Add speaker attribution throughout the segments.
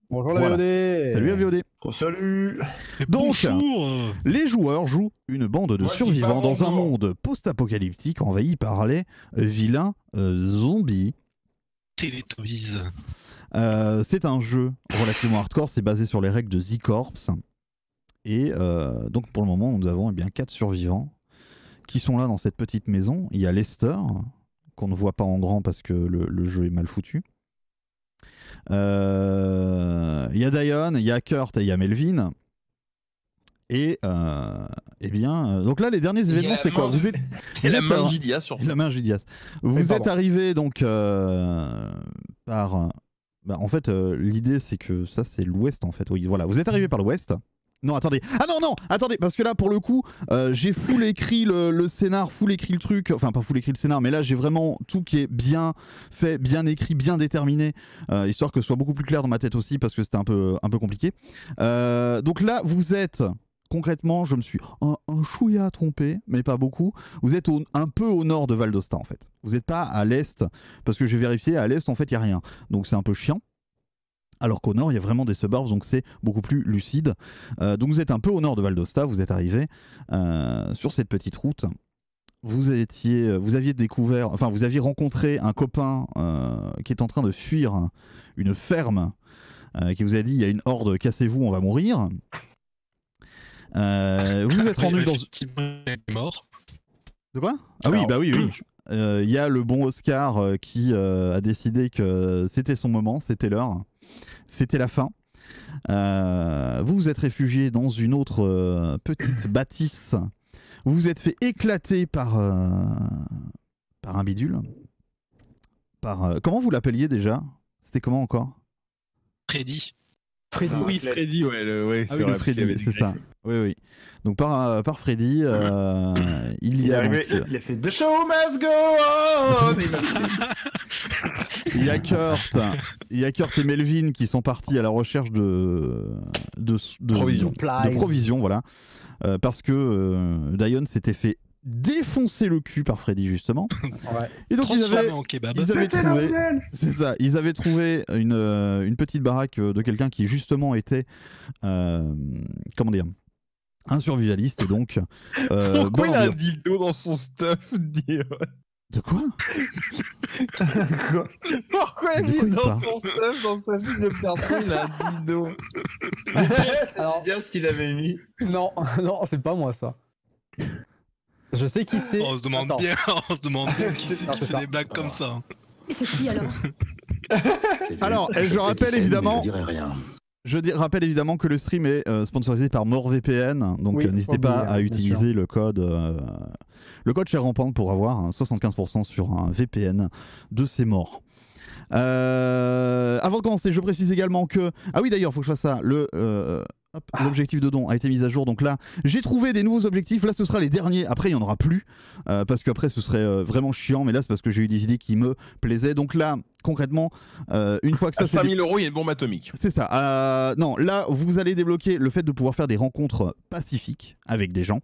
Speaker 1: Bonjour la
Speaker 2: Voilà.
Speaker 1: VOD.
Speaker 2: Salut la VOD.
Speaker 3: Oh, salut.
Speaker 2: Donc,
Speaker 4: Bonjour.
Speaker 2: les joueurs jouent une bande de
Speaker 3: Moi, je dis
Speaker 2: survivants
Speaker 3: pas
Speaker 2: dans un
Speaker 3: bonjour.
Speaker 2: monde post-apocalyptique envahi par les vilains zombies.
Speaker 4: Télétobies.
Speaker 2: C'est un jeu relativement hardcore, c'est basé sur les règles de Z-Corps. Et donc pour le moment, nous avons 4 survivants qui sont là dans cette petite maison. Il y a Lester, qu'on ne voit pas en grand parce que le jeu est mal foutu. Il y a Diane, il y a Kurt et il y a Melvin. Et donc là, les derniers événements, c'est quoi? Vous êtes
Speaker 5: la main de Gidia sur
Speaker 2: la main Gidias. Vous êtes arrivé donc par. En fait, l'idée c'est que ça c'est l'ouest en fait. Oui, voilà. Vous êtes arrivé par l'ouest. Non, attendez. Ah non, attendez, parce que là pour le coup, j'ai full écrit le scénar, full écrit le truc. Enfin, pas full écrit le scénar, mais là j'ai vraiment tout qui est bien fait, bien écrit, bien déterminé, histoire que ce soit beaucoup plus clair dans ma tête aussi, parce que c'était un peu compliqué. Donc là, vous êtes. Concrètement, je me suis un chouïa trompé, mais pas beaucoup. Vous êtes un peu au nord de Val d'Aosta en fait. Vous n'êtes pas à l'est, parce que j'ai vérifié, à l'est en fait il n'y a rien. Donc c'est un peu chiant. Alors qu'au nord il y a vraiment des suburbs, donc c'est beaucoup plus lucide. Donc vous êtes un peu au nord de Val d'Aosta, vous êtes arrivé sur cette petite route. Vous aviez découvert, enfin vous aviez rencontré un copain qui est en train de fuir une ferme, qui vous a dit il y a une horde, cassez-vous, on va mourir. Vous êtes rendu dans...
Speaker 4: Effectivement, il est mort.
Speaker 2: De quoi? Ah oui, bah oui. Il y a le bon Oscar qui a décidé que c'était son moment, c'était l'heure, c'était la fin. Vous vous êtes réfugié dans une autre petite bâtisse. Vous vous êtes fait éclater par un bidule. Comment vous l'appeliez déjà? C'était comment encore?
Speaker 4: Freddy.
Speaker 1: Freddy.
Speaker 5: Oui, Freddy, ouais,
Speaker 2: Ah oui, le Freddy, c'est ça. Oui. Donc par Freddy, il y a
Speaker 3: arrivé,
Speaker 2: donc,
Speaker 3: il a fait The show must go on.
Speaker 2: il y a Kurt et Melvin qui sont partis à la recherche de provisions, voilà, parce que Diane s'était fait défoncer le cul par Freddy justement.
Speaker 1: Ouais.
Speaker 2: Et donc
Speaker 4: Transformé en kebab.
Speaker 2: ils avaient trouvé une petite baraque de quelqu'un qui justement était comment dire, un survivaliste, et donc
Speaker 5: Pourquoi il a un
Speaker 2: ambiance.
Speaker 5: dildo dans son stuff, Dion?
Speaker 2: De quoi?
Speaker 5: Pourquoi il
Speaker 2: De quoi
Speaker 5: est
Speaker 2: il
Speaker 5: dans
Speaker 2: parle?
Speaker 5: son stuff, dans sa fiche de personne, il a un dildo?
Speaker 3: C'est bien ce qu'il avait mis.
Speaker 1: Non, c'est pas moi ça. Je sais qui c'est.
Speaker 4: On se demande
Speaker 1: Attends.
Speaker 4: bien qui c'est qui
Speaker 1: c'est
Speaker 4: fait
Speaker 1: ça.
Speaker 4: des blagues comme ça.
Speaker 6: Et c'est qui alors?
Speaker 2: Alors, je rappelle évidemment. Je rappelle évidemment que le stream est sponsorisé par NordVPN, donc
Speaker 1: Oui,
Speaker 2: n'hésitez pas
Speaker 1: bien
Speaker 2: à utiliser le code cher rampant pour avoir 75% sur un VPN de ces morts. Avant de commencer, je précise également que... Ah oui, d'ailleurs, il faut que je fasse ça. L'objectif de don a été mis à jour, donc là j'ai trouvé des nouveaux objectifs. Là ce sera les derniers, après il n'y en aura plus parce qu'après ce serait vraiment chiant, mais là c'est parce que j'ai eu des idées qui me plaisaient. Donc là concrètement, une fois que ça
Speaker 5: À 5000 €, il y a une bombe atomique.
Speaker 2: c'est ça, non, là vous allez débloquer le fait de pouvoir faire des rencontres pacifiques avec des gens.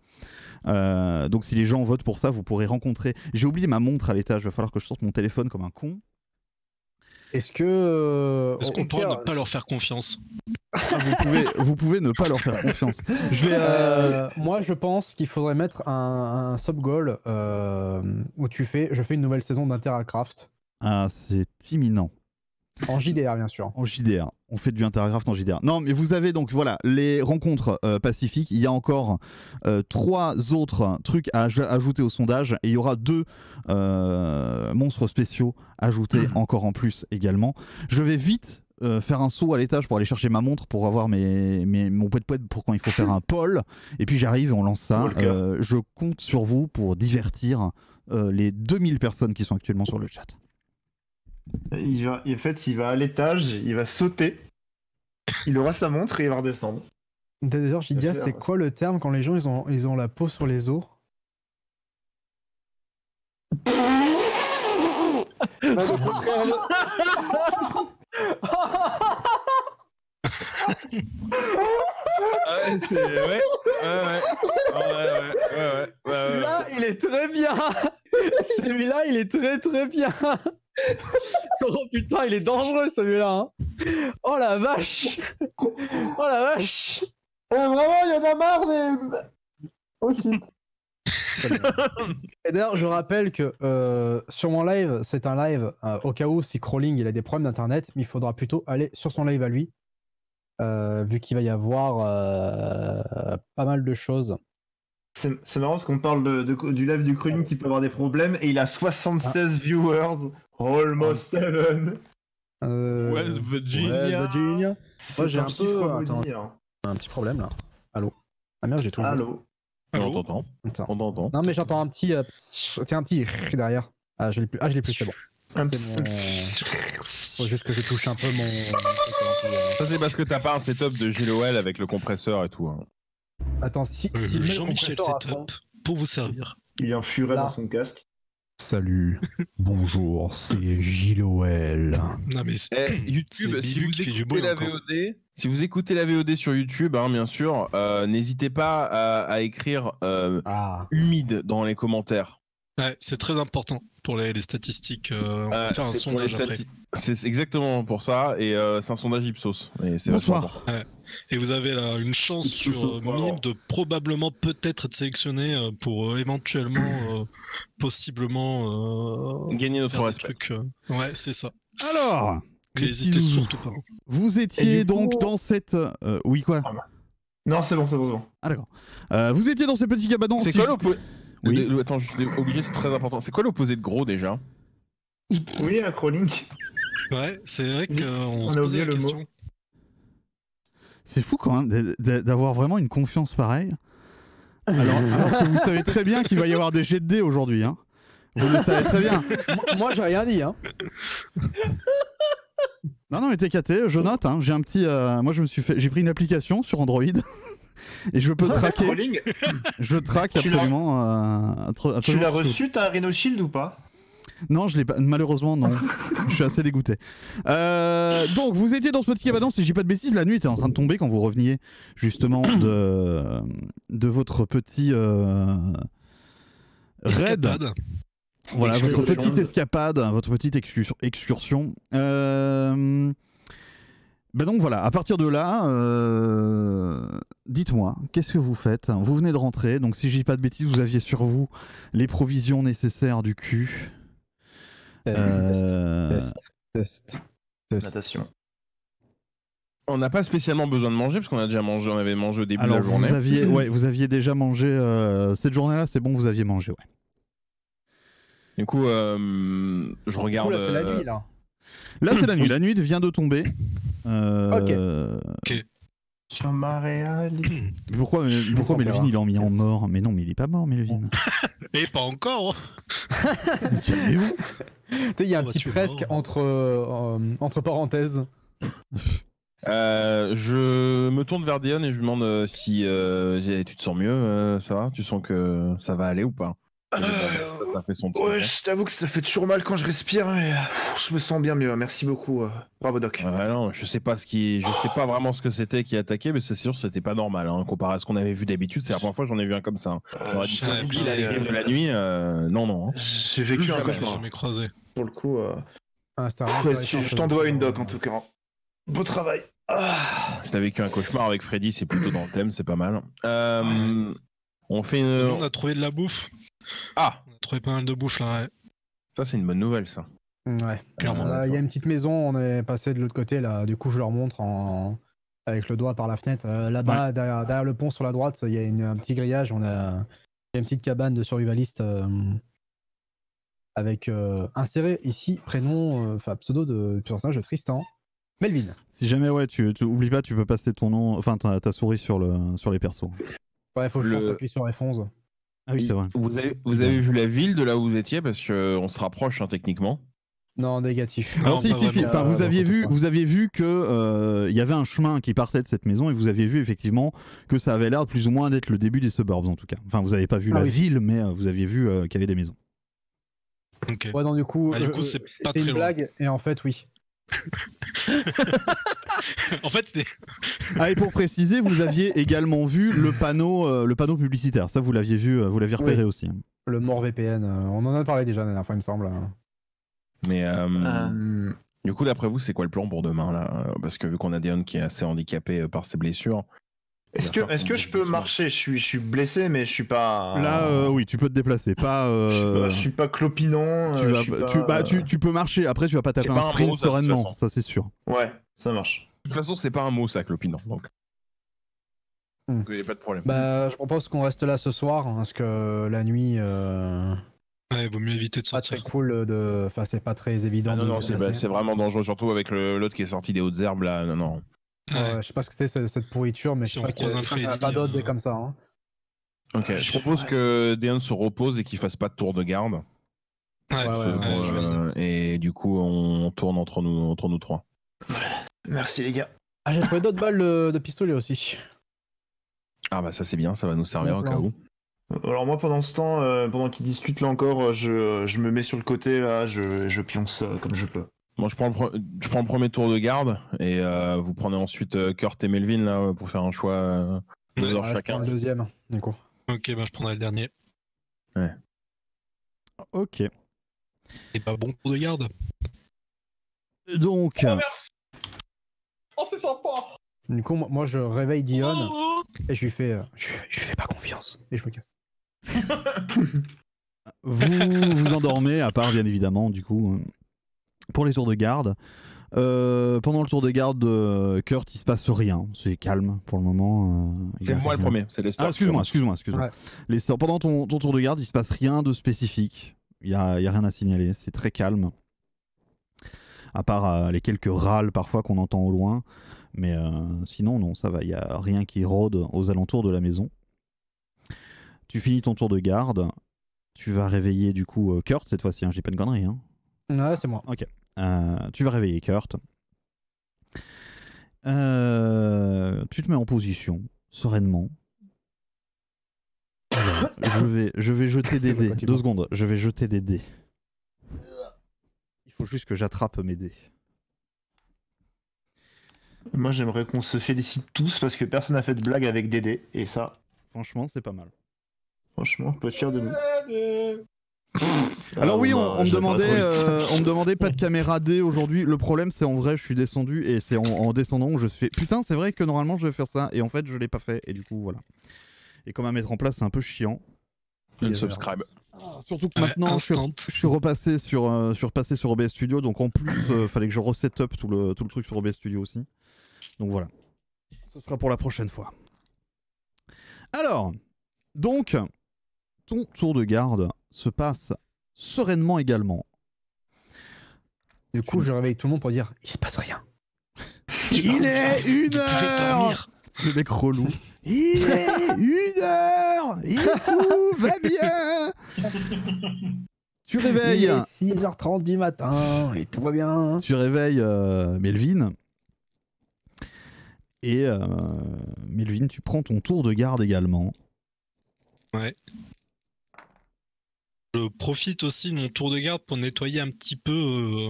Speaker 2: Donc si les gens votent pour ça, vous pourrez rencontrer... J'ai oublié ma montre à l'étage, il va falloir que je sorte mon téléphone comme un con.
Speaker 1: Est-ce que.
Speaker 4: Est-ce qu'on peut ne pas leur faire confiance?
Speaker 2: Vous pouvez ne pas leur faire confiance. Je vais
Speaker 1: Moi, je pense qu'il faudrait mettre un sub-goal où je fais une nouvelle saison d'Interacraft.
Speaker 2: Ah, c'est imminent.
Speaker 1: En JDR, bien sûr.
Speaker 2: En JDR. On fait du Interacraft en JDR. Non, mais vous avez donc, voilà, les rencontres pacifiques. Il y a encore 3 autres trucs à ajouter au sondage. Et il y aura 2 monstres spéciaux ajoutés encore en plus également. Je vais vite faire un saut à l'étage pour aller chercher ma montre pour avoir mon poète pour quand il faut faire un poll. Et puis j'arrive et on lance ça. Je compte sur vous pour divertir les 2000 personnes qui sont actuellement sur le chat.
Speaker 3: En fait, il va à l'étage, il va sauter, il aura sa montre et il va redescendre.
Speaker 1: D'ailleurs, Jidia, c'est quoi le terme quand les gens ils ont la peau sur les os? Celui-là, il est très bien. Celui-là, il est très très bien. Oh putain, il est dangereux celui-là. Oh la vache. Oh la vache.
Speaker 3: Vraiment, il y en a marre des... Oh shit.
Speaker 1: Et d'ailleurs, je rappelle que sur mon live, c'est un live au cas où si Crawling il a des problèmes d'internet, mais il faudra plutôt aller sur son live à lui, vu qu'il va y avoir pas mal de choses.
Speaker 3: C'est marrant parce qu'on parle du live du Crawling qui peut avoir des problèmes et il a 76 viewers. Almost 7.
Speaker 5: West Virginia.
Speaker 1: West Virginia.
Speaker 3: C'est
Speaker 1: j'ai
Speaker 3: un
Speaker 1: un peu-
Speaker 3: chiffre
Speaker 1: attends.
Speaker 3: maudit. Hein.
Speaker 1: Un petit problème là. Allô. Ah merde, j'ai tout.
Speaker 3: Allô.
Speaker 5: On t'entend.
Speaker 1: Attends.
Speaker 5: On t'entend.
Speaker 1: Non mais j'entends un petit, tiens un petit derrière. Ah je l'ai plus. Ah je l'ai plus, c'est bon.
Speaker 3: Un
Speaker 1: C'est mon... Faut juste que je touche un peu mon.
Speaker 5: Ça, c'est parce que t'as pas un setup de GLOL avec le compresseur et tout. Hein.
Speaker 1: Attends, si met le
Speaker 4: Jean-Michel
Speaker 1: compresseur à fond-
Speaker 4: Setup pour vous servir.
Speaker 3: Il est en furet
Speaker 1: Là.
Speaker 3: dans son casque.
Speaker 1: Salut, bonjour, c'est JLOL.
Speaker 4: Non mais
Speaker 5: YouTube,
Speaker 4: c'est
Speaker 5: si
Speaker 4: Bibu
Speaker 5: vous
Speaker 4: qui fait du
Speaker 5: écoutez
Speaker 4: bruit
Speaker 5: la
Speaker 4: encore.
Speaker 5: VOD, si vous écoutez la VOD sur YouTube, hein, bien sûr, n'hésitez pas à écrire
Speaker 1: Ah.
Speaker 5: humide dans les commentaires.
Speaker 4: Ouais, c'est très important pour les statistiques. On va faire un
Speaker 5: C'est pour les
Speaker 4: sondage après.
Speaker 5: C'est exactement pour ça, et c'est un sondage Ipsos. Et c'est
Speaker 2: Bonsoir.
Speaker 5: vachement important.
Speaker 4: Et vous avez là une chance sur Mime de probablement peut-être être sélectionné pour éventuellement, possiblement
Speaker 5: Gagner notre
Speaker 4: faire des
Speaker 5: respect.
Speaker 4: trucs. Ouais, c'est ça.
Speaker 2: Alors, les
Speaker 4: N'hésitez
Speaker 2: petits zouzous.
Speaker 4: surtout pas.
Speaker 2: vous étiez
Speaker 1: Et du
Speaker 2: donc
Speaker 1: coup-
Speaker 2: dans cette... oui, quoi?
Speaker 3: Non, c'est bon, c'est bon, c'est bon.
Speaker 2: Ah d'accord. Vous étiez dans ces petits cabanons.
Speaker 5: C'est
Speaker 2: si
Speaker 5: quoi
Speaker 2: je-
Speaker 5: l'opposé
Speaker 2: Oui.
Speaker 5: Attends, je suis obligé, c'est très important. C'est quoi l'opposé de gros déjà?
Speaker 3: Oui, un Crawling.
Speaker 4: Ouais, c'est vrai
Speaker 3: Vite,
Speaker 4: qu'on
Speaker 3: on
Speaker 4: se
Speaker 3: a
Speaker 4: posait
Speaker 3: oublié
Speaker 4: la
Speaker 3: le mot.
Speaker 4: question.
Speaker 2: C'est fou quand même d'avoir vraiment une confiance pareille. Alors que vous savez très bien qu'il va y avoir des jets de dés aujourd'hui. Hein. Vous le savez très bien.
Speaker 1: Moi j'ai rien dit hein.
Speaker 2: Non mais t'es caté, je note. Hein. J'ai un petit. Moi j'ai pris une application sur Android et je peux traquer.
Speaker 3: Crawling,
Speaker 2: Je traque
Speaker 3: Tu l'as-
Speaker 2: absolument.
Speaker 3: tu
Speaker 2: absolument
Speaker 3: l'as
Speaker 2: tout.
Speaker 3: reçu, t'as un Rhino Shield ou pas?
Speaker 2: Non, je l'ai pas. Malheureusement, non. Je suis assez dégoûté. Donc, vous étiez dans ce petit cabanon, si je dis pas de bêtises, la nuit était en train de tomber quand vous reveniez justement de votre petit raid.
Speaker 4: Escapade.
Speaker 2: Voilà, votre
Speaker 3: Excursion.
Speaker 2: petite escapade, votre petite excursion. Ben donc voilà, à partir de là, dites-moi, qu'est-ce que vous faites? Vous venez de rentrer, donc si je dis pas de bêtises, vous aviez sur vous les provisions nécessaires du cul.
Speaker 1: Test.
Speaker 3: Natation.
Speaker 5: On n'a pas spécialement besoin de manger parce qu'on a déjà mangé, on avait mangé au début
Speaker 2: Alors
Speaker 5: de la journée.
Speaker 2: vous aviez déjà mangé cette journée-là, c'est bon, vous aviez mangé, ouais.
Speaker 5: Du coup, je regarde.
Speaker 1: Là c'est la nuit là.
Speaker 2: Là c'est la nuit, la nuit vient de tomber.
Speaker 3: Sur Maréali.
Speaker 2: Pourquoi Melvin il est mis en mort? Mais non, mais il est pas mort, Melvin.
Speaker 4: Et pas encore. Hein.
Speaker 2: Calmez-vous.
Speaker 1: Tu sais, il y a un
Speaker 4: Oh, bah,
Speaker 1: petit
Speaker 4: tu es
Speaker 1: presque
Speaker 4: mort.
Speaker 1: entre parenthèses.
Speaker 5: Je me tourne vers Dion et je lui demande si tu te sens mieux, ça va? Tu sens que ça va aller ou pas? Ça fait son petit
Speaker 3: Ouais,
Speaker 5: effet.
Speaker 3: je t'avoue que ça fait toujours mal quand je respire, mais je me sens bien mieux. Merci beaucoup. Bravo, Doc.
Speaker 5: Ouais, non, je sais pas vraiment ce que c'était qui attaquait, mais c'est sûr que c'était pas normal, hein, comparé à ce qu'on avait vu d'habitude. C'est la première fois que j'en ai vu un comme ça. Hein. On aurait dit
Speaker 4: j'ai-
Speaker 5: ça, il a les griffes de la nuit, non. Hein.
Speaker 3: J'ai vécu un
Speaker 5: Jamais,
Speaker 3: cauchemar.
Speaker 4: Jamais croisé.
Speaker 3: Pour le coup,
Speaker 1: Ah, c'était un
Speaker 3: ouais, je t'en dois une, Doc, en tout cas. Beau travail. Ah.
Speaker 5: Si t'as vécu un cauchemar avec Freddy, c'est plutôt dans le thème, c'est pas mal. On fait
Speaker 4: On
Speaker 5: une.
Speaker 4: a trouvé de la bouffe.
Speaker 5: Ah,
Speaker 4: On a trouvé pas mal de bouffe là. Ouais.
Speaker 5: ça c'est une bonne nouvelle, ça.
Speaker 1: Ouais.
Speaker 4: Clairement.
Speaker 1: Là, il y a une petite maison, on est passé de l'autre côté là. Du coup, je leur montre avec le doigt par la fenêtre. Là-bas, derrière le pont sur la droite, il y a un petit grillage. Il y a une petite cabane de survivaliste avec inséré ici prénom, enfin pseudo du personnage de Tristan, Melvin.
Speaker 2: Si jamais, ouais, tu oublies pas, tu peux passer ton nom, enfin ta souris sur les persos.
Speaker 1: Ouais, faut que je appuie sur F11.
Speaker 2: Ah oui, c'est vrai.
Speaker 5: Vous avez vu la ville de là où vous étiez parce qu'on se rapproche hein, techniquement.
Speaker 1: Non, négatif.
Speaker 2: Alors
Speaker 4: Non,
Speaker 2: si,
Speaker 4: pas
Speaker 2: si, si.
Speaker 4: vraiment.
Speaker 2: Enfin, vous aviez
Speaker 1: n'importe
Speaker 2: vu que il y avait un chemin qui partait de cette maison et vous aviez vu effectivement que ça avait l'air plus ou moins d'être le début des suburbs en tout cas. Enfin, vous avez pas vu
Speaker 1: Ah
Speaker 2: la
Speaker 1: oui.
Speaker 2: ville, mais vous aviez vu qu'il y avait des maisons.
Speaker 4: Ok.
Speaker 1: Ouais, non, du coup,
Speaker 4: C'est pas
Speaker 1: c'était
Speaker 4: très
Speaker 1: une
Speaker 4: loin.
Speaker 1: blague, et en fait, oui.
Speaker 4: En fait, c'était.
Speaker 2: Ah, et pour préciser, vous aviez également vu le panneau publicitaire. Ça, vous l'aviez vu, vous l'aviez repéré aussi. Hein.
Speaker 1: Le mort VPN, on en a parlé déjà la dernière fois, il me semble.
Speaker 5: Mais Du coup, d'après vous, c'est quoi le plan pour demain là? Parce que vu qu'on a Dion qui est assez handicapé par ses blessures.
Speaker 3: Est-ce que je peux marcher? Je suis blessé, mais je suis pas.
Speaker 2: Là, oui, tu peux te déplacer. Pas.
Speaker 3: Je suis pas clopinant.
Speaker 2: Tu peux marcher. Après, tu vas pas taper
Speaker 5: C'est
Speaker 2: un
Speaker 5: pas un
Speaker 2: sprint
Speaker 5: mot, ça, de toute
Speaker 2: sereinement.
Speaker 5: façon.
Speaker 2: Ça, c'est sûr.
Speaker 3: Ouais, ça marche.
Speaker 5: De toute façon, c'est pas un mot ça, clopinant. Donc. Donc il n'y a pas de problème.
Speaker 1: Bah, je propose qu'on reste là ce soir, parce que la nuit,
Speaker 4: Ouais, vaut mieux éviter de
Speaker 1: pas très
Speaker 4: sortir.
Speaker 1: cool de. Enfin, c'est pas très évident
Speaker 5: Ah non,
Speaker 1: de
Speaker 5: non,
Speaker 1: se
Speaker 5: c'est
Speaker 1: déplacer.
Speaker 5: vraiment dangereux, surtout avec l'autre qui est sorti des hautes herbes là. Non, non.
Speaker 4: Ouais.
Speaker 1: Je sais pas ce que c'est cette pourriture, mais
Speaker 4: Si
Speaker 1: je sais
Speaker 4: on
Speaker 1: pas
Speaker 4: croise un
Speaker 1: qu'il y a
Speaker 4: Freddy,
Speaker 1: pas d'autres des comme ça. Hein.
Speaker 5: Ok, je propose que Dion se repose et qu'il fasse pas de tour de garde.
Speaker 4: Ouais,
Speaker 1: Ouais,
Speaker 4: je vais
Speaker 5: Et du coup, on tourne entre nous trois.
Speaker 3: Merci les gars.
Speaker 1: Ah, j'ai trouvé d'autres balles de pistolet aussi.
Speaker 5: Ah bah ça c'est bien, ça va nous servir
Speaker 1: Bon
Speaker 5: au
Speaker 1: plan.
Speaker 5: cas où.
Speaker 3: Alors moi pendant ce temps, pendant qu'ils discutent là encore, je me mets sur le côté là, je pionce comme je peux.
Speaker 5: Moi je prends le premier tour de garde et vous prenez ensuite Kurt et Melvin là pour faire un choix 2 heures
Speaker 1: Ouais, je
Speaker 5: chacun.
Speaker 1: prends le deuxième, du coup.
Speaker 4: Ok, bah je prendrai le dernier.
Speaker 2: Ok.
Speaker 4: Et pas bon pour de garde.
Speaker 2: Donc,
Speaker 5: Oh c'est sympa.
Speaker 1: Du coup, moi, je réveille Dion
Speaker 4: Oh
Speaker 1: et je lui fais pas confiance et je me casse.
Speaker 2: vous endormez, à part bien évidemment, du coup, pour les tours de garde. Pendant le tour de garde, Kurt, il se passe rien. C'est calme pour le moment. Il y
Speaker 5: C'est
Speaker 2: a
Speaker 5: moi le
Speaker 2: rien.
Speaker 5: premier, c'est les
Speaker 2: Ah, excuse-moi.
Speaker 1: Ouais.
Speaker 2: Pendant ton tour de garde, il se passe rien de spécifique. Il y a rien à signaler. C'est très calme. À part les quelques râles parfois qu'on entend au loin. Mais sinon, non, ça va. Il n'y a rien qui rôde aux alentours de la maison. Tu finis ton tour de garde. Tu vas réveiller du coup Kurt cette fois-ci. Hein. J'ai pas de conneries. Hein.
Speaker 1: Ouais, c'est moi.
Speaker 2: Ok. Tu vas réveiller Kurt. Tu te mets en position, sereinement. Alors, je vais jeter des dés. 2 secondes, je vais jeter des dés. Il faut juste que j'attrape mes dés.
Speaker 3: Moi j'aimerais qu'on se félicite tous parce que personne n'a fait de blague avec Dédé et ça,
Speaker 2: Franchement, c'est pas mal.
Speaker 3: franchement, on peut être fier de nous.
Speaker 2: Alors oui,
Speaker 3: bah,
Speaker 2: on me
Speaker 3: j'avais pas trop vite.
Speaker 2: demandait pas de caméra D aujourd'hui. Le problème, c'est en vrai, je suis descendu et c'est en descendant que je fais putain, c'est vrai que normalement je vais faire ça et en fait je l'ai pas fait et du coup voilà. Et comme à mettre en place, c'est un peu chiant.
Speaker 5: Unsubscribe.
Speaker 2: Surtout que
Speaker 4: Ouais,
Speaker 2: maintenant je
Speaker 4: instant.
Speaker 2: suis repassé sur OBS Studio, donc en plus fallait que je reset up tout le truc sur OBS Studio aussi. Donc voilà. Ce sera pour la prochaine fois. Alors, donc, ton tour de garde se passe sereinement également.
Speaker 1: Du coup, je réveille tout le monde pour dire il se passe rien.
Speaker 2: Il est 1h
Speaker 4: dormir.
Speaker 2: Le mec relou. Il est 1h et tout va bien. Tu
Speaker 1: Il
Speaker 2: réveilles.
Speaker 1: est 6h30 du matin et tout va bien.
Speaker 2: Tu réveilles Melvin. Et Melvin, tu prends ton tour de garde également.
Speaker 4: Ouais. Je profite aussi de mon tour de garde pour nettoyer un petit peu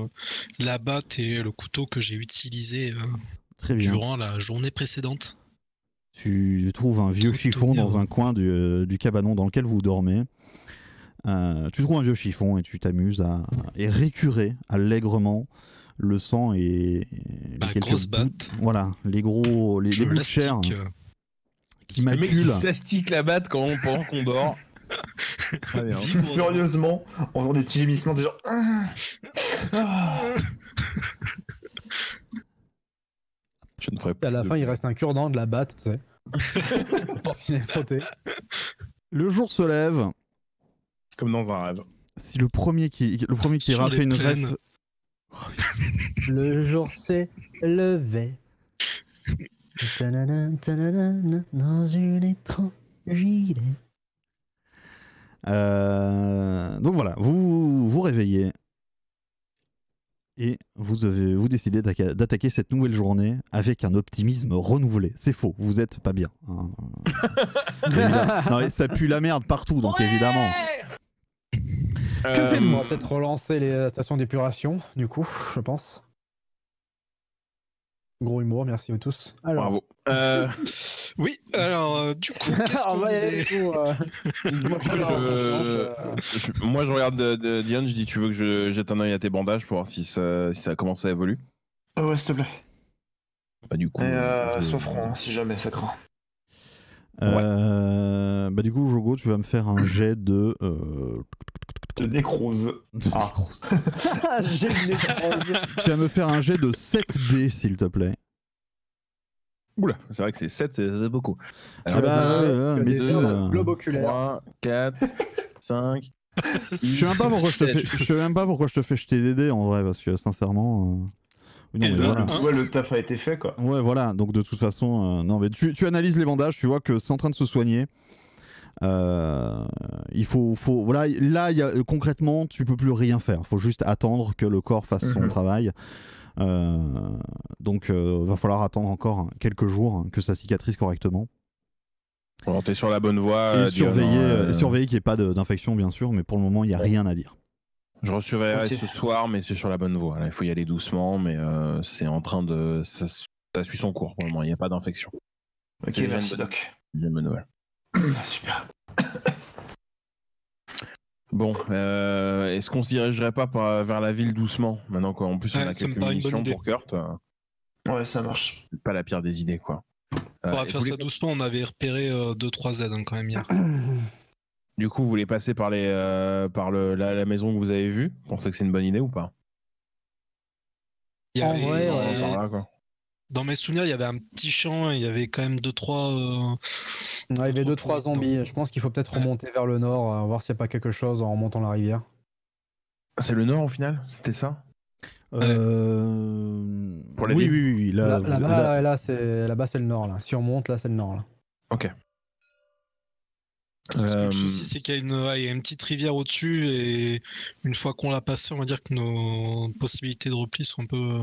Speaker 4: la batte et le couteau que j'ai utilisé
Speaker 2: Très bien.
Speaker 4: durant la journée précédente.
Speaker 2: Tu trouves un vieux
Speaker 4: Tout
Speaker 2: chiffon
Speaker 4: bien.
Speaker 2: dans un coin du cabanon dans lequel vous dormez. Tu trouves un vieux chiffon et tu t'amuses à récurer allègrement le sang et
Speaker 4: Ma
Speaker 2: quelques
Speaker 4: grosse
Speaker 2: bouts-
Speaker 4: batte.
Speaker 2: Voilà, les bouts de chair
Speaker 4: Plastique.
Speaker 2: qui
Speaker 5: Le mec qui
Speaker 2: maculent.
Speaker 5: s'astique la batte pendant qu'on dort. Très bien.
Speaker 3: Furieusement, en faisant des petits gémissements, des gens.
Speaker 5: Je ne ferai
Speaker 1: Et
Speaker 5: pas.
Speaker 1: à la fin, il reste un cure-dent de la batte, tu sais. Je pense qu'il est frotté.
Speaker 2: Le jour se lève.
Speaker 5: Comme dans un rêve.
Speaker 2: Si le premier qui
Speaker 4: Sur
Speaker 2: ira
Speaker 4: les
Speaker 2: fait une
Speaker 4: plaines.
Speaker 2: ref.
Speaker 1: Le jour s'est levé. Tanana, tanana, dans une étrange idée.
Speaker 2: Donc voilà, vous réveillez et vous décidez d'attaquer cette nouvelle journée avec un optimisme renouvelé. C'est faux, vous êtes pas bien. Hein. Évidemment. Non, mais ça pue la merde partout, donc évidemment. Que faites-vous?
Speaker 1: On va peut-être relancer les stations d'épuration, du coup, je pense. Gros humour, merci à tous. Alors,
Speaker 5: Bravo.
Speaker 4: Oui, alors du coup, qu'est-ce
Speaker 1: on
Speaker 4: qu'on
Speaker 1: va y aller,
Speaker 4: disait
Speaker 1: du coup,
Speaker 5: Moi, je regarde Dion, je dis tu veux que je jette un œil à tes bandages pour voir si ça commence à évoluer.
Speaker 3: Ouais, s'il te plaît.
Speaker 5: Bah, du coup.
Speaker 3: Sois franc, hein, si jamais ça craint.
Speaker 2: Bah, du coup, Jogo, tu vas me faire un jet de.
Speaker 3: De nécrose. Ah.
Speaker 1: J'ai une nécrose.
Speaker 2: Tu vas me faire un jet de 7D, s'il te plaît.
Speaker 5: Oula, c'est vrai que c'est 7, c'est beaucoup.
Speaker 2: Ah bah,
Speaker 1: que des
Speaker 2: médecine,
Speaker 1: heures de globe oculaire.
Speaker 5: 3, 4, 5, 6.
Speaker 2: Je sais même pas pourquoi je sais même pas pourquoi je te fais jeter des dés en vrai, parce que sincèrement. Oui, non,
Speaker 4: Et
Speaker 2: mais
Speaker 4: le
Speaker 2: voilà.
Speaker 4: 1.
Speaker 3: Ouais, le taf a été fait, quoi.
Speaker 2: Ouais, voilà. Donc de toute façon, non, mais tu analyses les bandages, tu vois que c'est en train de se soigner. Il faut, voilà. Là, concrètement, tu peux plus rien faire. Il faut juste attendre que le corps fasse son travail. Donc, va falloir attendre encore quelques jours que ça cicatrise correctement.
Speaker 5: Bon, t'es sur la bonne voie.
Speaker 2: Et surveiller qu'il n'y ait pas d'infection, bien sûr, mais pour le moment, il n'y a rien à dire.
Speaker 5: Je resurveillerai
Speaker 3: Ok.
Speaker 5: ce soir, mais c'est sur la bonne voie. Là, il faut y aller doucement, mais c'est en train de. Ça suit son cours pour le moment, il n'y a pas d'infection.
Speaker 3: Ok,
Speaker 5: C'est déjà
Speaker 3: merci,
Speaker 5: une bonne-
Speaker 3: Doc.
Speaker 5: Une bonne nouvelle.
Speaker 3: Super.
Speaker 5: Bon, est-ce qu'on se dirigerait pas vers la ville doucement maintenant qu'en plus on
Speaker 4: Ouais,
Speaker 5: a
Speaker 4: ça me
Speaker 5: quelques
Speaker 4: paraît une bonne
Speaker 5: munitions
Speaker 4: idée.
Speaker 5: pour Kurt
Speaker 3: Ouais, ça marche.
Speaker 5: c'est pas la pire des idées quoi.
Speaker 4: On va
Speaker 5: et
Speaker 4: faire
Speaker 5: vous
Speaker 4: ça
Speaker 5: voulez-
Speaker 4: doucement, on avait repéré 2-3 Z quand même hier.
Speaker 5: Du coup, vous voulez passer par la maison que vous avez vue? Vous pensez que c'est une bonne idée ou pas?
Speaker 4: Il y
Speaker 1: En
Speaker 4: avait-
Speaker 1: vrai, ouais.
Speaker 5: Par là, quoi.
Speaker 4: Dans mes souvenirs, il y avait un petit champ, et il y avait quand même 2-3.
Speaker 1: Il y avait 2-3
Speaker 4: pourris dedans.
Speaker 1: zombies. Je pense qu'il faut peut-être remonter vers le nord, voir s'il n'y a pas quelque chose en remontant la rivière.
Speaker 5: C'est le nord au final? C'était ça? Pour la
Speaker 2: Oui,
Speaker 5: ville
Speaker 2: oui, oui. Là,
Speaker 1: Là-bas, c'est le nord. Là. Si on monte, là, c'est le nord. Là.
Speaker 5: Ok.
Speaker 4: Parce que le souci, c'est qu'il y a une petite rivière au-dessus, et une fois qu'on l'a passée, on va dire que nos possibilités de repli sont un peu.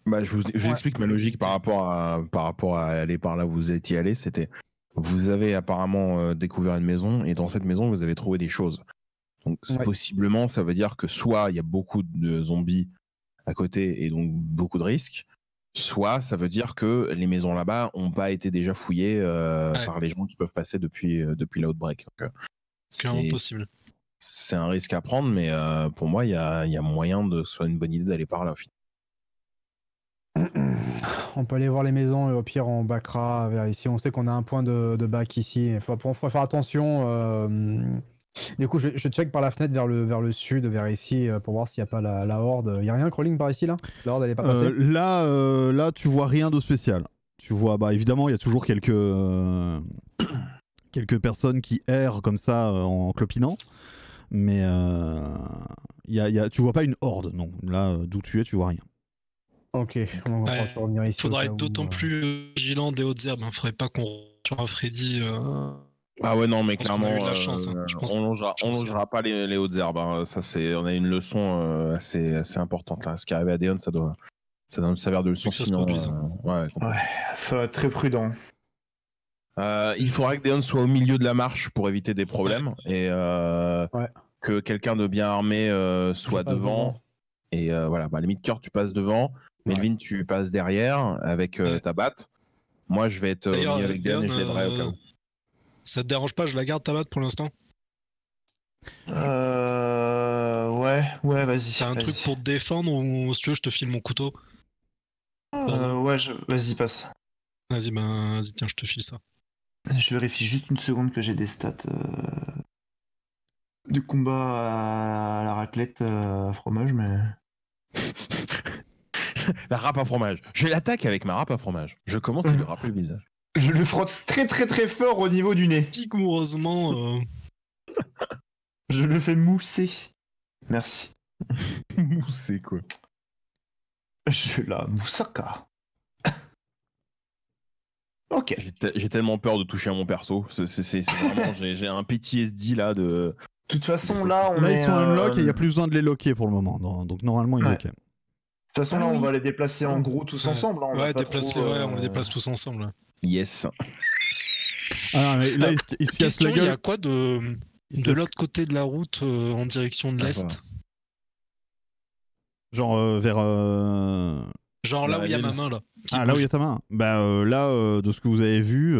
Speaker 5: Bah, je vous explique ma logique par rapport à aller par là où vous étiez allé. C'était, vous avez apparemment découvert une maison et dans cette maison vous avez trouvé des choses. Donc
Speaker 1: Ouais.
Speaker 5: possiblement ça veut dire que soit il y a beaucoup de zombies à côté et donc beaucoup de risques, soit ça veut dire que les maisons là-bas n'ont pas été déjà fouillées par les gens qui peuvent passer depuis l'outbreak. Donc,
Speaker 4: Clairement possible.
Speaker 5: c'est un risque à prendre, mais pour moi il y a moyen de soit une bonne idée d'aller par là au final.
Speaker 1: On peut aller voir les maisons et au pire on backera vers ici. On sait qu'on a un point de back ici. Il faut faire attention. Du coup, je check par la fenêtre vers le sud, vers ici, pour voir s'il n'y a pas la horde. Il n'y a rien crawling par ici là? La horde elle est pas passée?
Speaker 2: Là, tu vois rien de spécial. Tu vois, bah évidemment, il y a toujours quelques personnes qui errent comme ça en clopinant. Mais tu vois pas une horde, non. Là, d'où tu es, tu vois rien.
Speaker 1: Ok, on va revenir ici.
Speaker 4: Faudra
Speaker 1: au
Speaker 4: être
Speaker 1: cas où,
Speaker 4: d'autant plus vigilant des hautes herbes. Faudrait pas qu'on sur un Freddy.
Speaker 5: Ah ouais, non, mais
Speaker 4: Je pense qu'on a
Speaker 5: clairement,
Speaker 4: eu de la chance, hein. Je pense
Speaker 5: on
Speaker 4: qu'on a
Speaker 5: longera pas les hautes herbes. Hein. Ça, on a une leçon assez importante là. Ce qui est arrivé à Deon, ça nous servir de leçon.
Speaker 4: Que ça se
Speaker 5: Sinon,
Speaker 4: produise.
Speaker 5: ouais.
Speaker 3: Faut être très prudent.
Speaker 5: Il faudrait que Deon soit au milieu de la marche pour éviter des problèmes et que quelqu'un de bien armé soit devant. Et voilà, bah, limite Kurt, tu passes devant. Melvin, tu passes derrière avec ta batte. Moi, je vais être au milieu avec Deon et je l'aiderai au cas où.
Speaker 4: Ça te dérange pas, je la garde ta batte pour l'instant?
Speaker 3: Ouais, vas-y.
Speaker 4: T'as un truc pour te défendre ou si tu veux, je te file mon couteau?
Speaker 3: Ouais, vas-y, passe.
Speaker 4: Vas-y, vas-y, tiens, je te file ça.
Speaker 3: Je vérifie juste une seconde que j'ai des stats de combat à la raclette fromage, mais.
Speaker 5: La râpe à fromage. J'ai l'attaque avec ma râpe à fromage. Je commence à lui râper le visage.
Speaker 3: Je le frotte très très très fort au niveau du nez.
Speaker 4: Vigoureusement.
Speaker 3: Je le fais mousser. Merci.
Speaker 5: Mousser quoi.
Speaker 3: Je la moussaka. Ok.
Speaker 5: J'ai tellement peur de toucher à mon perso. C'est vraiment, j'ai un PTSD là de.
Speaker 3: De toute façon, là, on
Speaker 2: Là,
Speaker 3: est,
Speaker 2: ils sont unlock et il n'y a plus besoin de les locker pour le moment. Donc, normalement, ils
Speaker 3: Ouais.
Speaker 2: ok.
Speaker 3: De toute façon, là, on va les déplacer en gros tous ensemble. Hein. On va pas trop,
Speaker 4: on les déplace tous ensemble. Là.
Speaker 5: Yes.
Speaker 2: Ah, mais là, ils se cassent
Speaker 4: Question,
Speaker 2: la
Speaker 4: il y a
Speaker 2: gueule.
Speaker 4: quoi de l'autre côté de la route en direction de l'Est?
Speaker 2: Genre vers.
Speaker 4: Genre là où il y a ma main là.
Speaker 2: Ah, là où il y a ta main. Bah là, de ce que vous avez vu,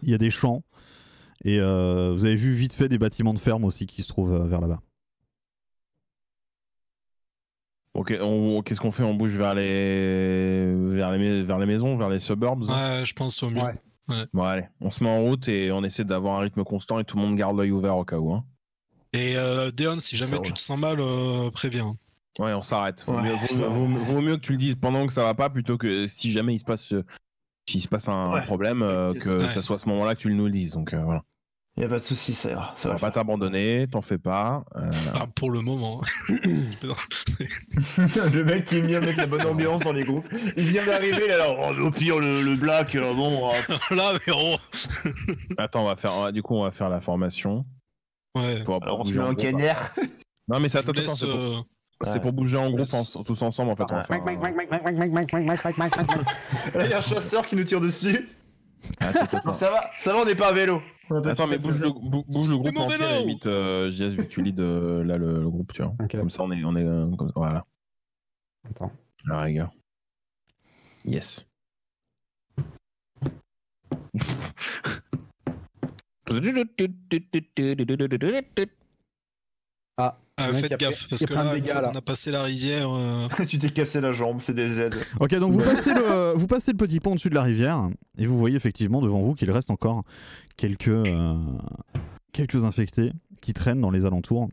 Speaker 2: il y a des champs. Et vous avez vu vite fait des bâtiments de ferme aussi qui se trouvent vers là-bas.
Speaker 5: Ok, qu'est-ce qu'on fait? On bouge vers les maisons, vers les suburbs?
Speaker 4: Ouais, je pense au mieux.
Speaker 1: Ouais.
Speaker 4: Ouais.
Speaker 5: Bon, allez, on se met en route et on essaie d'avoir un rythme constant et tout le monde garde l'œil ouvert au cas où. Hein.
Speaker 4: Et Deon, si jamais tu te sens mal, préviens.
Speaker 5: Ouais, on s'arrête. Vaut
Speaker 3: Ouais,
Speaker 5: mieux que tu le dises pendant que ça va pas plutôt que si jamais il se passe un problème, que ça soit à ce moment-là que tu nous le dises. Donc voilà.
Speaker 3: Y a pas de soucis, ça ira. Ça
Speaker 5: On
Speaker 3: va
Speaker 5: va pas t'abandonner, t'en fais pas.
Speaker 4: Enfin, pour le moment.
Speaker 3: Le mec qui vient mettre la bonne ambiance dans les groupes. Il vient d'arriver, il est là, oh, au pire, le black, bon.
Speaker 4: Là, mais oh.
Speaker 5: Attends, on va faire la formation.
Speaker 4: Ouais.
Speaker 3: Alors, on se met en canard.
Speaker 5: Non, mais c'est
Speaker 4: Je vous laisse,
Speaker 5: c'est pour bouger en groupe tous ensemble en fait.
Speaker 3: Là, il y a un chasseur qui nous tire dessus.
Speaker 5: Attends.
Speaker 3: Ça va, on n'est pas à vélo.
Speaker 5: Attends, mais bouge le groupe
Speaker 4: mon
Speaker 5: entier à la
Speaker 4: vélo
Speaker 5: limite, JS, vu que tu lead là le groupe, tu vois.
Speaker 1: Ok.
Speaker 5: Comme ça, on est voilà.
Speaker 1: Attends.
Speaker 5: La rigueur. Yes.
Speaker 1: Ah, le mec,
Speaker 4: faites
Speaker 1: il a
Speaker 4: gaffe,
Speaker 1: pris-
Speaker 4: parce
Speaker 1: il a
Speaker 4: que
Speaker 1: pris un
Speaker 4: là,
Speaker 1: dégât, là.
Speaker 4: on a passé la rivière.
Speaker 3: Tu t'es cassé la jambe, c'est des aides.
Speaker 2: Ok, donc vous passez le petit pont au-dessus de la rivière et vous voyez effectivement devant vous qu'il reste encore quelques infectés qui traînent dans les alentours.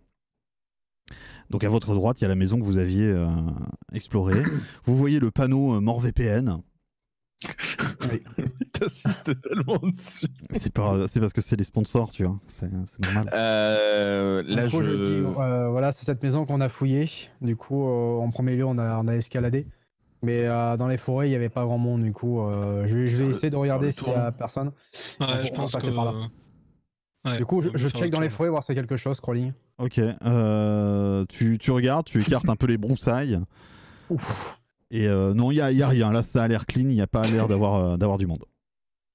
Speaker 2: Donc à votre droite, il y a la maison que vous aviez explorée. Vous voyez le panneau mort VPN.
Speaker 5: T'assistes tellement dessus.
Speaker 2: C'est parce que c'est les sponsors, tu vois. C'est normal.
Speaker 5: Là,
Speaker 1: Du coup, dis, voilà, c'est cette maison qu'on a fouillée. Du coup, en premier lieu, on a escaladé. Mais dans les forêts, il n'y avait pas grand monde. Du coup, je vais essayer de regarder s'il n'y a personne.
Speaker 4: Ouais,
Speaker 1: Donc,
Speaker 4: je
Speaker 1: on
Speaker 4: pense
Speaker 1: va
Speaker 4: que.
Speaker 1: passer par là.
Speaker 4: Ouais,
Speaker 1: Du coup,
Speaker 4: on peut
Speaker 1: je
Speaker 4: faire
Speaker 1: check
Speaker 4: le
Speaker 1: dans les
Speaker 4: tour.
Speaker 1: forêts voir s'il y a quelque chose, crawling.
Speaker 2: Ok, tu regardes, tu écartes un peu les broussailles.
Speaker 1: Ouf.
Speaker 2: Et non, il y a rien. Là, ça a l'air clean. Il n'y a pas l'air d'avoir du monde.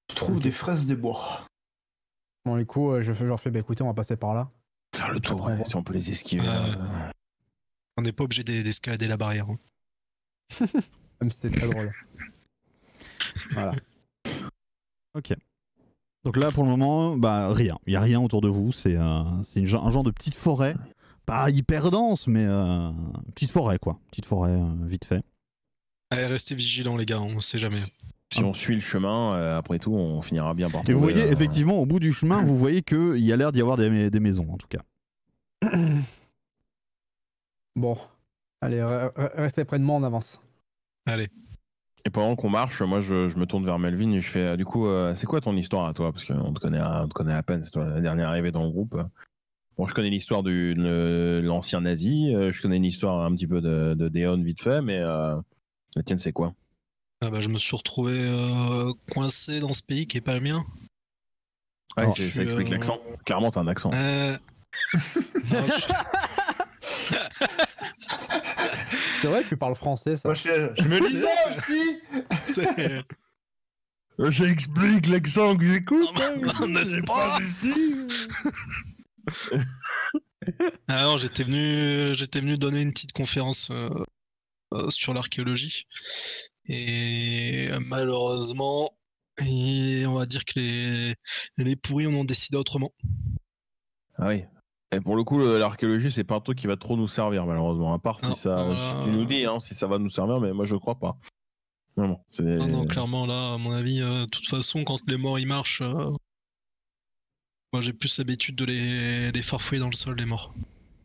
Speaker 3: Tu trouves des fraises des bois.
Speaker 1: Bon, du coup, je leur fais, bah écoutez, on va passer par là.
Speaker 5: Faire le tour,
Speaker 1: Après, on
Speaker 5: ouais,
Speaker 1: va-
Speaker 5: si on peut les esquiver.
Speaker 4: On n'est pas obligé d'escalader la barrière. Hein.
Speaker 1: Même si c'était très drôle. Voilà.
Speaker 2: Ok. Donc là, pour le moment, bah rien. Il n'y a rien autour de vous. C'est un genre de petite forêt. Pas hyper dense, mais petite forêt, quoi. Petite forêt, vite fait.
Speaker 4: Allez, restez vigilants, les gars, on sait jamais.
Speaker 5: Si on suit le chemin, après tout, on finira bien par
Speaker 2: Et vous
Speaker 5: trouver,
Speaker 2: voyez, effectivement, au bout du chemin, vous voyez qu'il y a l'air d'y avoir des maisons, en tout cas.
Speaker 1: Bon. Allez, restez près de moi, on avance.
Speaker 4: Allez.
Speaker 5: Et pendant qu'on marche, moi je me tourne vers Melvin et je fais du coup, c'est quoi ton histoire à toi? Parce qu'on te connaît à peine, c'est toi la dernière arrivée dans le groupe. Bon, je connais l'histoire de l'ancien nazi, je connais une histoire un petit peu de Deon vite fait, mais la tienne c'est quoi?
Speaker 4: Ah bah, je me suis retrouvé coincé dans ce pays qui est pas le mien.
Speaker 5: Ouais,
Speaker 1: Alors,
Speaker 5: ça explique l'accent. Clairement, t'as un accent.
Speaker 4: Non,
Speaker 1: C'est vrai que tu parles français, ça.
Speaker 3: Moi, je me dis ça aussi.
Speaker 4: c'est-
Speaker 5: J'explique l'accent que j'écoute.
Speaker 4: Ne sais pas. Ah non, j'étais venu donner une petite conférence sur l'archéologie. Et malheureusement, on va dire que les pourris en ont décidé autrement.
Speaker 5: Ah oui. Et pour le coup, l'archéologie, c'est pas un truc qui va trop nous servir, malheureusement. À part si
Speaker 4: Non,
Speaker 5: si tu nous dis si ça va nous servir, mais moi je crois pas. Non, c'est...
Speaker 4: Non, clairement, là, à mon avis, de toute façon, quand les morts ils marchent, moi j'ai plus l'habitude de les farfouiller dans le sol, les morts.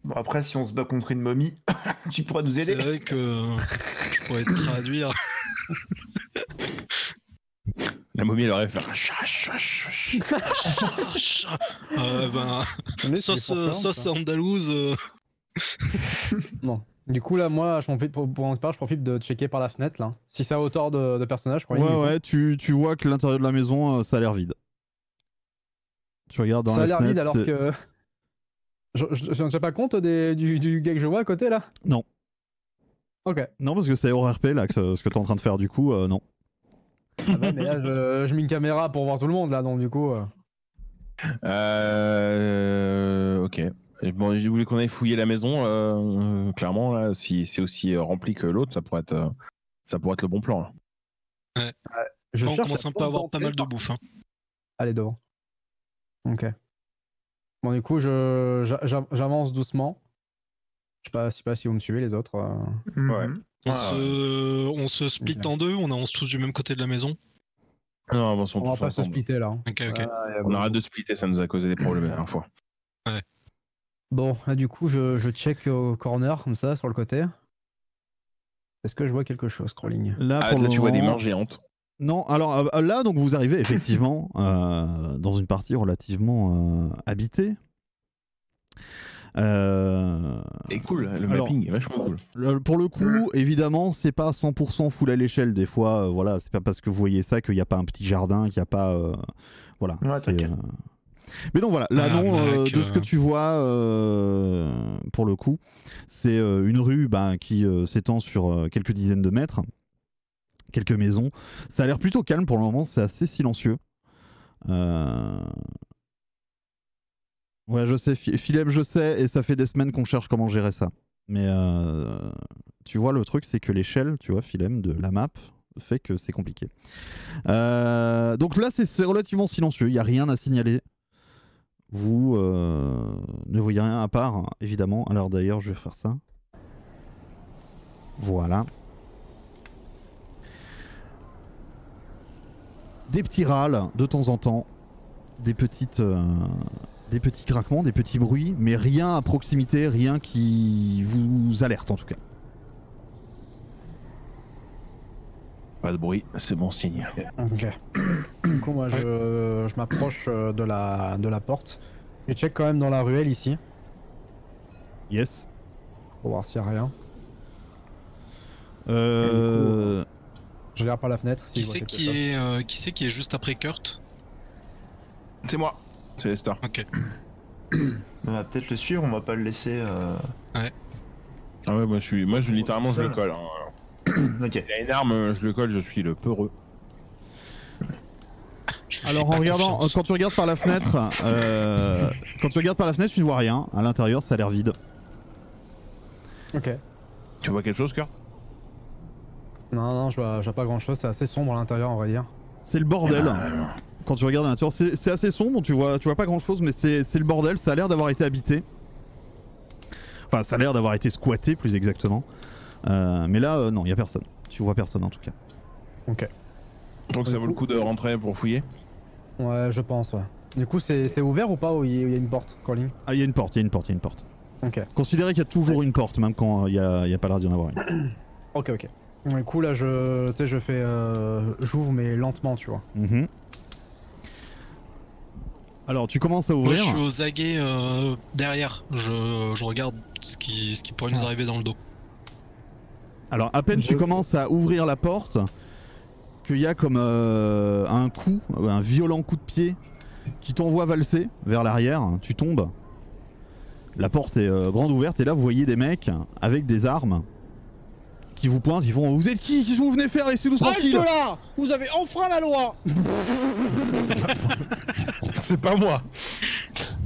Speaker 3: Bon, après, si on se bat contre une momie, tu pourras nous
Speaker 4: C'est
Speaker 3: aider.
Speaker 4: vrai que je pourrais te traduire.
Speaker 5: La momie, elle aurait fait un chat.
Speaker 4: Sauce andalouse.
Speaker 1: Non. Du coup, là, moi, je profite de checker par la fenêtre, là. Si c'est à hauteur de personnage, je crois.
Speaker 2: Ouais, tu vois que l'intérieur de la maison, ça a l'air vide. Tu regardes dans
Speaker 1: Ça a
Speaker 2: la
Speaker 1: l'air
Speaker 2: fenêtre,
Speaker 1: vide alors que. Je ne tiens pas compte du gars que je vois à côté, là?
Speaker 2: Non.
Speaker 1: Ok.
Speaker 2: Non, parce que c'est hors RP, là, ce que t'es en train de faire, du coup, non.
Speaker 1: Ah bah, mais là, je mets une caméra pour voir tout le monde, là, donc du coup.
Speaker 5: Ok. Bon, j'ai voulu qu'on aille fouiller la maison. Clairement, là, si c'est aussi rempli que l'autre, ça pourrait être Ça pourrait être le bon plan là.
Speaker 1: Je
Speaker 4: On
Speaker 1: cherche
Speaker 4: commence
Speaker 1: la
Speaker 4: un peu à avoir
Speaker 1: porte
Speaker 4: pas mal de
Speaker 1: d'entrée.
Speaker 4: bouffe. Hein.
Speaker 1: Allez, devant. Ok. Bon, du coup, j'avance doucement. Je sais pas si vous me suivez, les autres.
Speaker 5: Ouais.
Speaker 4: On se split
Speaker 1: Ok.
Speaker 4: en deux, on avance tous du même côté de la maison.
Speaker 5: Non, on sont
Speaker 1: On va
Speaker 5: tous
Speaker 1: pas se
Speaker 5: ensemble.
Speaker 1: splitter là. Hein.
Speaker 4: Ok.
Speaker 5: On arrête de splitter, ça nous a causé des problèmes la dernière fois.
Speaker 1: Bon, là, du coup, je check au corner, comme ça, sur le côté. Est-ce que je vois quelque chose, crawling?
Speaker 2: Là,
Speaker 5: Ah,
Speaker 2: pour
Speaker 5: là
Speaker 2: le
Speaker 5: tu vois des
Speaker 2: moment-
Speaker 5: mains géantes.
Speaker 2: Non, alors là, donc vous arrivez effectivement dans une partie relativement habitée.
Speaker 5: Et cool, le
Speaker 2: alors,
Speaker 5: mapping est vachement cool.
Speaker 2: Pour le coup, évidemment, c'est pas 100% full à l'échelle. Des fois, voilà, c'est pas parce que vous voyez ça qu'il n'y a pas un petit jardin, qu'il n'y a pas. Voilà.
Speaker 3: Ouais,
Speaker 2: c'est,
Speaker 3: t'inquiète.
Speaker 2: Mais donc voilà, là, non,
Speaker 4: mec,
Speaker 2: de ce que tu vois, pour le coup, c'est une rue qui s'étend sur quelques dizaines de mètres, quelques maisons. Ça a l'air plutôt calme pour le moment, c'est assez silencieux. Ouais, je sais, Philem, je sais, et ça fait des semaines qu'on cherche comment gérer ça. Mais tu vois, le truc, c'est que l'échelle, tu vois, Philem, de la map, fait que c'est compliqué. Donc là, c'est relativement silencieux, il n'y a rien à signaler. Vous ne voyez rien à part, évidemment. Alors d'ailleurs, je vais faire ça. Voilà. Des petits râles de temps en temps, des petits craquements, des petits bruits, mais rien à proximité, rien qui vous alerte en tout cas.
Speaker 5: Pas de bruit, c'est bon signe.
Speaker 1: Ok. Du coup, moi, je m'approche de la porte. Je check quand même dans la ruelle ici,
Speaker 2: Yes.
Speaker 1: pour voir s'il y a rien.
Speaker 2: Euh...
Speaker 1: Je regarde par la fenêtre. Si
Speaker 4: Qui
Speaker 1: je vois
Speaker 4: c'est
Speaker 1: quelque chose.
Speaker 4: qui est juste après Kurt?
Speaker 5: C'est moi, c'est Lester.
Speaker 4: Ok.
Speaker 3: On va peut-être le suivre, on va pas le laisser.
Speaker 5: Ah ouais, moi littéralement je le colle. Hein.
Speaker 3: Ok.
Speaker 5: Il a une arme, je le colle, je suis le peureux.
Speaker 4: Je lui
Speaker 2: Alors
Speaker 4: fais
Speaker 2: en
Speaker 4: pas
Speaker 2: regardant,
Speaker 4: confiance.
Speaker 2: quand tu regardes par la fenêtre, tu ne vois rien. À l'intérieur, ça a l'air vide.
Speaker 1: Ok.
Speaker 5: Tu vois quelque chose, Kurt?
Speaker 1: Non, je vois pas grand chose. C'est assez sombre à l'intérieur, on va dire.
Speaker 2: C'est le bordel. Quand tu regardes à l'intérieur, c'est assez sombre. Tu vois pas grand chose, mais c'est le bordel. Ça a l'air d'avoir été habité. Enfin, ça a l'air d'avoir été squatté, plus exactement. Mais là, non, il y a personne. Tu vois personne en tout cas.
Speaker 1: Ok.
Speaker 5: Donc ça vaut le coup de rentrer pour fouiller?
Speaker 1: Ouais, je pense, ouais. Du coup, c'est ouvert ou pas, ou il y a une porte, Crawling?
Speaker 2: Ah, il y a une porte.
Speaker 1: Ok.
Speaker 2: Considérez qu'il y a toujours une porte, même quand il y a pas l'air d'y en avoir une.
Speaker 1: Ok. Du coup, là, je fais... j'ouvre, mais lentement, tu vois.
Speaker 2: Mhm. Alors, tu commences à
Speaker 4: Moi,
Speaker 2: ouvrir.
Speaker 4: je suis aux aguets derrière. Je regarde ce qui pourrait nous arriver dans le dos.
Speaker 2: Alors, à peine tu commences à ouvrir la porte, qu'il y a comme un coup, un violent coup de pied qui t'envoie valser vers l'arrière. Tu tombes. La porte est grande ouverte et là, vous voyez des mecs avec des armes qui vous pointent. Ils font: vous êtes qui? Qu'est-ce que vous venez faire? Laissez-nous tranquille.
Speaker 1: là! Vous avez enfreint la loi!
Speaker 5: C'est pas moi.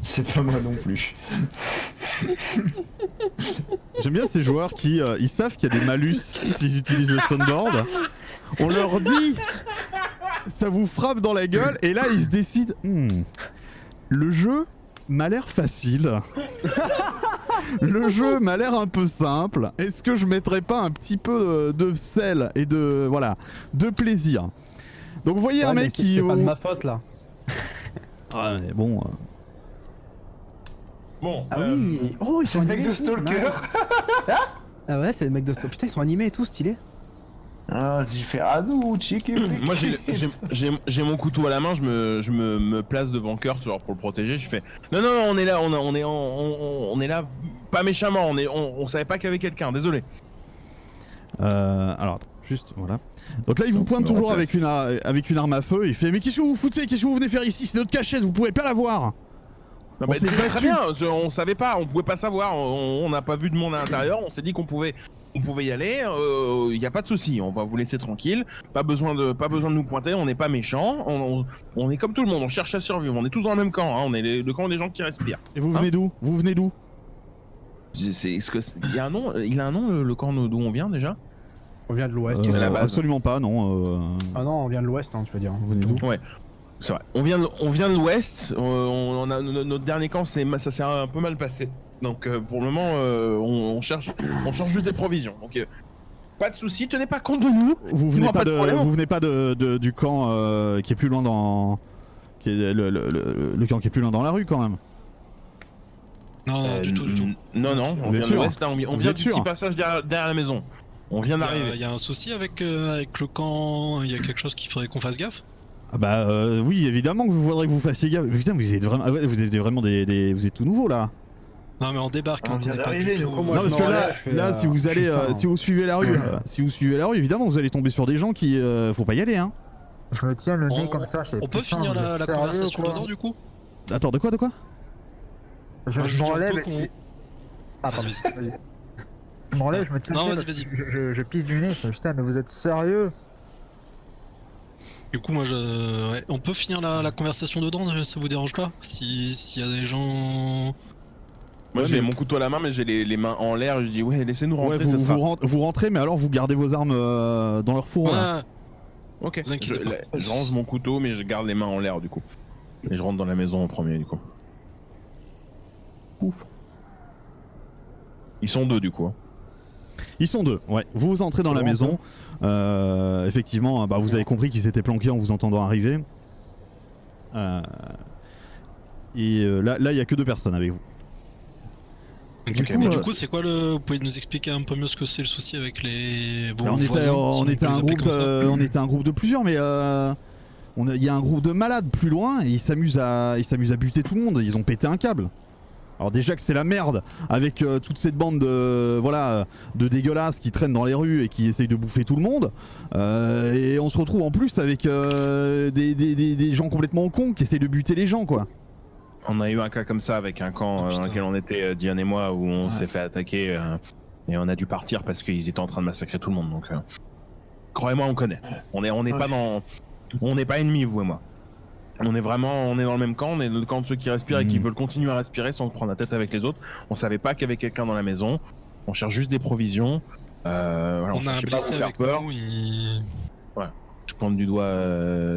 Speaker 3: C'est pas moi non plus.
Speaker 2: J'aime bien ces joueurs qui ils savent qu'il y a des malus s'ils utilisent le soundboard. On leur dit, ça vous frappe dans la gueule, et là ils se décident. Le jeu m'a l'air facile. Le jeu m'a l'air un peu simple. Est-ce que je mettrais pas un petit peu de sel et de plaisir? Donc vous voyez un mec qui.
Speaker 1: C'est pas de ma faute, là.
Speaker 2: Ah mais bon.
Speaker 5: Bon,
Speaker 1: Ah oui! Oh, ils
Speaker 3: C'est
Speaker 1: sont
Speaker 3: le mec de
Speaker 1: animés et tout,
Speaker 3: Stalker.
Speaker 1: nice. Ah ouais, c'est le mec de Stalker. Putain, ils sont animés et tout, stylé.
Speaker 3: Ah, j'ai fait ah nous, chicken.
Speaker 5: moi j'ai mon couteau à la main, je me place devant Kurt genre pour le protéger. Je fais non, on est là, on est là, pas méchamment, on savait pas qu'il y avait quelqu'un, désolé.
Speaker 2: Alors attends, juste voilà. Donc là il vous pointe toujours avec une arme à feu. Il fait: mais qu'est-ce que vous foutez? Qu'est-ce que vous venez faire ici? C'est notre cachette, vous pouvez pas la voir.
Speaker 5: Non,
Speaker 2: On
Speaker 5: bah,
Speaker 2: s'est
Speaker 5: très
Speaker 2: battu.
Speaker 5: bien, on savait pas, on pouvait pas savoir, on n'a pas vu de monde à l'intérieur, on s'est dit qu'on pouvait y aller, y a pas de souci, on va vous laisser tranquille, pas besoin de nous pointer, on n'est pas méchants, on est comme tout le monde, on cherche à survivre, on est tous dans le même camp, hein, on est le camp des gens qui respirent.
Speaker 2: Et vous venez d'où? Vous venez d'où?
Speaker 5: Il a un nom le camp d'où on vient déjà?
Speaker 1: On vient de l'ouest.
Speaker 2: Absolument pas, non.
Speaker 1: Ah non, on vient de l'ouest, hein, tu peux dire.
Speaker 2: Vous venez d'où?
Speaker 5: Ouais, c'est vrai. On vient de l'ouest. On a notre dernier camp, ça s'est un peu mal passé. Donc pour le moment, on cherche juste des provisions. Donc pas de soucis, tenez pas compte de nous.
Speaker 2: Vous venez pas du camp qui est plus loin dans, le camp qui est plus loin dans la rue quand même.
Speaker 4: Non, du tout.
Speaker 5: Non, on vient de l'ouest. On vient du petit passage derrière la maison. On vient d'arriver.
Speaker 4: Il y a un souci avec le camp. Il y a quelque chose qu'il faudrait qu'on fasse gaffe.
Speaker 2: Ah bah oui, évidemment que vous voudrez que vous fassiez gaffe. Mais putain, vous êtes vraiment vous êtes tout nouveau là.
Speaker 4: Non mais on débarque.
Speaker 3: On vient d'arriver.
Speaker 2: Non parce que là, si vous allez, si vous suivez la rue, évidemment vous allez tomber sur des gens qui, faut pas y aller hein.
Speaker 6: Je me tiens le nez comme ça.
Speaker 4: On peut finir la conversation dedans du coup.
Speaker 2: Attends, de quoi?
Speaker 6: Je m'enlève.
Speaker 2: Ah
Speaker 6: pardon. Je m'enlève, je me tiens.
Speaker 4: Non, vas-y.
Speaker 6: Je pisse du nez. Putain, mais vous êtes sérieux?
Speaker 4: Du coup, moi, on peut finir la conversation dedans, ça vous dérange pas? S'il y a des gens...
Speaker 5: Moi j'ai mon couteau à la main mais j'ai les mains en l'air et je dis ouais laissez-nous rentrer.
Speaker 2: Vous rentrez mais alors vous gardez vos armes dans leur four là.
Speaker 5: Ok, je range mon couteau mais je garde les mains en l'air du coup. Et je rentre dans la maison en premier du coup.
Speaker 2: Ouf.
Speaker 5: Ils sont deux du coup.
Speaker 2: Ils sont deux, ouais. Vous entrez dans la maison. Effectivement, bah, vous avez compris qu'ils s'étaient planqués en vous entendant arriver. Et là, il n'y a que deux personnes avec vous.
Speaker 4: Du coup, c'est quoi le... Vous pouvez nous expliquer un peu mieux ce que c'est le souci avec les...
Speaker 2: On était un groupe de plusieurs, mais il y a un groupe de malades plus loin et ils s'amusent à buter tout le monde. Ils ont pété un câble. Alors déjà que c'est la merde avec toute cette bande de dégueulasses qui traînent dans les rues et qui essayent de bouffer tout le monde. Et on se retrouve en plus avec des gens complètement cons qui essayent de buter les gens quoi.
Speaker 5: On a eu un cas comme ça avec un camp dans lequel on était, Diane et moi, où on s'est fait attaquer et on a dû partir parce qu'ils étaient en train de massacrer tout le monde. Donc, croyez-moi, on connaît. On n'est pas ennemis, vous et moi. On est dans le même camp. On est le camp de ceux qui respirent et qui veulent continuer à respirer sans se prendre la tête avec les autres. On savait pas qu'il y avait quelqu'un dans la maison. On cherche juste des provisions. Voilà,
Speaker 4: on a un blessé avec peur.
Speaker 5: Voilà. Je pointe du doigt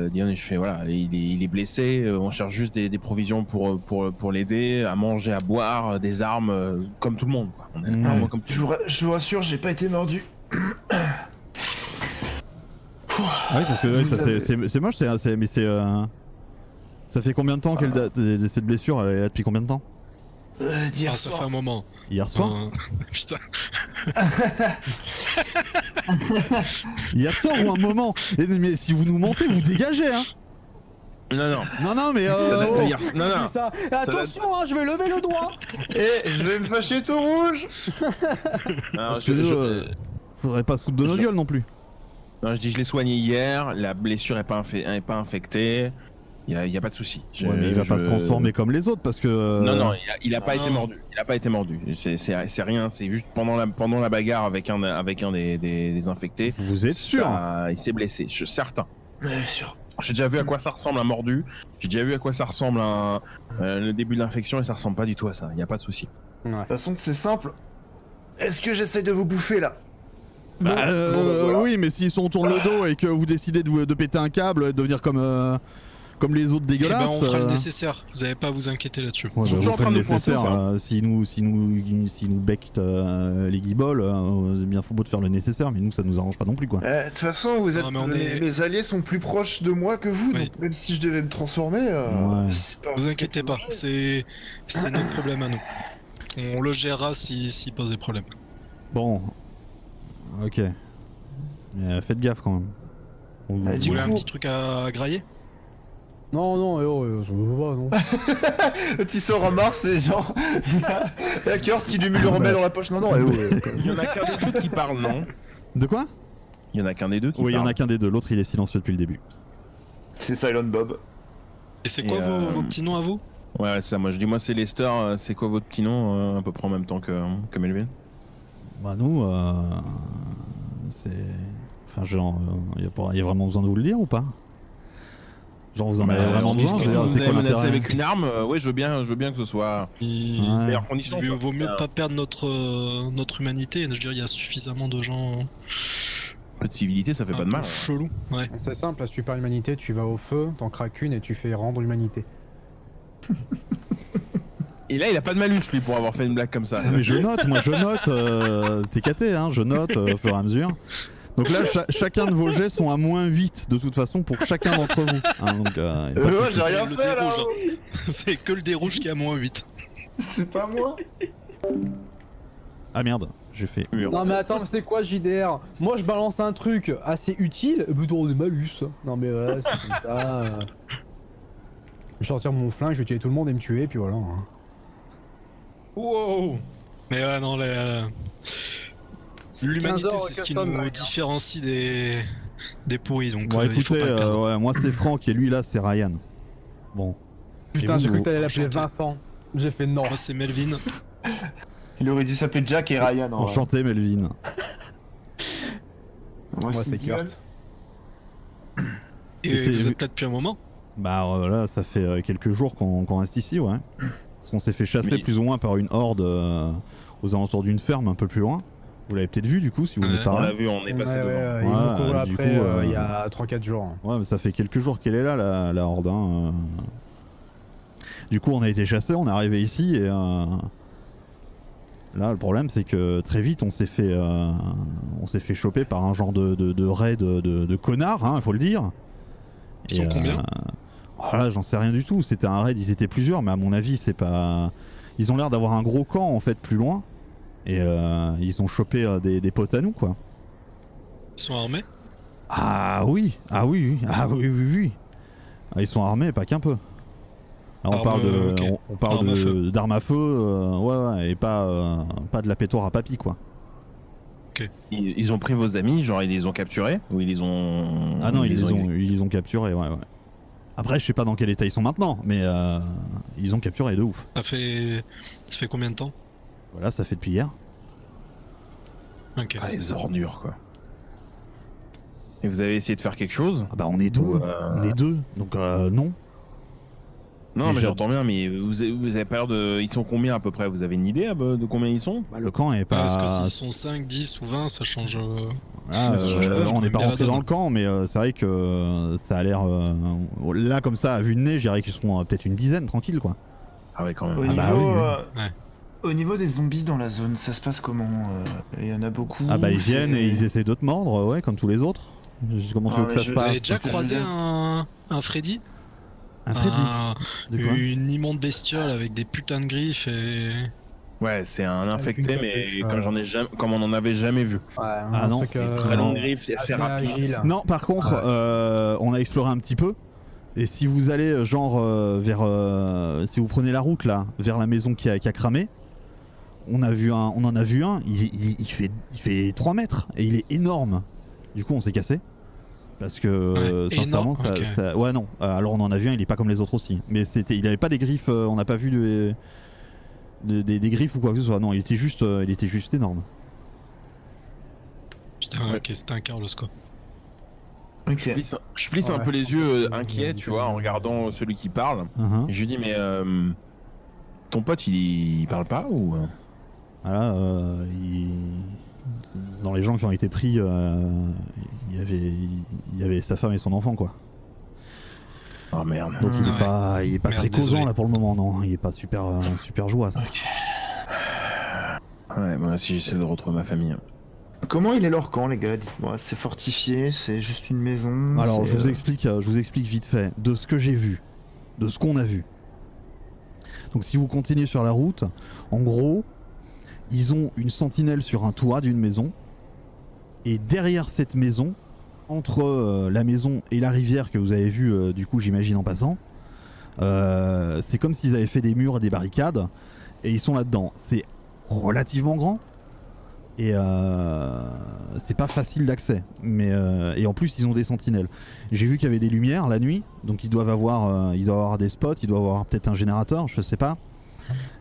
Speaker 5: Diane et je fais voilà, il est blessé, on cherche juste des provisions pour l'aider, à manger, à boire, des armes, comme tout le monde. Quoi. On est comme
Speaker 3: je vous rassure, j'ai pas été mordu.
Speaker 2: Oui, parce que c'est moche, mais c'est... Ça fait combien de temps qu'elle date de cette blessure? Elle est là depuis combien de temps?
Speaker 3: Hier
Speaker 4: ça
Speaker 3: soir.
Speaker 4: fait un moment.
Speaker 2: Hier soir
Speaker 4: Putain.
Speaker 2: Hier soir ou un moment? Mais si vous nous mentez, vous dégagez hein. Non mais
Speaker 1: Non. Ça. Attention hein, je vais lever le doigt.
Speaker 3: Et je vais me fâcher tout rouge.
Speaker 2: Parce que faudrait pas se foutre de nos gueules non plus.
Speaker 5: Non, je dis je l'ai soigné hier, la blessure est pas infectée. Il y a pas de souci.
Speaker 2: Ouais, mais il va pas se transformer comme les autres parce que.
Speaker 5: Non, il a pas été mordu. Il a pas été mordu. C'est rien. C'est juste pendant la bagarre avec un des infectés.
Speaker 2: Vous êtes sûr?
Speaker 5: Il s'est blessé. Je suis certain.
Speaker 3: Ouais, sûr.
Speaker 5: J'ai déjà vu à quoi ça ressemble un mordu. J'ai déjà vu à quoi ça ressemble le début de l'infection et ça ressemble pas du tout à ça. Il y a pas de souci.
Speaker 3: De toute façon, c'est simple. Est-ce que j'essaye de vous bouffer là?
Speaker 2: Voilà. Oui, mais s'ils sont tourne le dos et que vous décidez de péter un câble et de devenir comme les autres dégueulasses.
Speaker 4: Eh ben, on fera le nécessaire, vous avez pas à vous inquiéter là-dessus.
Speaker 2: Ouais, bah, vous faites le nécessaire. Si nous bectent les guibolles, c'est bien faut beau de faire le nécessaire, mais nous ça nous arrange pas non plus quoi.
Speaker 3: De toute façon, mes alliés sont plus proches de moi que vous, donc même si je devais me transformer.
Speaker 4: Vous inquiétez pas, c'est notre problème à nous. On le gérera s'il pose des problèmes.
Speaker 2: Bon. Ok. Mais faites gaffe quand même.
Speaker 4: Vous voulez un petit truc à grailler?
Speaker 1: Non, je veux pas, non.
Speaker 3: Le petit sort en Mars, et genre. Il y a Kurt qui lui le remet dans la poche. Non,
Speaker 5: Il y en a qu'un des deux qui parle, non?
Speaker 2: De quoi?
Speaker 5: Il y en a qu'un des deux qui parle.
Speaker 2: Oui, il y en a qu'un des deux. L'autre, il est silencieux depuis le début.
Speaker 3: C'est Silent Bob.
Speaker 4: Et c'est quoi vos petits noms à vous?
Speaker 5: Ouais, c'est ça. Moi, je dis, moi, c'est Lester. C'est quoi votre petit nom? À peu près en même temps que Melvin.
Speaker 2: Bah, nous, c'est. Enfin, genre, y a vraiment besoin de vous le dire ou pas? Genre vous en avez vraiment besoin?
Speaker 5: Si vous avez menacé avec une arme, ouais je veux bien que ce soit meilleure condition.
Speaker 4: Il vaut mieux pas perdre notre humanité, je veux dire il y a suffisamment de gens
Speaker 5: peu de civilité, ça fait pas de mal.
Speaker 4: Chelou, ouais.
Speaker 1: C'est simple, la super humanité, tu vas au feu, t'en craques une et tu fais rendre l'humanité.
Speaker 5: Et là, il a pas de malus, lui, pour avoir fait une blague comme ça.
Speaker 2: Mais je note, t'es caté, hein, je note au fur et à mesure. Donc là, chacun de vos jets sont à -8 de toute façon pour chacun d'entre vous. Hein, donc,
Speaker 3: Ouais, j'ai rien
Speaker 4: Le
Speaker 3: fait
Speaker 4: dé
Speaker 3: là.
Speaker 4: rouge, hein. C'est que le dé rouge qui a -8.
Speaker 3: C'est pas moi.
Speaker 2: Ah merde, j'ai fait mur.
Speaker 1: Non mais attends, mais c'est quoi JDR? Moi je balance un truc assez utile, et plutôt des malus. Non mais voilà, c'est comme ça. Je vais sortir mon flingue, je vais tuer tout le monde et me tuer, puis voilà. Hein.
Speaker 5: Wow.
Speaker 4: Mais ouais, non, l'humanité,
Speaker 1: 15 heures
Speaker 4: c'est ce qui
Speaker 1: custom,
Speaker 4: nous
Speaker 1: ouais.
Speaker 4: différencie des pourris, donc
Speaker 2: Bon,
Speaker 4: il faut
Speaker 2: écoutez,
Speaker 4: pas le perdre.
Speaker 2: ouais, moi c'est Franck et lui là c'est Ryan. Bon.
Speaker 1: Putain,
Speaker 2: Et
Speaker 1: j'ai
Speaker 2: vous,
Speaker 1: cru que t'allais l'appeler
Speaker 4: enchanté.
Speaker 1: Vincent. J'ai fait non.
Speaker 4: Moi, c'est Melvin.
Speaker 3: Il aurait dû s'appeler Jack et Ryan. en vrai.
Speaker 2: Enchanté Melvin.
Speaker 3: Moi,
Speaker 1: c'est
Speaker 3: Dylan.
Speaker 1: Kurt.
Speaker 4: Et
Speaker 2: c'est-
Speaker 4: vous êtes là depuis un moment?
Speaker 2: Bah là, ça fait quelques jours qu'on reste ici, ouais. Parce qu'on s'est fait chasser
Speaker 5: Mais-
Speaker 2: plus ou moins par une horde aux alentours d'une ferme un peu plus loin. Vous l'avez peut-être vu du coup si vous
Speaker 4: Ouais.
Speaker 2: venez par
Speaker 5: On
Speaker 2: là.
Speaker 5: l'a vu, on est passé devant.
Speaker 1: Ils
Speaker 2: Ouais,
Speaker 1: m'ont couru
Speaker 2: du
Speaker 1: après
Speaker 2: coup,
Speaker 1: il y a 3-4 jours.
Speaker 2: Ouais, mais ça fait quelques jours qu'elle est là, la horde. Hein. Du coup, on a été chassés, on est arrivé ici et là, le problème, c'est que très vite, on s'est fait choper par un genre de raid de connards, hein, il faut le dire.
Speaker 4: Ils sont combien?
Speaker 2: Voilà, j'en sais rien du tout. C'était un raid, ils étaient plusieurs, mais à mon avis, c'est pas. Ils ont l'air d'avoir un gros camp en fait plus loin. Et ils ont chopé des potes à nous, quoi.
Speaker 4: Ils sont armés?
Speaker 2: Ah oui, ah oui, ah oui, oui, oui. Ah, ils sont armés, pas qu'un peu. Là, on
Speaker 4: Armes,
Speaker 2: parle de,
Speaker 4: ok.
Speaker 2: on parle
Speaker 4: Armes à feu.
Speaker 2: d'armes à feu, ouais, et pas de la pétoire à papy, quoi.
Speaker 5: Ils ont pris vos amis, genre ils les ont capturés ou ils les ont.
Speaker 2: Ah non, ils les ont capturés, ouais. Après, je sais pas dans quel état ils sont maintenant, mais ils ont capturé de ouf.
Speaker 4: Ça fait combien de temps?
Speaker 2: Voilà, ça fait depuis hier.
Speaker 4: Ok.
Speaker 5: Ah, les ornures, quoi. Et vous avez essayé de faire quelque chose?
Speaker 2: Ah bah on est deux, on est deux, donc non.
Speaker 5: Non, mais
Speaker 2: Déjà-
Speaker 5: j'entends bien, mais vous avez pas l'air de. Ils sont combien à peu près? Vous avez une idée de combien ils sont?
Speaker 2: Bah, le camp est pas.
Speaker 4: Parce que s'ils sont 5, 10 ou 20, ça change.
Speaker 2: Voilà,
Speaker 5: Ça change pas,
Speaker 2: on n'est pas
Speaker 4: bien la
Speaker 2: rentré
Speaker 4: donne.
Speaker 2: dans le camp, mais c'est vrai que ça a l'air. Là, comme ça, à vue de nez, je dirais qu'ils seront peut-être une dizaine, tranquille, quoi.
Speaker 5: Ah ouais, quand même.
Speaker 3: Au,
Speaker 2: Ah
Speaker 3: niveau,
Speaker 2: bah oui, oui.
Speaker 4: Ouais.
Speaker 3: Au niveau des zombies dans la zone, ça se passe comment? Il y en a beaucoup.
Speaker 2: Ah bah ils
Speaker 3: c'est-
Speaker 2: viennent et ils essaient de te mordre, ouais, comme tous les autres. Comment tu
Speaker 3: Ah,
Speaker 2: veux que
Speaker 3: mais
Speaker 2: ça se
Speaker 3: je-
Speaker 4: Vous avez
Speaker 2: passe
Speaker 4: déjà
Speaker 3: que
Speaker 4: croisé
Speaker 3: j'aime
Speaker 4: un Freddy?
Speaker 2: Un Freddy De quoi
Speaker 4: Une immonde bestiole avec des putains de griffes et.
Speaker 5: Ouais, c'est un infecté,
Speaker 1: une
Speaker 5: mais
Speaker 1: capuche,
Speaker 5: comme on en avait jamais vu.
Speaker 1: Ouais,
Speaker 2: Ah non,
Speaker 5: Très longue griffe, c'est
Speaker 1: assez
Speaker 5: assez rapide.
Speaker 1: agile.
Speaker 2: Non, par contre, on a exploré un petit peu. Et si vous allez genre vers, si vous prenez la route là, vers la maison qui a cramé, on en a vu un. Il fait 3 mètres et il est énorme. Du coup, on s'est cassé. Parce que
Speaker 4: Ouais,
Speaker 2: sincèrement,
Speaker 4: énorme, ok.
Speaker 2: ouais non. Alors on en a vu un, il est pas comme les autres aussi. Mais il avait pas des griffes. On n'a pas vu des griffes ou quoi que ce soit. Non, il était juste énorme.
Speaker 4: Putain, ok, c'était un Carlos quoi.
Speaker 3: Ok.
Speaker 5: Je plisse un
Speaker 1: Ouais.
Speaker 5: peu les yeux inquiets, tu vois, en regardant celui qui parle.
Speaker 2: Uh-huh.
Speaker 5: Et je lui dis, mais ton pote, il parle pas ou
Speaker 2: Voilà, dans les gens qui ont été pris, il y avait sa femme et son enfant, quoi.
Speaker 5: Oh merde.
Speaker 2: Donc il est
Speaker 4: Ouais.
Speaker 2: pas,
Speaker 4: Merde,
Speaker 2: très causant
Speaker 4: désolé.
Speaker 2: là pour le moment, non. Il est pas super joie. Ça.
Speaker 5: Ouais, moi aussi j'essaie de retrouver ma famille.
Speaker 3: Comment il est leur camp, les gars? Dites-moi, c'est fortifié, c'est juste une maison.
Speaker 2: Alors
Speaker 3: c'est,
Speaker 2: je vous explique vite fait de ce que j'ai vu, de ce qu'on a vu. Donc si vous continuez sur la route, en gros, ils ont une sentinelle sur un toit d'une maison, et derrière cette maison, entre la maison et la rivière que vous avez vue du coup j'imagine en passant, c'est comme s'ils avaient fait des murs et des barricades, et ils sont là-dedans. C'est relativement grand, et c'est pas facile d'accès, mais et en plus ils ont des sentinelles. J'ai vu qu'il y avait des lumières la nuit, donc ils doivent avoir des spots, ils doivent avoir peut-être un générateur, je sais pas,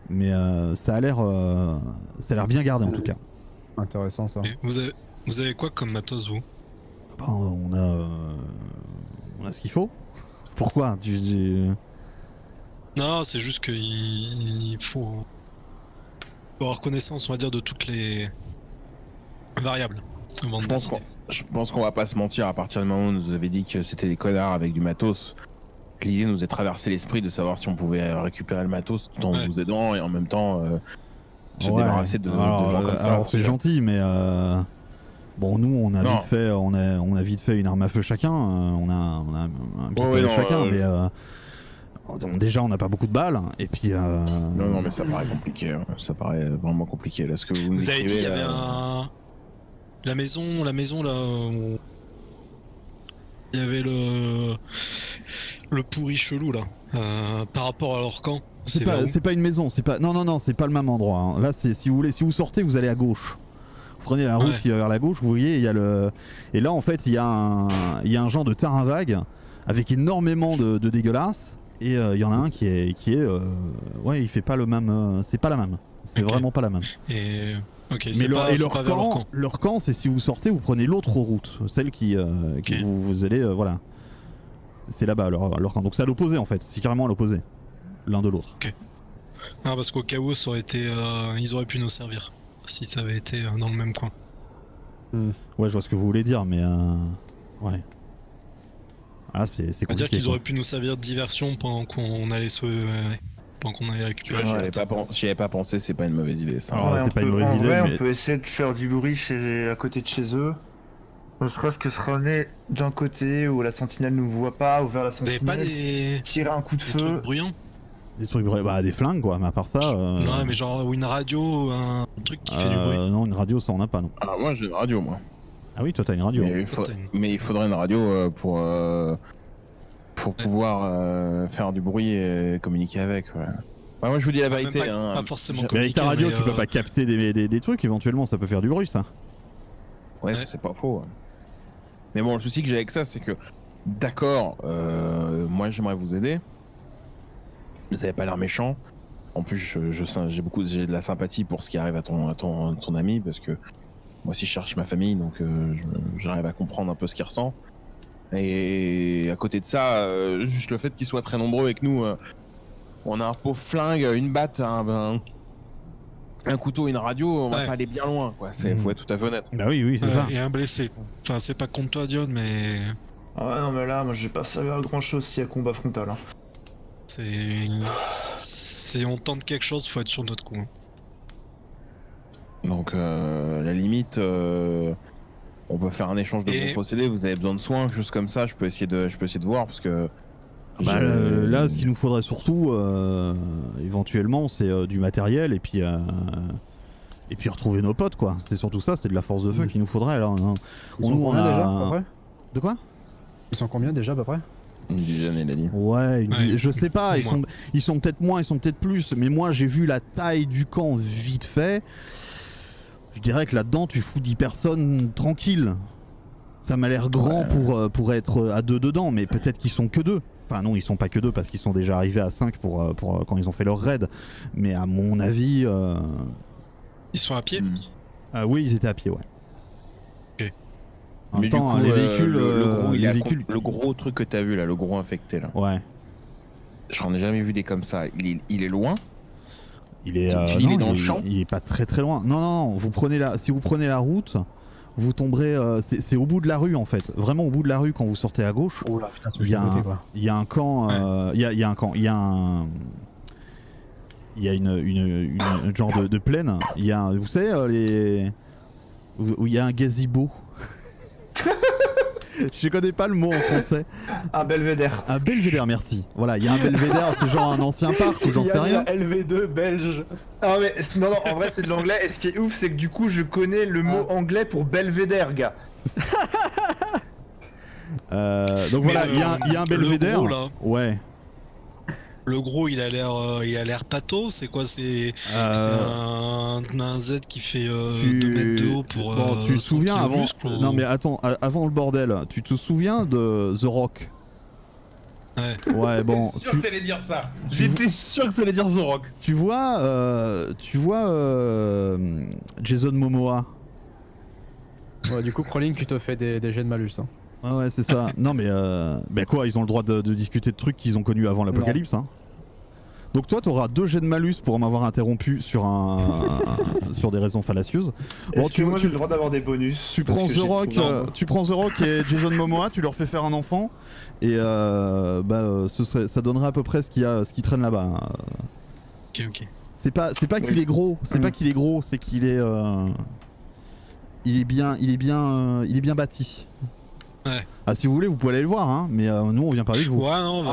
Speaker 2: mais ça a l'air bien gardé en tout cas.
Speaker 1: Intéressant ça.
Speaker 4: Et vous avez quoi comme matos vous?
Speaker 2: Ben, on a ce qu'il faut. Pourquoi
Speaker 4: Non, c'est juste qu'il faut avoir connaissance, on va dire, de toutes les variables.
Speaker 5: Je pense qu'on va pas se mentir, à partir du moment où vous avez dit que c'était des connards avec du matos, l'idée nous est traversé l'esprit de savoir si on pouvait récupérer le matos tout en vous aidant et en même temps se débarrasser de gens comme ça.
Speaker 2: Alors c'est gentil, mais bon, nous on a vite fait une arme à feu chacun, on a un pistolet chacun, mais déjà on n'a pas beaucoup de balles, et puis
Speaker 5: non mais ça paraît compliqué, hein. Ça paraît vraiment compliqué là. Ce que vous
Speaker 4: avez dit, il y avait la maison là où il y avait le pourri chelou là, par rapport à leur camp.
Speaker 2: C'est pas une maison, c'est pas non, c'est pas le même endroit, hein. Là c'est, si vous sortez, vous allez à gauche. Vous prenez la route qui va vers la gauche, vous voyez, il y a et là en fait il y a un genre de terrain vague avec énormément de dégueulasses, et il y en a un qui est il fait pas le même, c'est pas la même, c'est vraiment pas la même.
Speaker 4: Et
Speaker 2: mais leur camp, c'est si vous sortez, vous prenez l'autre route, celle qui vous allez, voilà. C'est là-bas leur camp. Donc c'est à l'opposé en fait, c'est carrément à l'opposé, l'un de l'autre.
Speaker 4: Ok. Ah, parce qu'au cas où ça aurait été, ils auraient pu nous servir si ça avait été dans le même coin.
Speaker 2: Ouais, je vois ce que vous voulez dire, mais ouais. Ah, c'est compliqué.
Speaker 4: C'est-à-dire qu'ils auraient pu nous servir de diversion pendant qu'on allait récupérer.
Speaker 5: J'y avais pas pensé, c'est pas une mauvaise idée ça.
Speaker 3: Alors,
Speaker 2: c'est pas une mauvaise idée.
Speaker 3: On peut essayer de faire du bruit à côté de chez eux. Ne serait-ce que se ramener d'un côté où la sentinelle nous voit pas, ou vers la sentinelle, tirer un coup de feu.
Speaker 4: Trucs bruyants.
Speaker 2: Des trucs bruyants, des flingues quoi, mais à part ça.
Speaker 4: Non, mais genre ou une radio, un truc qui fait du bruit.
Speaker 2: Non, une radio, ça on a pas non.
Speaker 5: Ah, moi j'ai une radio moi.
Speaker 2: Ah oui, toi t'as une radio.
Speaker 5: Mais il faudrait une radio pour pouvoir faire du bruit et communiquer avec. Ouais. Bah, moi je vous dis la vérité.
Speaker 4: Pas forcément
Speaker 2: mais avec ta radio, tu peux pas capter des trucs, éventuellement ça peut faire du bruit ça.
Speaker 5: Ouais. C'est pas faux. Mais bon, le souci que j'ai avec ça, c'est que, d'accord, moi j'aimerais vous aider. Vous avez pas l'air méchant. En plus, j'ai de la sympathie pour ce qui arrive à ton ami, parce que moi aussi je cherche ma famille, donc j'arrive à comprendre un peu ce qu'il ressent. Et à côté de ça, juste le fait qu'ils soient très nombreux avec nous, on a un pauvre flingue, une batte, un couteau, une radio, on va pas aller bien loin, quoi. Faut être tout à fait honnête.
Speaker 2: Bah oui, c'est ça.
Speaker 4: Et un blessé. Enfin, c'est pas contre toi, Dion, mais.
Speaker 3: Ah ouais, non, mais là, moi, j'ai pas servi à grand chose s'il y a combat frontal. Hein.
Speaker 4: Si on tente quelque chose, faut être sur notre coup. Hein.
Speaker 5: Donc, la limite, on peut faire un échange de bons procédés. Vous avez besoin de soins, quelque chose comme ça. Je peux essayer de voir parce que.
Speaker 2: Là, ce qu'il nous faudrait surtout, éventuellement, c'est du matériel et puis retrouver nos potes, quoi. C'est surtout ça, c'est de la force de feu qu'il nous faudrait. Alors,
Speaker 1: Ils sont combien déjà, à peu près ?
Speaker 2: De quoi ?
Speaker 1: Ils sont combien déjà, à peu près ?
Speaker 5: Une dizaine, il a dit.
Speaker 2: Ouais, je sais pas, ils sont peut-être moins, ils sont peut-être plus, mais moi j'ai vu la taille du camp vite fait. Je dirais que là-dedans, tu fous 10 personnes tranquilles. Ça m'a l'air grand pour être à 2 dedans, mais peut-être qu'ils sont que 2. Enfin non, ils sont pas que 2 parce qu'ils sont déjà arrivés à 5 pour quand ils ont fait leur raid. Mais à mon avis...
Speaker 4: Ils sont à pied ?
Speaker 2: Oui, ils étaient à pied, ouais.
Speaker 4: Ok.
Speaker 2: En même temps, les véhicules...
Speaker 5: le gros truc que t'as vu là, le gros infecté là.
Speaker 2: Ouais.
Speaker 5: J'en ai jamais vu des comme ça. Il est loin ?
Speaker 2: Il est
Speaker 5: dans le champ ?
Speaker 2: Il est pas très très loin. Non, si vous prenez la route... Vous tomberez, c'est au bout de la rue en fait, vraiment au bout de la rue quand vous sortez à gauche.
Speaker 1: Oh là, putain,
Speaker 2: il y a un camp, il y a un camp, il y a une genre de plaine. Il y a, vous savez où il y a un gazebo. Je connais pas le mot en français.
Speaker 3: Un belvédère.
Speaker 2: Un belvédère, merci. Voilà, il y a un belvédère, c'est genre un ancien parc ou j'en sais rien.
Speaker 3: LV2 belge. Ah mais non, en vrai c'est de l'anglais. Et ce qui est ouf, c'est que du coup je connais le mot anglais pour belvédère, gars.
Speaker 2: Donc voilà, il y a un belvédère.
Speaker 4: Le gros, là.
Speaker 2: Ouais.
Speaker 4: Le gros, il a l'air pâteau. C'est quoi? C'est un Z qui fait 2 mètres de haut pour.
Speaker 2: Bon, tu te souviens avant? Non mais attends, avant le bordel, tu te souviens de The Rock? Ouais, bon.
Speaker 5: J'étais sûr que t'allais dire ça. J'étais sûr que t'allais dire The Rock.
Speaker 2: Tu vois Jason Momoa.
Speaker 1: Ouais, du coup, Crawling, tu te fais des jets de malus. Hein.
Speaker 2: Ouais, c'est ça. Non, mais quoi, ils ont le droit de discuter de trucs qu'ils ont connus avant l'apocalypse, hein. Donc toi, t'auras 2 jets de malus pour m'avoir interrompu sur sur des raisons fallacieuses.
Speaker 3: Bon, moi j'ai le droit d'avoir des bonus.
Speaker 2: Tu prends The Rock et Jason Momoa, tu leur fais faire un enfant et ça donnerait à peu près ce qui traîne là-bas.
Speaker 4: Ok.
Speaker 2: C'est pas qu'il est gros, c'est qu'il est il est bien bâti.
Speaker 4: Ouais.
Speaker 2: Ah, si vous voulez, vous pouvez aller le voir, hein, mais nous on vient pas avec vous.
Speaker 4: Ouais, non,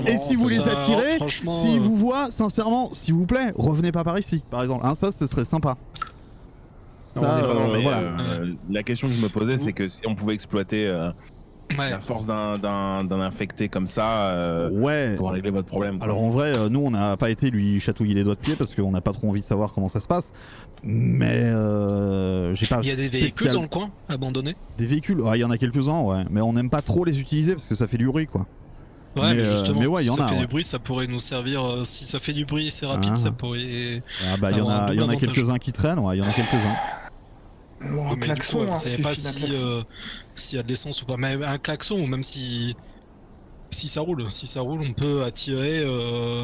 Speaker 2: et si vous les attirez,
Speaker 4: franchement,
Speaker 2: s'il vous voit, sincèrement, s'il vous plaît, revenez pas par ici, par exemple. Hein, ça, ce serait sympa.
Speaker 5: La question que je me posais, c'est que si on pouvait exploiter la force d'un infecté comme ça pour régler votre problème. Quoi.
Speaker 2: Alors en vrai, nous on n'a pas été lui chatouiller les doigts de pied parce qu'on n'a pas trop envie de savoir comment ça se passe. Mais j'ai pas.
Speaker 4: Il y a des véhicules dans le coin abandonnés.
Speaker 2: Des véhicules, il y en a quelques-uns, ouais. Mais on n'aime pas trop les utiliser parce que ça fait du bruit, quoi.
Speaker 4: Ouais, mais justement,
Speaker 2: ouais,
Speaker 4: si ça fait du bruit, ça pourrait nous servir. Si ça fait du bruit et c'est rapide, ça pourrait.
Speaker 2: Ah bah il y en a quelques-uns qui traînent, ouais, il y en a quelques-uns.
Speaker 3: Un klaxon,
Speaker 4: vous savez pas s'il y a de l'essence ou pas. Mais un klaxon, ou même si ça roule, on peut attirer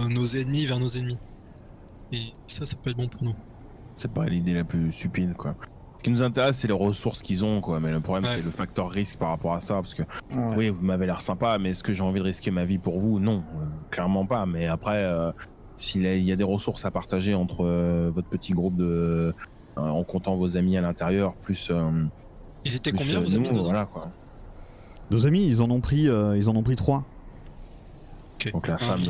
Speaker 4: nos ennemis vers nos ennemis. Et ça peut être bon pour nous.
Speaker 5: C'est pas l'idée la plus stupide, quoi. Ce qui nous intéresse, c'est les ressources qu'ils ont, quoi. Mais le problème, c'est le facteur risque par rapport à ça, parce que oui, vous m'avez l'air sympa, mais est-ce que j'ai envie de risquer ma vie pour vous? Non, clairement pas. Mais après, s'il y a des ressources à partager entre votre petit groupe de en comptant vos amis à l'intérieur, plus.
Speaker 4: Ils étaient combien vos amis?
Speaker 5: Voilà, quoi.
Speaker 2: Nos amis, ils en ont pris 3.
Speaker 4: Okay.
Speaker 5: Donc la femme.
Speaker 4: Ils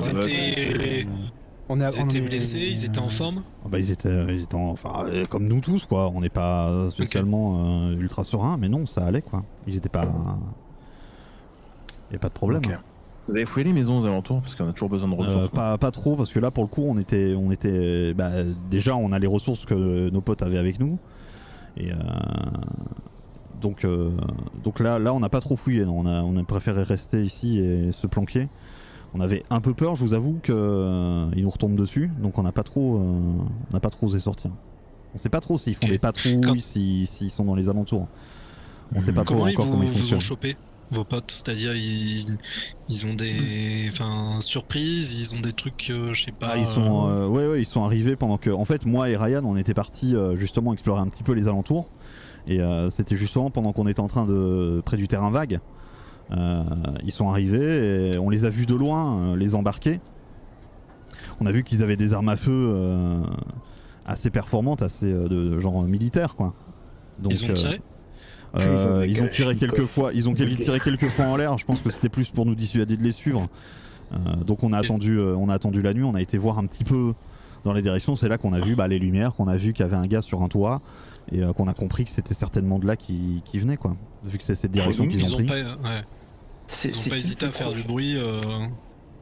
Speaker 4: étaient blessés, ils étaient en forme.
Speaker 2: Ils étaient comme nous tous, quoi. On n'est pas spécialement ultra serein, mais non, ça allait, quoi. Ils étaient pas. Il y a pas de problème.
Speaker 5: Okay. Vous avez fouillé les maisons aux alentours parce qu'on a toujours besoin de ressources.
Speaker 2: Pas trop, parce que là, pour le coup, on était déjà, on a les ressources que nos potes avaient avec nous, et donc là, on n'a pas trop fouillé. Non. On a préféré rester ici et se planquer. On avait un peu peur, je vous avoue, qu'ils nous retombent dessus, donc on n'a pas trop osé sortir. On sait pas trop s'ils font des patrouilles, s'ils sont dans les alentours. On sait pas trop encore comment ils fonctionnent.
Speaker 4: Vous ont chopé vos potes, c'est-à-dire ils ont des surprises, ils ont des trucs, je sais pas.
Speaker 2: Ils sont arrivés pendant que, en fait, moi et Ryan, on était partis justement explorer un petit peu les alentours, et c'était justement pendant qu'on était en train près du terrain vague. Ils sont arrivés et on les a vus de loin les embarquer. On a vu qu'ils avaient des armes à feu assez performantes, assez de genre militaire, quoi. Donc,
Speaker 4: ils ont tiré
Speaker 2: ils ont tiré quelques fois. Ils ont tiré quelques fois en l'air. Je pense que c'était plus pour nous dissuader de les suivre. Donc on a attendu la nuit. On a été voir un petit peu dans les directions. C'est là qu'on a vu les lumières, qu'on a vu qu'il y avait un gars sur un toit et qu'on a compris que c'était certainement de là qui venait, quoi. Vu que c'est cette direction qu'ils ont pris.
Speaker 4: Ils ont pas hésité à faire du bruit.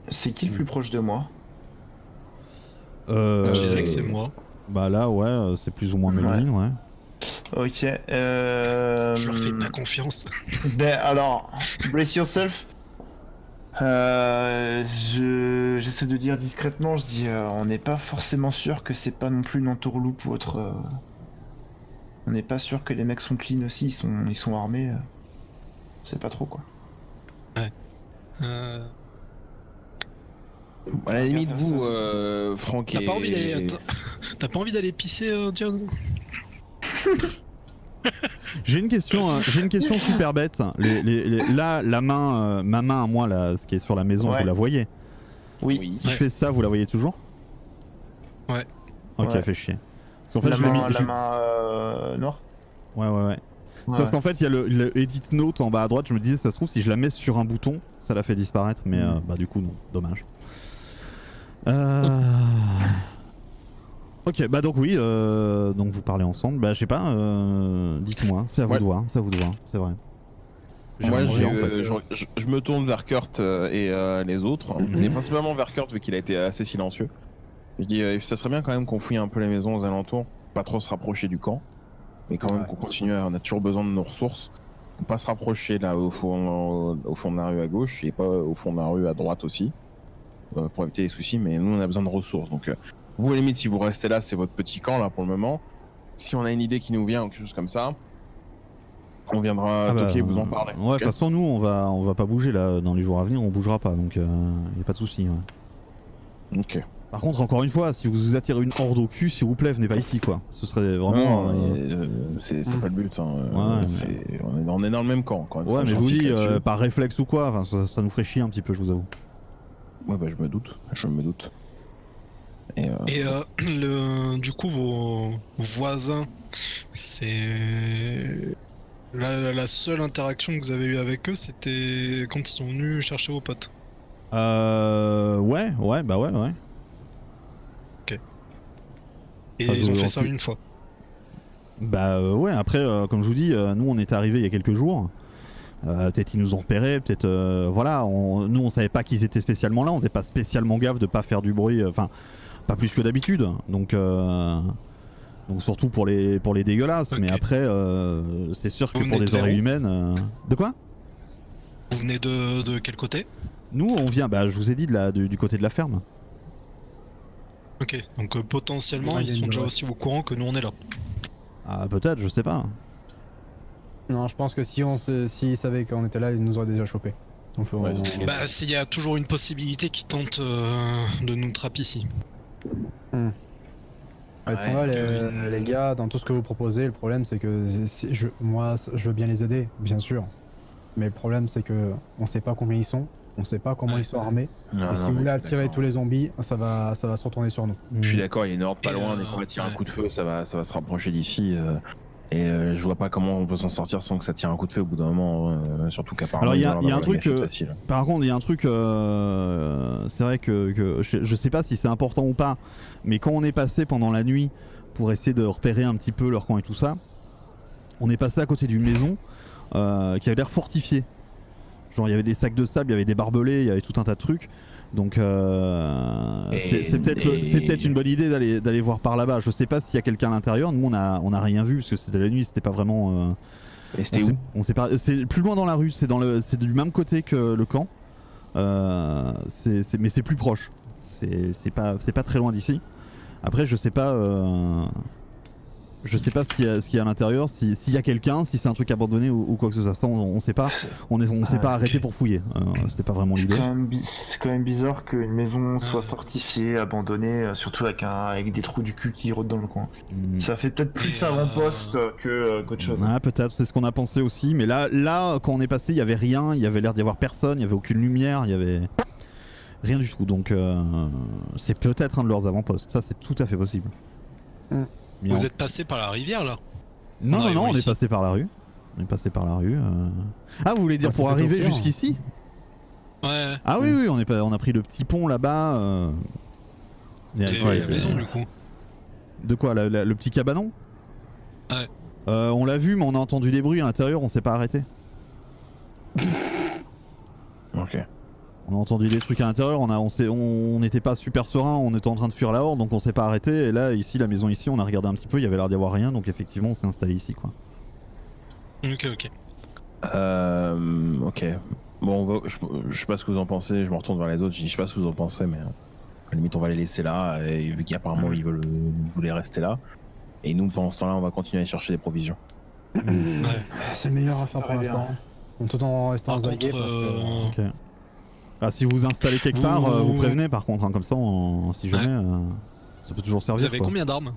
Speaker 3: C'est qui le plus proche de moi?
Speaker 4: Je dirais que c'est moi.
Speaker 2: Bah là, ouais, c'est plus ou moins Melvin, ouais.
Speaker 3: Ok.
Speaker 4: Je leur fais de la confiance.
Speaker 3: Alors, brace yourself. J'essaie de dire discrètement, je dis on n'est pas forcément sûr que c'est pas non plus une entourloupe ou autre. On n'est pas sûr que les mecs sont clean aussi, ils sont armés. C'est pas trop, quoi.
Speaker 4: Ouais.
Speaker 5: À la limite, vous, Franck,
Speaker 4: t'as pas envie d'aller pisser, Dion?
Speaker 2: J'ai une question super bête. Là, ma main à moi, là, ce qui est sur la maison, vous la voyez?
Speaker 3: Oui.
Speaker 2: Si je fais ça, vous la voyez toujours?
Speaker 4: Ouais.
Speaker 2: Ok, fait chier. Parce qu'en fait,
Speaker 3: la main noire.
Speaker 2: Ouais. C'est parce qu'en fait, il y a le edit note en bas à droite. Je me disais, ça se trouve, si je la mets sur un bouton, ça la fait disparaître. Mais du coup, non. Dommage. Ok, donc oui, donc vous parlez ensemble. Je sais pas, dites-moi. C'est à vous de voir. C'est vrai.
Speaker 5: Moi, je me tourne vers Kurt et les autres, mais principalement vers Kurt vu qu'il a été assez silencieux. Je dis, ça serait bien quand même qu'on fouille un peu les maisons aux alentours, pas trop se rapprocher du camp, mais quand même qu'on continue. On a toujours besoin de nos ressources. On pas se rapprocher là au fond de la rue à gauche et pas au fond de la rue à droite aussi, pour éviter les soucis. Mais nous, on a besoin de ressources. Donc, vous à la limite, si vous restez là, c'est votre petit camp là pour le moment. Si on a une idée qui nous vient ou quelque chose comme ça, on viendra toquer, vous en parler.
Speaker 2: Ouais, de toute façon, nous, on va pas bouger là dans les jours à venir. On bougera pas, donc y a pas de souci. Ouais.
Speaker 5: Ok.
Speaker 2: Par contre, encore une fois, si vous vous attirez une horde au cul, s'il vous plaît, venez pas ici quoi. Ce serait vraiment.
Speaker 5: C'est pas le but. Hein.
Speaker 2: Ouais,
Speaker 5: On est dans le même camp. Encore une
Speaker 2: ouais,
Speaker 5: fois,
Speaker 2: mais je vous
Speaker 5: j'insiste
Speaker 2: dis,
Speaker 5: là-dessus.
Speaker 2: par réflexe ou quoi, enfin, ça nous ferait chier un petit peu, je vous avoue.
Speaker 5: Ouais, bah je me doute. Et
Speaker 4: du coup, vos voisins, c'est. La seule interaction que vous avez eue avec eux, c'était quand ils sont venus chercher vos potes.
Speaker 2: Ouais.
Speaker 4: Et
Speaker 2: Enfin,
Speaker 4: ils ont fait
Speaker 2: ensuite-
Speaker 4: ça une fois.
Speaker 2: Bah ouais, après, comme je vous dis, nous on est arrivés il y a quelques jours. Peut-être ils nous ont repérés, peut-être voilà, nous on savait pas qu'ils étaient spécialement là, on faisait pas spécialement gaffe de pas faire du bruit, enfin pas plus que d'habitude. Donc surtout pour les dégueulasses,
Speaker 4: Ok.
Speaker 2: mais après c'est sûr que
Speaker 4: Vous
Speaker 2: pour
Speaker 4: venez
Speaker 2: des
Speaker 4: de
Speaker 2: oreilles
Speaker 4: Véro
Speaker 2: humaines. De quoi?
Speaker 4: Vous venez de quel côté?
Speaker 2: Nous on vient, bah je vous ai dit du côté de la ferme.
Speaker 4: Ok, donc potentiellement,
Speaker 1: Ouais,
Speaker 4: ils
Speaker 1: il y a
Speaker 4: sont
Speaker 1: une
Speaker 4: déjà
Speaker 1: vraie.
Speaker 4: aussi au courant que nous on est là.
Speaker 2: Ah peut-être, je sais pas.
Speaker 1: Non, je pense que s'ils savaient qu'on était là, ils nous auraient déjà chopé. Donc faut...
Speaker 5: Ouais,
Speaker 4: Bah, s'il y a toujours une possibilité qu'ils tentent de nous trapper ici.
Speaker 1: Ouais, ils sont là, les gars, dans tout ce que vous proposez. Le problème, c'est que moi, je veux bien les aider, bien sûr. Mais le problème, c'est que on sait pas combien ils sont, on sait pas comment
Speaker 4: Ouais.
Speaker 1: ils sont armés.
Speaker 5: Non,
Speaker 1: Et si
Speaker 5: non,
Speaker 1: vous
Speaker 5: mais
Speaker 1: voulez
Speaker 5: je suis
Speaker 1: attirer
Speaker 5: d'accord.
Speaker 1: tous les zombies, ça va se retourner sur nous.
Speaker 5: Je suis d'accord, il y a une horde pas
Speaker 4: Et,
Speaker 5: loin, dès qu'on va tirer un
Speaker 4: ouais.
Speaker 5: coup de feu, ça va se rapprocher d'ici. Je vois pas comment on peut s'en sortir sans que ça tire un coup de feu au bout d'un moment, surtout qu'apparemment.
Speaker 2: Alors il y a
Speaker 5: ils ont
Speaker 2: un
Speaker 5: la
Speaker 2: truc.
Speaker 5: gâchette facile.
Speaker 2: Par contre, il y a un truc, c'est vrai que je sais pas si c'est important ou pas, mais quand on est passé pendant la nuit pour essayer de repérer un petit peu leur camp et tout ça, on est passé à côté d'une maison qui avait l'air fortifiée. Genre il y avait des sacs de sable, il y avait des barbelés, il y avait tout un tas de trucs. Donc c'est peut-être une bonne idée d'aller voir par là-bas. Je sais pas s'il y a quelqu'un à l'intérieur. Nous on a rien vu parce que c'était la nuit, c'était pas vraiment.
Speaker 5: Et c'était où?
Speaker 2: On sait pas. C'est plus loin dans la rue. C'est du même côté que le camp. Mais c'est plus proche. C'est pas très loin d'ici. Après je sais pas. Je sais pas ce qu'il y a à l'intérieur, s'il y a quelqu'un, si c'est un truc abandonné ou quoi que ce soit. Ça, on sait pas. On s'est pas arrêté pour fouiller. C'était pas vraiment l'idée.
Speaker 3: C'est quand même bizarre qu'une maison soit fortifiée, abandonnée, surtout avec des trous du cul qui rôdent dans le coin. Ça fait peut-être plus avant-poste qu'autre chose.
Speaker 2: Ouais, peut-être, c'est ce qu'on a pensé aussi. Mais là, quand on est passé, il y avait rien. Il y avait l'air d'y avoir personne. Il y avait aucune lumière. Il y avait rien du tout. Donc c'est peut-être un de leurs avant-postes. Ça, c'est tout à fait possible. Mais
Speaker 4: Vous êtes passé par la rivière là?
Speaker 2: Non, on est
Speaker 4: ici.
Speaker 2: passé par la rue. On est passé par la rue. Ah, vous voulez dire
Speaker 1: Ouais,
Speaker 2: pour
Speaker 1: c'est plutôt
Speaker 2: arriver
Speaker 1: clair.
Speaker 2: jusqu'ici?
Speaker 4: Ouais.
Speaker 2: Ah oui, on a pris le petit pont là-bas.
Speaker 4: Vous avez vu la maison du coup?
Speaker 2: De quoi, le petit cabanon?
Speaker 4: Ouais.
Speaker 2: On l'a vu, mais on a entendu des bruits à l'intérieur, on s'est pas arrêté.
Speaker 5: Ok.
Speaker 2: On a entendu des trucs à l'intérieur, on n'était pas super serein, on était en train de fuir la horde, donc on s'est pas arrêté. Et là, ici, la maison ici, on a regardé un petit peu, il y avait l'air d'y avoir rien, donc effectivement, on s'est installé ici, quoi.
Speaker 4: Ok.
Speaker 5: Ok. Bon, je sais pas ce que vous en pensez, je me retourne vers les autres, je dis je sais pas ce que vous en pensez, mais à la limite on va les laisser là, et vu qu'apparemment ils voulaient rester là. Et nous pendant ce temps-là on va continuer à aller chercher des provisions.
Speaker 1: C'est le meilleur à faire pour
Speaker 3: paraît bien.
Speaker 1: l'instant. Tout en restant
Speaker 4: Par
Speaker 1: zagué.
Speaker 4: contre,
Speaker 2: Ok. Ah, si vous vous installez quelque part, vous prévenez par contre, hein, comme ça, si jamais, ça peut toujours servir.
Speaker 4: vous avez
Speaker 2: quoi.
Speaker 4: combien d'armes?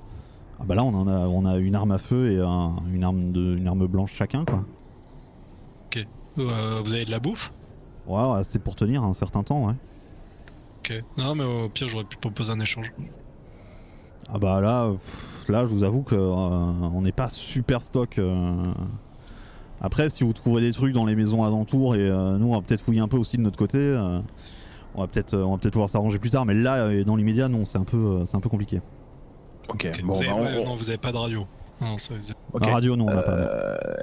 Speaker 2: Ah bah là, on a une arme à feu et une arme blanche chacun, quoi.
Speaker 4: Vous avez de la bouffe?
Speaker 2: Ouais, c'est pour tenir un certain temps, ouais.
Speaker 4: Ok. Non mais au pire j'aurais pu proposer un échange.
Speaker 2: Ah bah là, je vous avoue que on n'est pas super stock. Après, si vous trouvez des trucs dans les maisons alentours et nous on va peut-être fouiller un peu aussi de notre côté, on va peut-être pouvoir s'arranger plus tard. Mais là, dans l'immédiat, non, c'est un peu compliqué.
Speaker 5: Ok.
Speaker 4: Ok,
Speaker 5: Bon,
Speaker 4: non, vous avez pas de radio. Non, ça,
Speaker 5: ok.
Speaker 2: La radio, non, on n'a pas. Non.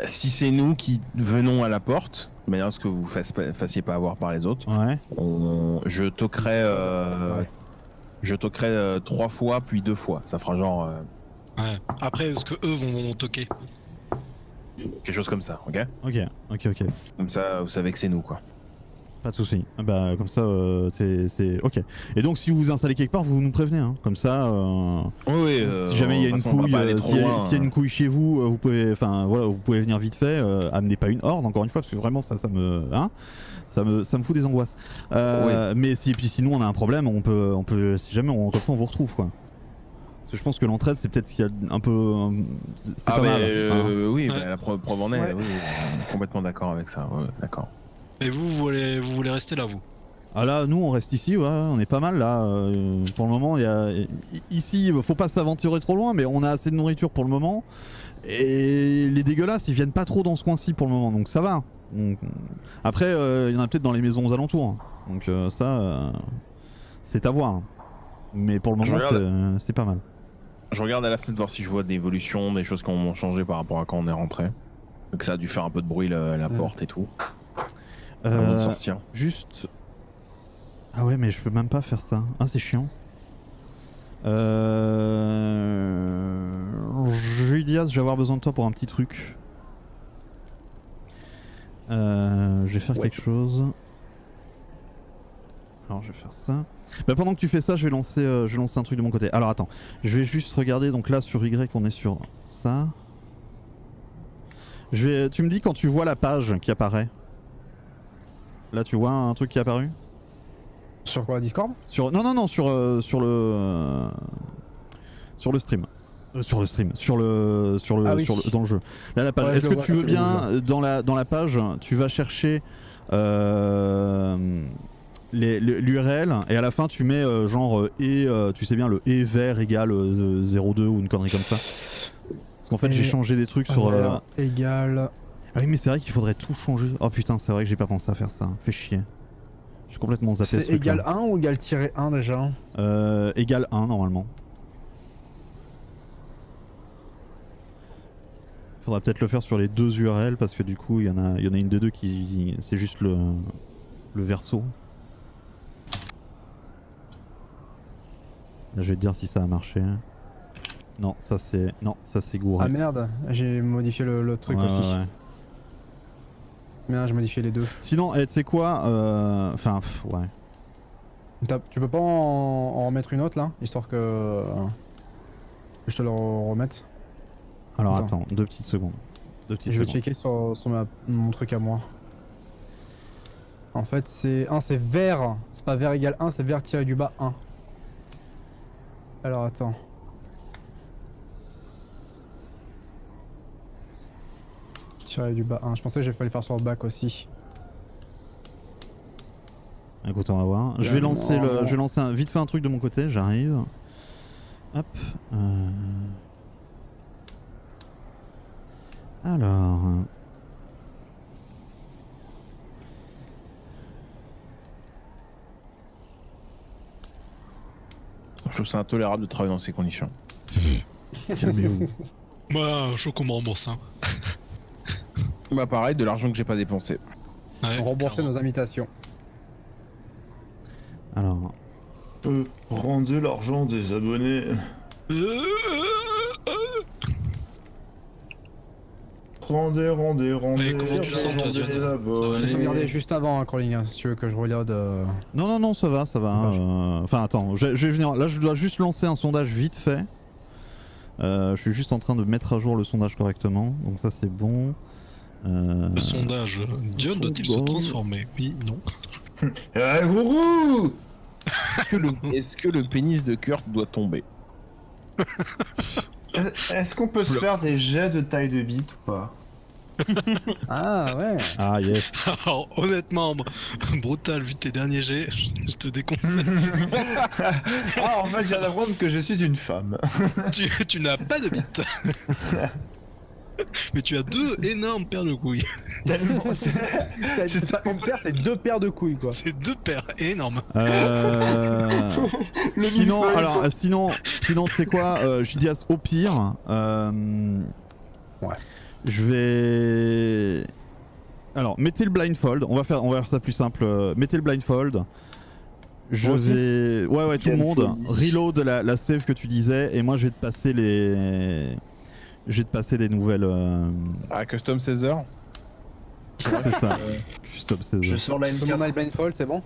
Speaker 5: Si c'est nous qui venons à la porte, de manière à ce que vous fassiez pas avoir par les autres,
Speaker 2: Ouais.
Speaker 5: je toquerai 3 fois puis 2 fois. Ça fera genre
Speaker 4: Ouais. Après, est-ce que eux vont toquer?
Speaker 5: quelque chose comme ça, ok?
Speaker 2: Ok.
Speaker 5: Comme ça, vous savez que c'est nous, quoi.
Speaker 2: Pas de soucis. Bah comme ça, c'est ok. Et donc, si vous vous installez quelque part, vous nous prévenez. Hein. Comme ça,
Speaker 5: Oui,
Speaker 2: si jamais il y a une couille, s'il y a une couille chez vous, vous pouvez venir vite fait. Amenez pas une horde, encore une fois, parce que vraiment ça me, hein, Ça me fout des angoisses. Mais puis sinon on a un problème, on peut si jamais comme ça on vous retrouve quoi. Parce que je pense que l'entraide c'est peut-être ce qu'il y a un peu. C'est pas mal.
Speaker 5: Oui, la preuve en est. Oui, complètement d'accord avec ça. Ouais, d'accord.
Speaker 4: Et vous voulez rester là vous?
Speaker 2: Ah là, nous on reste ici, ouais, on est pas mal là. Pour le moment, ici, faut pas s'aventurer trop loin, mais on a assez de nourriture pour le moment. Et les dégueulasses, ils viennent pas trop dans ce coin-ci pour le moment, donc ça va. Après, il y en a peut-être dans les maisons aux alentours, donc ça, c'est à voir. Mais pour le moment, c'est pas mal.
Speaker 5: Je regarde à la fenêtre voir si je vois des évolutions, des choses qui ont changé par rapport à quand on est rentré. Donc ça a dû faire un peu de bruit la porte et tout. Avant de sortir.
Speaker 2: Juste. Ah ouais, mais je peux même pas faire ça. Ah, c'est chiant. Julias, je vais avoir besoin de toi pour un petit truc. Je vais faire quelque chose. Alors, je vais faire ça. Bah, pendant que tu fais ça, je vais lancer un truc de mon côté. Alors, attends. Je vais juste regarder. Donc là, sur Y, on est sur ça. Tu me dis quand tu vois la page qui apparaît. Là, tu vois un truc qui est apparu?
Speaker 1: Sur quoi, Discord?
Speaker 2: Non, sur le stream. Dans le jeu. Là, la page. Est-ce que tu veux bien, dans la page, tu vas chercher l'URL et à la fin tu mets tu sais bien le et vert égale 02 ou une connerie comme ça. Parce qu'en fait j'ai changé des trucs sur...
Speaker 1: Égale...
Speaker 2: Ah oui mais c'est vrai qu'il faudrait tout changer. Oh putain c'est vrai que j'ai pas pensé à faire ça. Fait chier. J'ai complètement zappé.
Speaker 1: C'est égal 1 ou égal tiré 1 déjà?
Speaker 2: Égal 1 normalement. Faudra peut-être le faire sur les deux URL parce que du coup il y en a une des deux qui... c'est juste le verso. Là je vais te dire si ça a marché. Non ça c'est gouré.
Speaker 1: Ah merde, j'ai modifié le truc aussi.
Speaker 2: Ouais.
Speaker 1: Merde, j'ai modifié les deux.
Speaker 2: Sinon, tu sais quoi, enfin, ouais.
Speaker 1: Tu peux pas en remettre une autre là, histoire que je te le remette.
Speaker 2: Alors attends, 2 petites secondes.
Speaker 1: Je vais checker sur mon truc à moi. En fait, c'est vert, c'est pas vert égal 1, c'est vert tiré du bas 1. Alors attends. Tiré du bas 1, je pensais que j'allais faire sur le bac aussi.
Speaker 2: Écoute, on va voir. Je vais lancer vite fait un truc de mon côté, j'arrive. Hop. Alors.
Speaker 5: Je trouve ça intolérable de travailler dans ces conditions.
Speaker 2: Calmez-vous.
Speaker 4: Moi, je qu'on me rembourse. Hein.
Speaker 5: Bah pareil, de l'argent que j'ai pas dépensé.
Speaker 4: Ouais,
Speaker 1: rembourser nos invitations.
Speaker 2: Alors.
Speaker 3: Rendez l'argent des abonnés. Rendez.
Speaker 4: Mais comment tu le sens, toi, Dion?
Speaker 1: Je vais regarder juste avant, Crawling, si tu veux que je regarde.
Speaker 2: Non, ça va. Enfin, attends, je vais venir. Là, je dois juste lancer un sondage vite fait. Je suis juste en train de mettre à jour le sondage correctement, donc ça c'est bon.
Speaker 4: Le sondage, Dion doit-il se transformer? Oui, non.
Speaker 3: Gourou.
Speaker 5: Est-ce que le pénis de Kurt doit tomber?
Speaker 3: Est-ce qu'on peut se faire des jets de taille de bite ou pas?
Speaker 1: Ah ouais.
Speaker 2: Ah yes.
Speaker 4: Alors honnêtement, brutal, vu tes derniers jets, je te déconseille.
Speaker 3: Ah en fait je viens d'apprendre que je suis une femme.
Speaker 4: tu n'as pas de bite. Mais tu as 2 énormes paires de couilles.
Speaker 3: Tellement.
Speaker 1: C'est pas une paire, c'est 2 paires de couilles quoi.
Speaker 4: C'est 2 paires énormes.
Speaker 2: Sinon, tu sais quoi, Judias, au pire,
Speaker 1: ouais.
Speaker 2: Je vais. Alors, mettez le blindfold. On va faire ça plus simple. Mettez le blindfold. Je vais. Ouais, tout le monde. Reload la save que tu disais, et moi je vais te passer des nouvelles.
Speaker 5: Custom 16 heures.
Speaker 2: C'est ça. Custom 16 heures.
Speaker 3: Je sors la
Speaker 1: Comme on a le blindfold, c'est bon?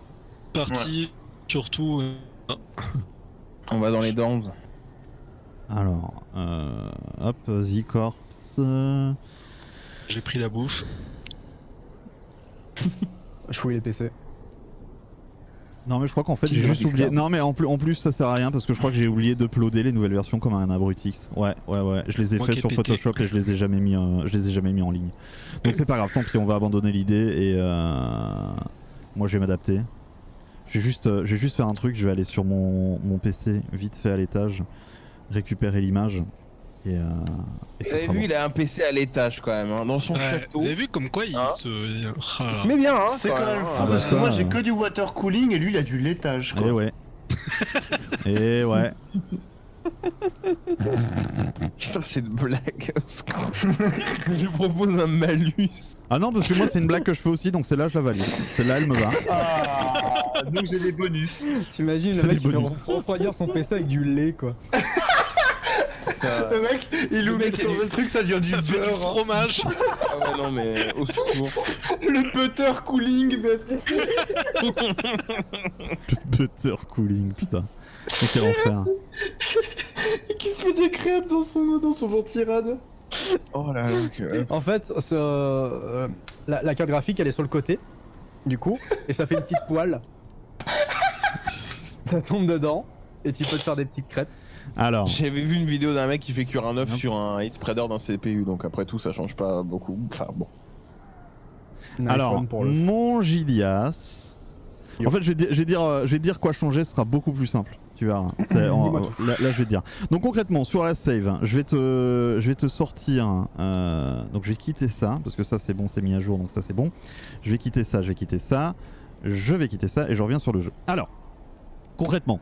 Speaker 4: Parti, surtout.
Speaker 5: On va dans les dorms.
Speaker 2: Alors, hop, Z-Corps.
Speaker 4: J'ai pris la bouffe.
Speaker 1: je fouille les PC.
Speaker 2: Non mais je crois qu'en fait
Speaker 3: Petit
Speaker 2: j'ai juste
Speaker 3: graphics
Speaker 2: oublié.
Speaker 3: card.
Speaker 2: Non mais en plus ça sert à rien parce que je crois que j'ai oublié d'uploader les nouvelles versions comme un abrutix. Ouais. Je les ai
Speaker 4: Moi
Speaker 2: fait
Speaker 4: qui ai
Speaker 2: sur
Speaker 4: pété.
Speaker 2: Photoshop et je les ai jamais mis en ligne. Donc c'est pas grave, tant pis, on va abandonner l'idée et moi je vais m'adapter. Je vais juste faire un truc, je vais aller sur mon PC vite fait à l'étage, récupérer l'image et
Speaker 5: Vous
Speaker 2: ça
Speaker 5: avez
Speaker 2: sera
Speaker 5: vu,
Speaker 2: bon.
Speaker 5: il a un PC à l'étage quand même, hein, dans son
Speaker 4: Ouais,
Speaker 5: château.
Speaker 4: vous avez vu comme quoi il
Speaker 5: Hein
Speaker 4: se.
Speaker 5: Il se met bien, hein.
Speaker 3: C'est quand même fou
Speaker 2: Ah bah
Speaker 3: parce que
Speaker 2: ça,
Speaker 3: moi j'ai que du water cooling et lui il a du laitage quoi.
Speaker 2: Et ouais. Et ouais.
Speaker 5: Putain, c'est une blague. Je lui propose un malus.
Speaker 2: Ah non parce que moi c'est une blague que je fais aussi donc celle-là je la valide. Celle-là elle me va.
Speaker 3: Ah, donc j'ai des bonus.
Speaker 1: T'imagines le
Speaker 2: C'est
Speaker 1: mec
Speaker 2: des
Speaker 1: qui fait
Speaker 2: bonus.
Speaker 1: refroidir son PC avec du lait quoi.
Speaker 3: Le mec il oublie de changer le truc, ça devient du
Speaker 4: Ça fait du
Speaker 3: beurre.
Speaker 4: fromage.
Speaker 5: Ah ouais, non, mais au secours.
Speaker 3: Le butter cooling, mais...
Speaker 2: Butter cooling, putain. Mais quel enfer.
Speaker 3: Et qui se fait des crêpes dans son ventirad.
Speaker 5: Oh là là.
Speaker 1: En fait, la carte graphique elle est sur le côté, du coup, et ça fait une petite poêle. Ça tombe dedans, et tu peux te faire des petites crêpes.
Speaker 2: Alors,
Speaker 5: J'avais vu une vidéo d'un mec qui fait cuire un œuf
Speaker 2: Hop.
Speaker 5: sur un heat spreader d'un CPU, donc après tout ça change pas beaucoup. Enfin bon.
Speaker 1: Nice
Speaker 2: alors
Speaker 1: one pour le.
Speaker 2: mon Gilias. En fait, je vais dire quoi changer, ce sera beaucoup plus simple. Tu verras.
Speaker 1: Dis-moi tout.
Speaker 2: Là, je vais te dire. Donc concrètement, sur la save, je vais te sortir. Donc je vais quitter ça parce que ça c'est bon, c'est mis à jour, donc ça c'est bon. Je vais quitter ça, je vais quitter ça, je vais quitter ça et je reviens sur le jeu. Alors, concrètement,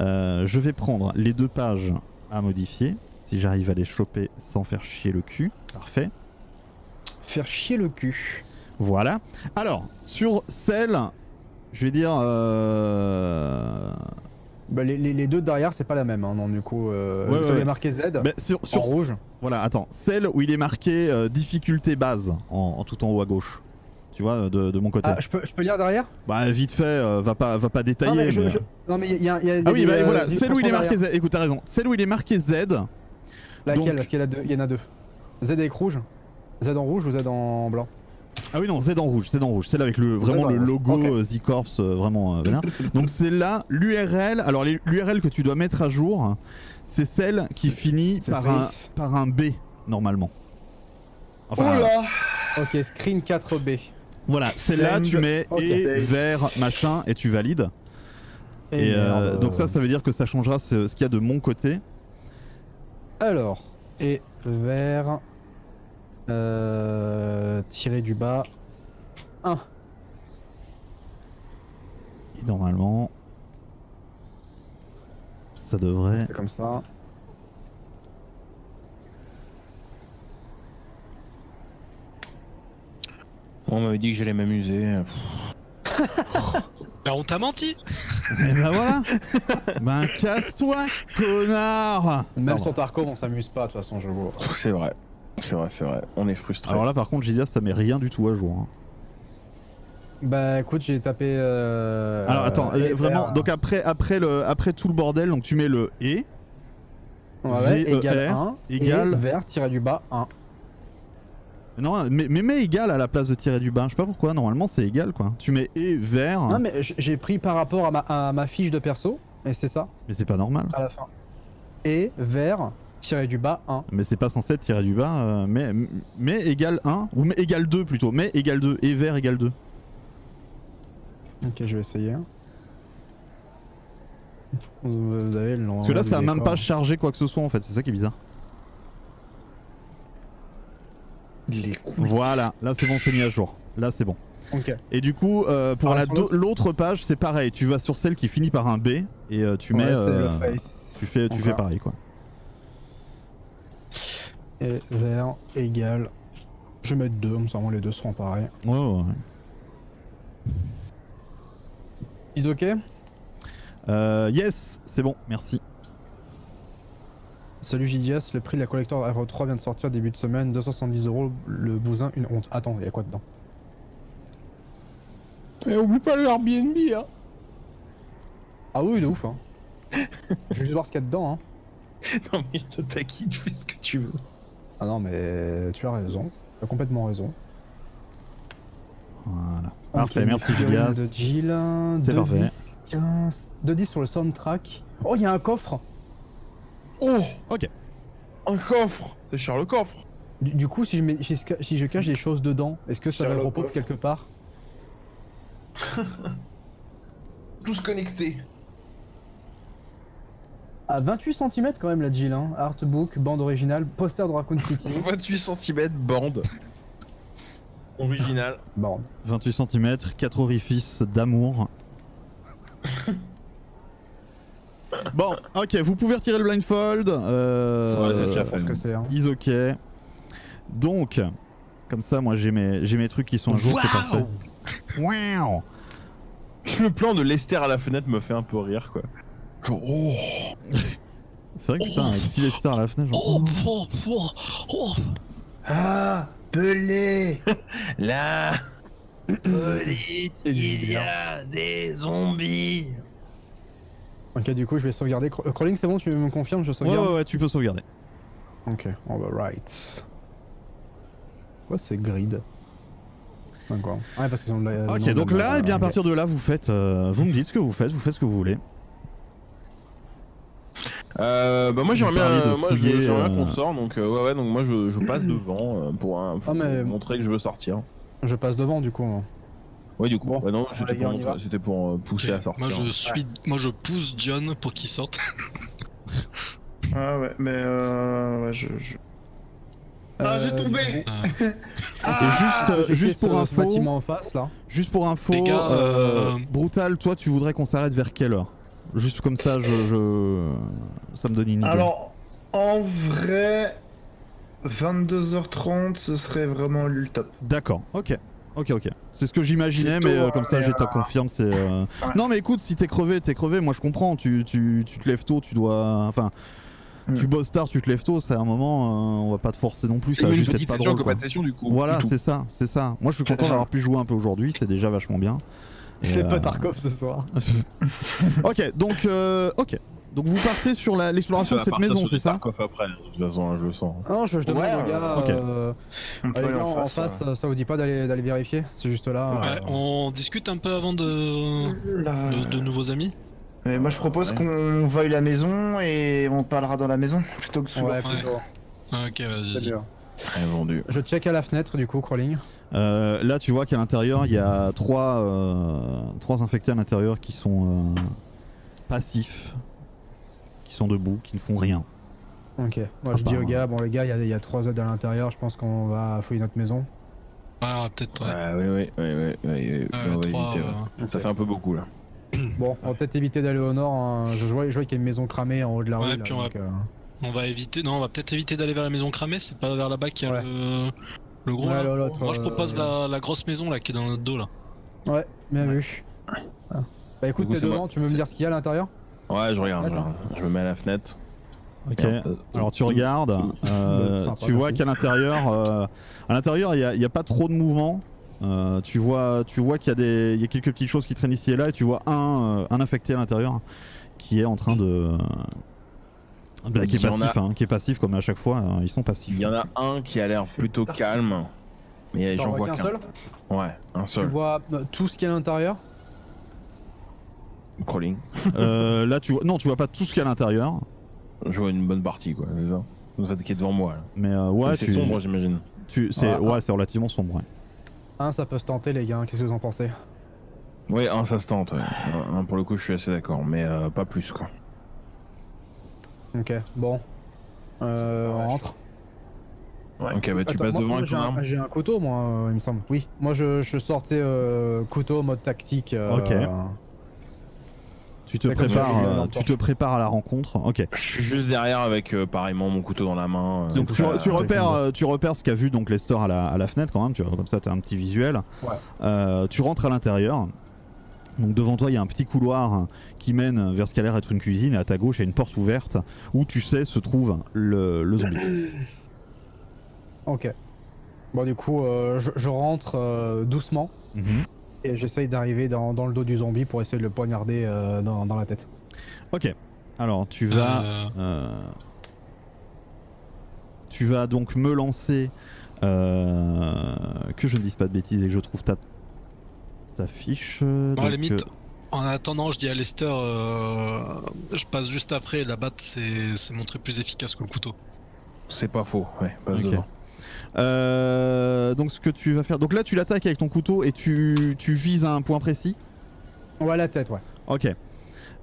Speaker 2: je vais prendre les 2 pages à modifier. Si j'arrive à les choper sans faire chier le cul, parfait.
Speaker 1: Faire chier le cul.
Speaker 2: Voilà. Alors, sur celle, je vais dire.
Speaker 1: Bah, les deux derrière c'est pas la même, hein, non du coup.
Speaker 2: Ouais,
Speaker 1: vous avez
Speaker 2: ouais.
Speaker 1: marqué Z
Speaker 2: Bah, sur
Speaker 1: en rouge.
Speaker 2: Voilà, attends. Celle où il est marqué difficulté base en tout en haut à gauche. Tu vois, de mon côté.
Speaker 1: Ah, je peux lire derrière?
Speaker 2: Bah, vite fait, va pas détailler.
Speaker 1: Non mais,
Speaker 2: mais-
Speaker 1: non, mais il y a
Speaker 2: Ah oui,
Speaker 1: des,
Speaker 2: bah voilà,
Speaker 1: des
Speaker 2: celle où il est
Speaker 1: illustrations
Speaker 2: marqué Z. Écoute, t'as raison. Celle où il est marqué Z.
Speaker 1: derrière. Laquelle?
Speaker 2: donc-
Speaker 1: Parce qu'il y en a deux. Il y en a deux. Z avec rouge. Z en rouge ou Z en blanc?
Speaker 2: Ah oui, non, Z en rouge. Celle avec vraiment
Speaker 1: Z en
Speaker 2: le
Speaker 1: rouge.
Speaker 2: logo
Speaker 1: Ok.
Speaker 2: Z-Corps, vraiment vénère. Donc, c'est là, l'URL. Alors, l'URL que tu dois mettre à jour, c'est celle qui
Speaker 1: C'est-
Speaker 2: finit
Speaker 1: c'est
Speaker 2: par un B, normalement. Enfin,
Speaker 3: Oh là.
Speaker 1: Ok, screen 4B.
Speaker 2: voilà, celle-là,
Speaker 3: Send.
Speaker 2: tu mets
Speaker 1: Ok.
Speaker 2: et vers machin et tu valides. Et
Speaker 1: merde.
Speaker 2: donc ça veut dire que ça changera ce qu'il y a de mon côté.
Speaker 1: Alors, et vers tiré du bas 1.
Speaker 2: Et normalement, ça devrait...
Speaker 1: C'est comme ça.
Speaker 5: On m'avait dit que j'allais m'amuser.
Speaker 4: Bah, on t'a menti.
Speaker 2: Et bah voilà. Ben casse-toi, connard.
Speaker 1: Même
Speaker 2: Pardon.
Speaker 1: sur Tarkov, on s'amuse pas, de toute façon, je vois.
Speaker 5: C'est vrai. C'est vrai. On est frustré.
Speaker 2: Alors là, par contre, Gilia, ça met rien du tout à jour. Hein.
Speaker 1: Bah écoute, j'ai tapé.
Speaker 2: Alors attends,
Speaker 1: et
Speaker 2: vraiment.
Speaker 1: vert.
Speaker 2: Donc après tout le bordel, donc tu mets le et.
Speaker 1: Ouais,
Speaker 2: VER
Speaker 1: égal 1.
Speaker 2: égale-
Speaker 1: Et vert tiré du bas 1.
Speaker 2: Non, mais égal à la place de tirer du bas. Je sais pas pourquoi. Normalement, c'est égal quoi. Tu mets et vert.
Speaker 1: Non, mais j'ai pris par rapport à ma fiche de perso, et c'est ça,
Speaker 2: Mais c'est pas normal.
Speaker 1: à la fin. Et vert tiré du bas 1.
Speaker 2: Mais c'est pas censé être tiré du bas. Mais égal 1 ou mais égal 2 plutôt. Mais égal 2 et vert égal 2.
Speaker 1: Ok, je vais essayer. Vous avez le nom.
Speaker 2: Parce que là, ça a même pas chargé quoi que ce soit en fait. C'est ça qui est bizarre.
Speaker 3: Les couilles.
Speaker 2: Voilà, là c'est bon, c'est mis à jour. Là c'est bon.
Speaker 1: Ok.
Speaker 2: Et du coup, pour
Speaker 1: Ah, sur
Speaker 2: l'autre page, c'est pareil. Tu vas sur celle qui finit par un B et tu mets.
Speaker 1: Ouais, c'est le face.
Speaker 2: Tu fais
Speaker 1: Encore.
Speaker 2: pareil quoi.
Speaker 1: Et vert égal. Je vais mettre 2, comme ça au moins les deux seront pareils.
Speaker 2: Ouais.
Speaker 1: Is ok?
Speaker 2: Yes, c'est bon, merci.
Speaker 1: Salut JDS, le prix de la collector RE3 vient de sortir début de semaine, 270 €, le bousin, une honte. Attends, il y a quoi dedans?
Speaker 5: Et oublie pas le Airbnb, hein.
Speaker 1: Ah oui, de ouf, hein. Je vais juste voir ce qu'il y a dedans, hein.
Speaker 5: Non mais je te taquine, tu fais ce que tu veux.
Speaker 1: Ah non, mais tu as raison, tu as complètement raison.
Speaker 2: Voilà. Parfait,
Speaker 1: Ok,
Speaker 2: merci
Speaker 1: figurine
Speaker 2: Gilias.
Speaker 1: de Jill.
Speaker 2: C'est parfait.
Speaker 1: 10, 15, 2-10 sur le soundtrack. Oh, il y a un coffre.
Speaker 5: Oh,
Speaker 2: Ok.
Speaker 5: un coffre. C'est cher le coffre.
Speaker 1: Du coup, si je cache des choses dedans, est-ce que ça
Speaker 3: Sherlock
Speaker 1: repop
Speaker 3: Holmes.
Speaker 1: quelque part?
Speaker 5: Tous connectés.
Speaker 1: À 28 cm quand même la Jill, hein. Artbook, bande originale, poster de Raccoon City.
Speaker 5: 28 cm bande. Original.
Speaker 1: Bon.
Speaker 2: 28 cm, 4 orifices d'amour. Bon, ok, vous pouvez retirer le blindfold.
Speaker 5: Ça aurait été déjà fait.
Speaker 1: Parce que c'est, hein.
Speaker 2: Is ok. Donc, comme ça, moi j'ai mes trucs qui sont à jour, c'est parfait. Wow.
Speaker 5: Le plan de Lester à la fenêtre me fait un peu rire quoi. Genre, oh.
Speaker 2: C'est vrai que putain, avec style Lester à la fenêtre, genre.
Speaker 3: Ah, Pelé.
Speaker 5: Là,
Speaker 1: C'est
Speaker 5: il y a des zombies.
Speaker 1: Ok, du coup, je vais sauvegarder. Crawling, c'est bon, tu me confirmes, je
Speaker 2: Ouais,
Speaker 1: sauvegarde.
Speaker 2: ouais, ouais, tu peux sauvegarder.
Speaker 1: Ok, on va right. Quoi, c'est grid? D'accord. Ouais, parce qu'ils ont le
Speaker 2: Ok,
Speaker 1: nom
Speaker 2: donc
Speaker 1: de
Speaker 2: là,
Speaker 1: la-
Speaker 2: et bien à partir de là, vous faites, vous me dites ce que vous faites ce que vous voulez.
Speaker 5: Bah moi j'aimerais
Speaker 2: Vous parliez
Speaker 5: bien,
Speaker 2: de
Speaker 5: moi
Speaker 2: fouiller,
Speaker 5: j'aimerais bien qu'on sort donc ouais donc moi je passe devant pour
Speaker 1: mais-
Speaker 5: montrer que je veux sortir.
Speaker 1: Je passe devant, du coup.
Speaker 5: Ouais du coup.
Speaker 1: Bon.
Speaker 5: Bah non c'était
Speaker 1: Allez, on y va.
Speaker 5: pour pousser à sortir.
Speaker 4: Moi je pousse John pour qu'il sorte.
Speaker 3: Ah ouais, mais ouais, Ah, j'ai tombé.
Speaker 2: Et juste pour info,
Speaker 1: bâtiment en face, là.
Speaker 2: juste pour info,
Speaker 4: Les gars,
Speaker 2: Brutal, toi tu voudrais qu'on s'arrête vers quelle heure? Juste comme ça, ça me donne une idée.
Speaker 3: Alors, en vrai, 22h30, ce serait vraiment le top.
Speaker 2: D'accord, ok. C'est ce que j'imaginais,
Speaker 3: C'est
Speaker 2: mais
Speaker 3: tôt,
Speaker 2: comme ça,
Speaker 3: mais,
Speaker 2: je te confirme. C'est. Non, mais écoute, si t'es crevé, moi je comprends. Tu te lèves tôt, tu dois. Enfin, tu bosses tard, tu te lèves tôt. C'est un moment, on va pas te forcer non plus.
Speaker 5: C'est
Speaker 2: Ça va
Speaker 5: une
Speaker 2: juste être
Speaker 5: petite
Speaker 2: pas
Speaker 5: session
Speaker 2: drôle.
Speaker 5: que
Speaker 2: Quoi.
Speaker 5: pas de session du coup.
Speaker 2: Voilà,
Speaker 5: du tout.
Speaker 2: c'est ça. Moi, je suis
Speaker 3: C'est
Speaker 2: content
Speaker 3: ça.
Speaker 2: d'avoir pu jouer un peu aujourd'hui. C'est déjà vachement bien. Et,
Speaker 1: C'est pas Tarkov ce soir.
Speaker 2: Ok, donc Donc vous partez sur l'exploration de cette maison, c'est ça?
Speaker 5: Après, de toute façon, je le sens.
Speaker 1: Non, je demande
Speaker 3: Ouais,
Speaker 1: aux gars.
Speaker 2: ok.
Speaker 3: On peut
Speaker 1: Les
Speaker 3: aller
Speaker 1: gars, en face, ça vous dit pas d'aller vérifier? C'est juste là.
Speaker 4: Ouais, on discute un peu avant de nouveaux amis.
Speaker 3: Mais moi je propose qu'on veuille la maison et on parlera dans la maison plutôt que sous
Speaker 1: Ouais,
Speaker 3: la
Speaker 1: plutôt.
Speaker 4: Ok, vas-y.
Speaker 5: Très vendu.
Speaker 1: Je check à la fenêtre du coup, crawling.
Speaker 2: Là, tu vois qu'à l'intérieur, il y a trois infectés à l'intérieur qui sont passifs, qui sont debout, qui ne font rien.
Speaker 1: Ok. Moi je dis aux gars, bon les gars, il y a 3 aides à l'intérieur, je pense qu'on va fouiller notre maison.
Speaker 4: Ah, peut-être, ouais.
Speaker 5: Oui, on va
Speaker 4: trois,
Speaker 5: éviter, ouais. Ça fait un peu beaucoup là.
Speaker 1: Bon, on va peut-être éviter d'aller au nord. Hein. Je vois qu'il y a une maison cramée en haut de la
Speaker 4: Ouais,
Speaker 1: rue. Là,
Speaker 4: puis
Speaker 1: donc,
Speaker 4: on va éviter. Non, on va peut-être éviter d'aller vers la maison cramée. C'est pas vers là-bas qu'il y a
Speaker 1: Ouais.
Speaker 4: le gros.
Speaker 1: Ouais,
Speaker 4: là.
Speaker 1: l'autre,
Speaker 4: Moi, je propose la grosse maison là qui est dans notre dos là.
Speaker 1: Ouais, bien vu. Ah. Bah écoute,
Speaker 5: Du coup,
Speaker 1: t'es
Speaker 5: c'est
Speaker 1: devant,
Speaker 5: moi.
Speaker 1: tu veux me dire ce qu'il y a à l'intérieur?
Speaker 5: Ouais, je regarde.
Speaker 1: D'accord.
Speaker 5: Je me mets à la fenêtre.
Speaker 2: Ok. Alors tu regardes,
Speaker 1: Sympa,
Speaker 2: tu vois
Speaker 1: merci.
Speaker 2: qu'à l'intérieur, il y a pas trop de mouvement. Tu vois qu'il y a quelques petites choses qui traînent ici et là, et tu vois un infecté à l'intérieur qui est en train de qui est passif comme à chaque fois. Ils sont passifs.
Speaker 5: Il y en a un qui a l'air plutôt calme, mais
Speaker 1: T'en
Speaker 5: j'en
Speaker 1: vois
Speaker 5: vois
Speaker 1: qu'un
Speaker 5: qu'un.
Speaker 1: seul?
Speaker 5: Ouais, un
Speaker 1: Tu
Speaker 5: seul.
Speaker 1: vois tout ce qu'il y a à l'intérieur?
Speaker 5: Crawling.
Speaker 2: Là, tu vois pas tout ce qu'il y a à l'intérieur,
Speaker 5: Je vois une bonne partie, quoi, c'est ça. C'est ça qui est devant moi. Là.
Speaker 2: mais ouais,
Speaker 5: C'est sombre, j'imagine.
Speaker 2: c'est relativement sombre. Ouais.
Speaker 1: Ça peut se tenter les gars, qu'est-ce que vous en pensez?
Speaker 5: Ouais, un ça se tente. Ouais. Un, pour le coup, je suis assez d'accord, mais pas plus, quoi.
Speaker 1: Ok, bon. On rentre.
Speaker 3: Ouais.
Speaker 5: Ok, bah tu
Speaker 1: Attends,
Speaker 5: passes
Speaker 1: moi,
Speaker 5: devant avec
Speaker 1: j'ai
Speaker 5: ton arme.
Speaker 1: j'ai un couteau moi, il me semble. Oui, moi je sortais couteau mode tactique.
Speaker 2: Ok. Tu te
Speaker 1: C'est comme ça, je suis là,
Speaker 2: tu te prépares à la rencontre. Ok.
Speaker 5: Je suis juste derrière avec pareillement mon couteau dans la main.
Speaker 2: Donc
Speaker 1: tout
Speaker 2: tu,
Speaker 1: ça,
Speaker 2: tu repères ce qu'a vu donc Lester à la fenêtre quand même, tu vois, comme ça t'as un petit visuel.
Speaker 1: Ouais.
Speaker 2: Tu rentres à l'intérieur. Donc devant toi il y a un petit couloir qui mène vers ce qui a l'air d'être une cuisine, et à ta gauche il y a une porte ouverte où tu sais se trouve le zombie.
Speaker 1: Ok. Bon du coup je rentre doucement et j'essaye d'arriver dans le dos du zombie pour essayer de le poignarder dans la tête.
Speaker 2: Ok. Alors tu vas donc me lancer que je ne dise pas de bêtises et que je trouve ta ta fiche.
Speaker 4: À la limite, en attendant, je dis à Lester, je passe juste après. La batte, c'est montré plus efficace que le couteau.
Speaker 5: C'est pas faux, ouais, passe
Speaker 2: Ok.
Speaker 5: devant.
Speaker 2: Donc ce que tu vas faire, donc là tu l'attaques avec ton couteau et tu vises à un point précis.
Speaker 1: Ouais, la tête, ouais.
Speaker 2: Ok.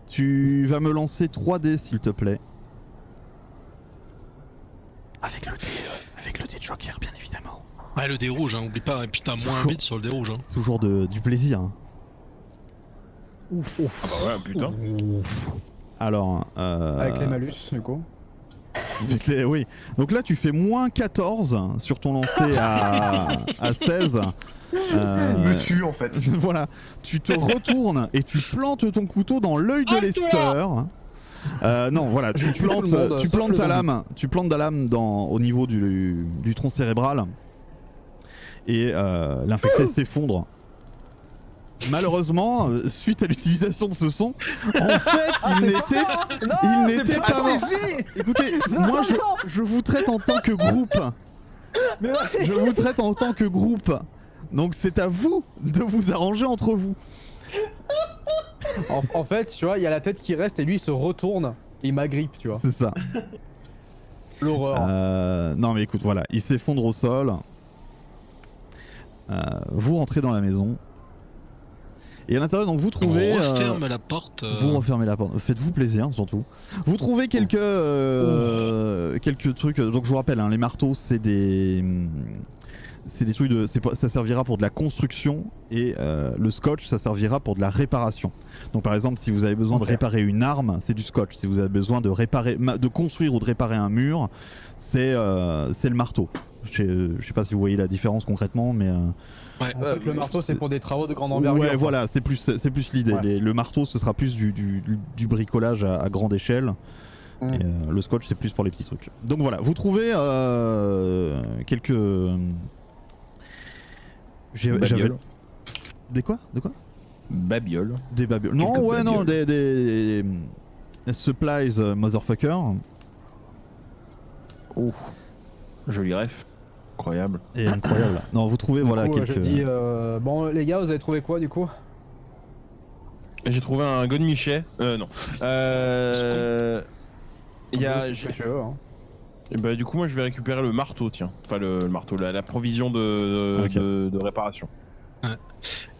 Speaker 2: Tu vas me lancer 3 dés s'il te plaît. Avec le dé de Joker bien évidemment.
Speaker 4: Ouais, le dé rouge, hein, oublie pas. Et puis t'as moins 8 sur le dé rouge. Hein.
Speaker 2: Toujours du plaisir. Hein.
Speaker 1: Ouf, ouf.
Speaker 5: Ah bah ouais, putain.
Speaker 2: Alors.
Speaker 1: Avec les malus, du coup.
Speaker 2: Oui. Donc là tu fais moins 14 sur ton lancer à 16.
Speaker 3: Me tue en fait.
Speaker 2: Voilà. Tu te retournes et tu plantes ton couteau dans l'œil de Lester. Non, voilà, tu plantes ta lame au niveau du tronc cérébral et l'infecté s'effondre. Malheureusement, suite à l'utilisation de ce son, en fait, il n'était pas mort. Écoutez, moi je vous traite en tant que groupe. Je vous traite en tant que groupe. Donc c'est à vous de vous arranger entre vous.
Speaker 1: En fait, tu vois, il y a la tête qui reste et lui il se retourne et il m'agrippe, tu vois.
Speaker 2: C'est ça.
Speaker 1: L'horreur.
Speaker 2: Non mais écoute, voilà, il s'effondre au sol. Vous rentrez dans la maison. Et à l'intérieur, donc vous trouvez.
Speaker 4: On referme la porte.
Speaker 2: Vous refermez la porte. Faites-vous plaisir surtout. Vous trouvez quelques trucs. Donc je vous rappelle, hein, les marteaux, c'est des trucs de. Ça servira pour de la construction et le scotch, ça servira pour de la réparation. Donc par exemple, si vous avez besoin de réparer une arme, c'est du scotch. Si vous avez besoin de construire ou de réparer un mur, c'est le marteau. Je sais pas si vous voyez la différence concrètement, mais.
Speaker 4: Ouais.
Speaker 1: En fait, le marteau c'est pour des travaux de grande envergure.
Speaker 2: Ouais, voilà, c'est plus l'idée.
Speaker 1: Ouais.
Speaker 2: Le marteau, ce sera plus du bricolage à grande échelle. Et, le scotch, c'est plus pour les petits trucs. Donc voilà, vous trouvez quelques. J'avais. Des quoi?
Speaker 5: Babiole.
Speaker 2: Des babioles. Non,
Speaker 5: Quelques
Speaker 2: ouais, non,
Speaker 5: babioles.
Speaker 2: des supplies, motherfucker.
Speaker 5: Oh, joli ref. Incroyable.
Speaker 2: Et incroyable. Non, vous trouvez, voilà, quelques.
Speaker 1: Je dis, bon, les gars, vous avez trouvé quoi du coup?
Speaker 5: J'ai trouvé un godemichet. Non. Il y a. Et bah, du coup, moi je vais récupérer le marteau, tiens. Enfin, le marteau, la provision de réparation.
Speaker 4: Ouais.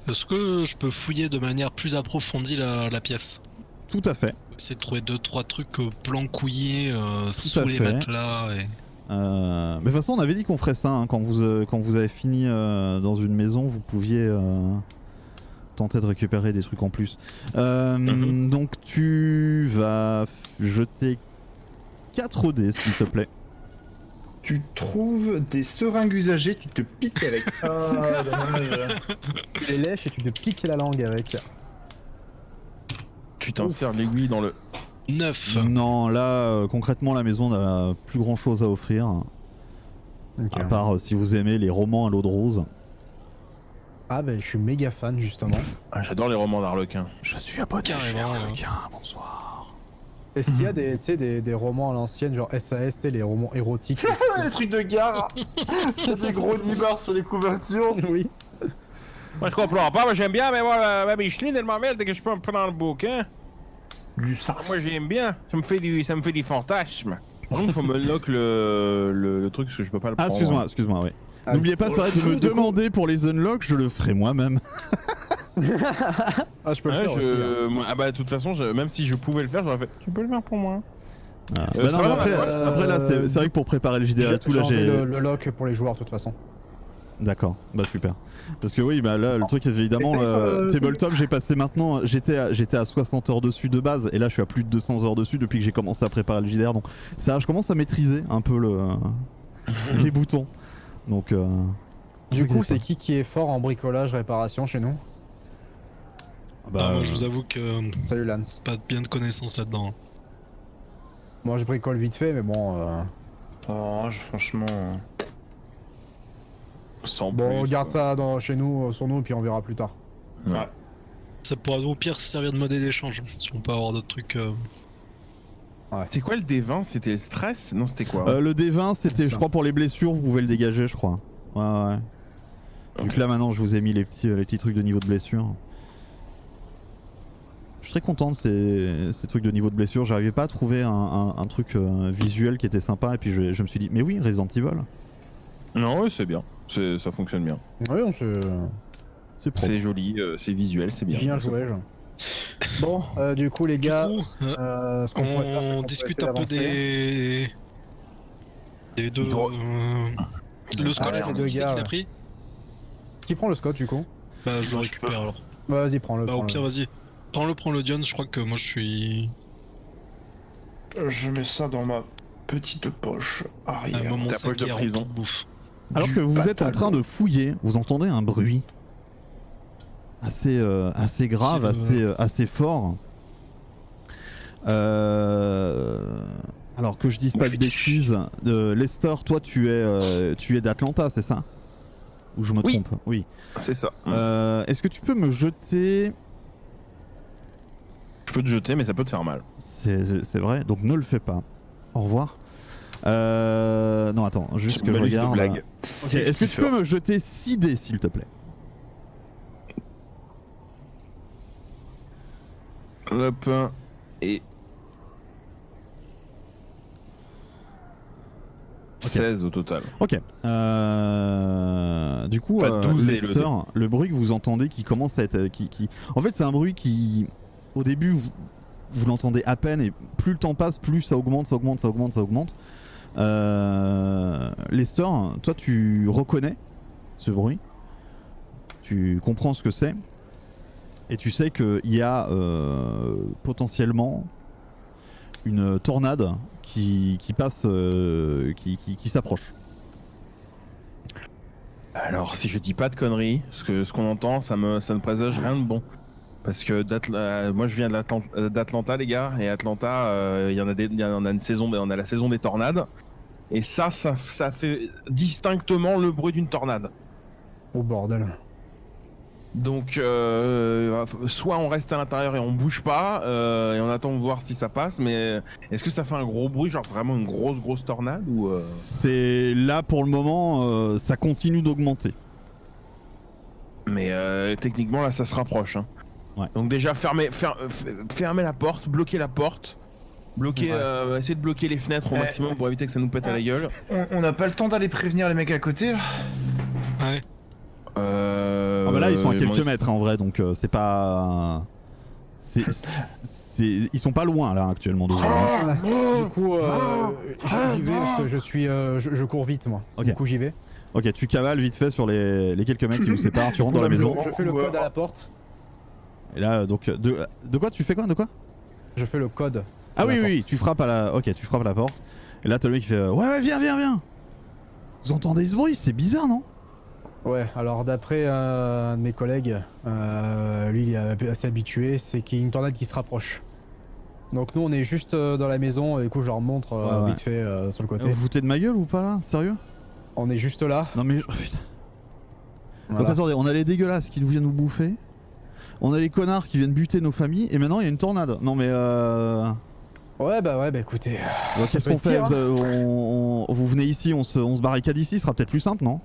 Speaker 4: Est-ce que je peux fouiller de manière plus approfondie la pièce?
Speaker 2: Tout à fait.
Speaker 4: Essayer de trouver 2-3 trucs plancouillés sous
Speaker 2: à
Speaker 4: les
Speaker 2: fait.
Speaker 4: matelas. Et...
Speaker 2: Mais de toute façon, on avait dit qu'on ferait ça. Hein. Quand vous avez fini dans une maison, vous pouviez tenter de récupérer des trucs en plus. Donc tu vas jeter 4 dés, s'il te plaît.
Speaker 3: Tu trouves des seringues usagées, tu te piques avec. Ah, dommage.
Speaker 1: Tu les lèches et tu te piques la langue avec.
Speaker 5: Tu t'insères l'aiguille dans le.
Speaker 4: 9.
Speaker 2: Non, là, concrètement, la maison n'a plus grand chose à offrir. À part si vous aimez les romans à l'eau de rose.
Speaker 1: Ah, bah, je suis méga fan justement.
Speaker 5: Ah, j'adore les romans d'Arlequin.
Speaker 2: Je suis abonné chez
Speaker 4: Carrément,
Speaker 2: Arlequin, bonsoir.
Speaker 1: Est-ce qu'il y a des romans à l'ancienne, genre SAS, les romans érotiques?
Speaker 3: Les trucs de gare. T'as des gros nibards sur les couvertures.
Speaker 1: Oui.
Speaker 5: Moi je comprends pas, moi j'aime bien, mais moi la Micheline elle m'emmerde dès que je peux me prendre le bouquin.
Speaker 3: Du sars.
Speaker 5: Moi j'aime bien, ça me fait du fantasme. Par contre, il faut me lock le truc parce que je peux pas le
Speaker 2: Ah,
Speaker 5: prendre.
Speaker 2: excuse-moi, oui.
Speaker 1: Ah,
Speaker 2: N'oubliez pas, ça va de me
Speaker 1: du coup-
Speaker 2: demander pour les unlocks, je le ferai moi-même.
Speaker 1: Ah, je peux le
Speaker 5: Ouais,
Speaker 1: faire aussi, hein.
Speaker 5: moi, ah bah de toute façon, même si je pouvais le faire, j'aurais fait. Tu peux le faire pour moi.
Speaker 2: Bah
Speaker 5: ça
Speaker 2: non, mais
Speaker 5: va,
Speaker 2: après là, c'est vrai que pour préparer le JDR et tout, là
Speaker 1: J'ai
Speaker 2: j'ai.
Speaker 1: le lock pour les joueurs de toute façon.
Speaker 2: D'accord, bah super. Parce que oui, bah là, le truc évidemment,
Speaker 1: Mais ça,
Speaker 2: le Tabletop, j'ai passé maintenant, j'étais à 60 heures dessus de base, et là je suis à plus de 200 heures dessus depuis que j'ai commencé à préparer le JDR, donc ça, je commence à maîtriser un peu les boutons. Donc.
Speaker 1: Du coup, c'est qui est fort en bricolage, réparation chez nous?
Speaker 2: Bah,
Speaker 4: moi, je vous avoue que
Speaker 1: Salut Lance.
Speaker 4: pas bien de connaissances là-dedans.
Speaker 1: Moi, je bricole vite fait, mais bon.
Speaker 3: Oh, franchement.
Speaker 5: Sans
Speaker 1: Bon, on
Speaker 5: plus,
Speaker 1: garde
Speaker 5: quoi.
Speaker 1: ça sur nous, et puis on verra plus tard.
Speaker 5: Ouais.
Speaker 4: Ça pourra au pire servir de monnaie d'échange, si on peut avoir d'autres trucs.
Speaker 5: C'est quoi le D20? C'était le stress? Non, c'était quoi?
Speaker 2: le D20, c'était,
Speaker 1: Ça.
Speaker 2: je crois, pour les blessures, vous pouvez le dégager, je crois. Ouais. Vu que là maintenant je vous ai mis les petits trucs de niveau de blessure. Je suis très content de ces trucs de niveau de blessure. J'arrivais pas à trouver un truc visuel qui était sympa et puis je me suis dit mais oui, Resident Evil.
Speaker 5: Non, oui, c'est bien. Ça fonctionne bien.
Speaker 1: Oui,
Speaker 5: C'est joli, c'est visuel, c'est bien.
Speaker 1: Bien joué. Bon, du coup les gars, ce qu'on pourrait faire, c'est qu'on
Speaker 4: discute
Speaker 1: pourrait
Speaker 4: un peu
Speaker 1: essayer
Speaker 4: des deux. Le scotch,
Speaker 1: les deux
Speaker 4: qui c'est
Speaker 1: gars,
Speaker 4: qu'il a pris?
Speaker 1: Qui prend le scotch du coup?
Speaker 4: Bah, je le récupère alors.
Speaker 1: Bah, vas-y, prends-le.
Speaker 4: Bah, au pire, vas-y. Prends le Dion, je crois que moi je suis.
Speaker 3: Je mets ça dans ma petite poche arrière.
Speaker 4: Ah, mon
Speaker 5: ta
Speaker 4: sac
Speaker 5: poche de
Speaker 4: est rempli
Speaker 5: prison.
Speaker 4: de bouffe.
Speaker 2: Alors que vous êtes en train de fouiller, vous entendez un bruit assez grave, assez fort. Alors que je dise pas de bêtises, Lester, toi tu es d'Atlanta, c'est ça? Ou je me trompe? Oui.
Speaker 5: C'est ça.
Speaker 2: Est-ce que tu peux me jeter...
Speaker 5: Je peux te jeter, mais ça peut te faire mal.
Speaker 2: C'est vrai, donc ne le fais pas. Au revoir. Non, attends, juste que je regarde.
Speaker 5: Blague.
Speaker 2: Okay, est-ce que tu peux me jeter 6 dés, s'il te plaît?
Speaker 5: Hop. Et... 16 au total.
Speaker 2: Ok. Du coup,
Speaker 5: Enfin, 12 et
Speaker 2: Lester, le bruit que vous entendez qui commence à être... En fait, c'est un bruit qui... Au début, vous l'entendez à peine et plus le temps passe, plus ça augmente. Lester, toi tu reconnais ce bruit, tu comprends ce que c'est et tu sais qu'il y a potentiellement une tornade qui passe, qui s'approche.
Speaker 5: Alors si je dis pas de conneries, ce qu'on entend ça ne présage rien de bon. Parce que moi je viens d'Atlanta les gars, et Atlanta il y en a une saison, on a la saison des tornades. Et ça fait distinctement le bruit d'une tornade.
Speaker 1: Oh bordel.
Speaker 5: Donc soit on reste à l'intérieur et on bouge pas et on attend de voir si ça passe, mais est-ce que ça fait un gros bruit, genre vraiment une grosse tornade ou
Speaker 2: C'est là pour le moment, ça continue d'augmenter.
Speaker 5: Mais techniquement là ça se rapproche. Hein.
Speaker 2: Ouais.
Speaker 5: Donc déjà fermer la porte, bloquer la porte. Essayer de bloquer les fenêtres au maximum pour éviter que ça nous pète à la gueule.
Speaker 3: On n'a pas le temps d'aller prévenir les mecs à côté là?
Speaker 4: Ouais.
Speaker 2: Ah bah là ils sont à quelques mètres en vrai, donc c'est pas... Ils sont pas loin là actuellement.
Speaker 1: Du coup, j'y vais parce que je cours vite moi.
Speaker 2: Okay.
Speaker 1: Du coup j'y vais.
Speaker 2: Ok, tu cavales vite fait sur les quelques mecs qui nous séparent, tu rentres dans la maison.
Speaker 1: Je fais le code à la porte.
Speaker 2: Et là donc de quoi tu fais quoi? De quoi?
Speaker 1: Je fais le code.
Speaker 2: Ah oui, tu frappes à la... Ok, tu frappes à la porte. Et là t'as le mec qui fait ouais viens. Vous entendez ce bruit? C'est bizarre non?
Speaker 1: Ouais, alors d'après un de mes collègues, lui il est assez habitué, c'est qu'il y a une tornade qui se rapproche. Donc nous on est juste dans la maison et du coup je leur montre vite fait sur le côté.
Speaker 2: Vous vous foutez de ma gueule ou pas là? Sérieux?
Speaker 1: On est juste là.
Speaker 2: Non mais... Oh, putain.
Speaker 1: Voilà.
Speaker 2: Donc attendez, on a les dégueulasses qui nous viennent nous bouffer. On a les connards qui viennent buter nos familles et maintenant il y a une tornade. Non mais
Speaker 1: Ouais bah écoutez...
Speaker 2: Qu'est-ce qu'on fait? Vous venez ici, on se barricade ici, ce sera peut-être plus simple non?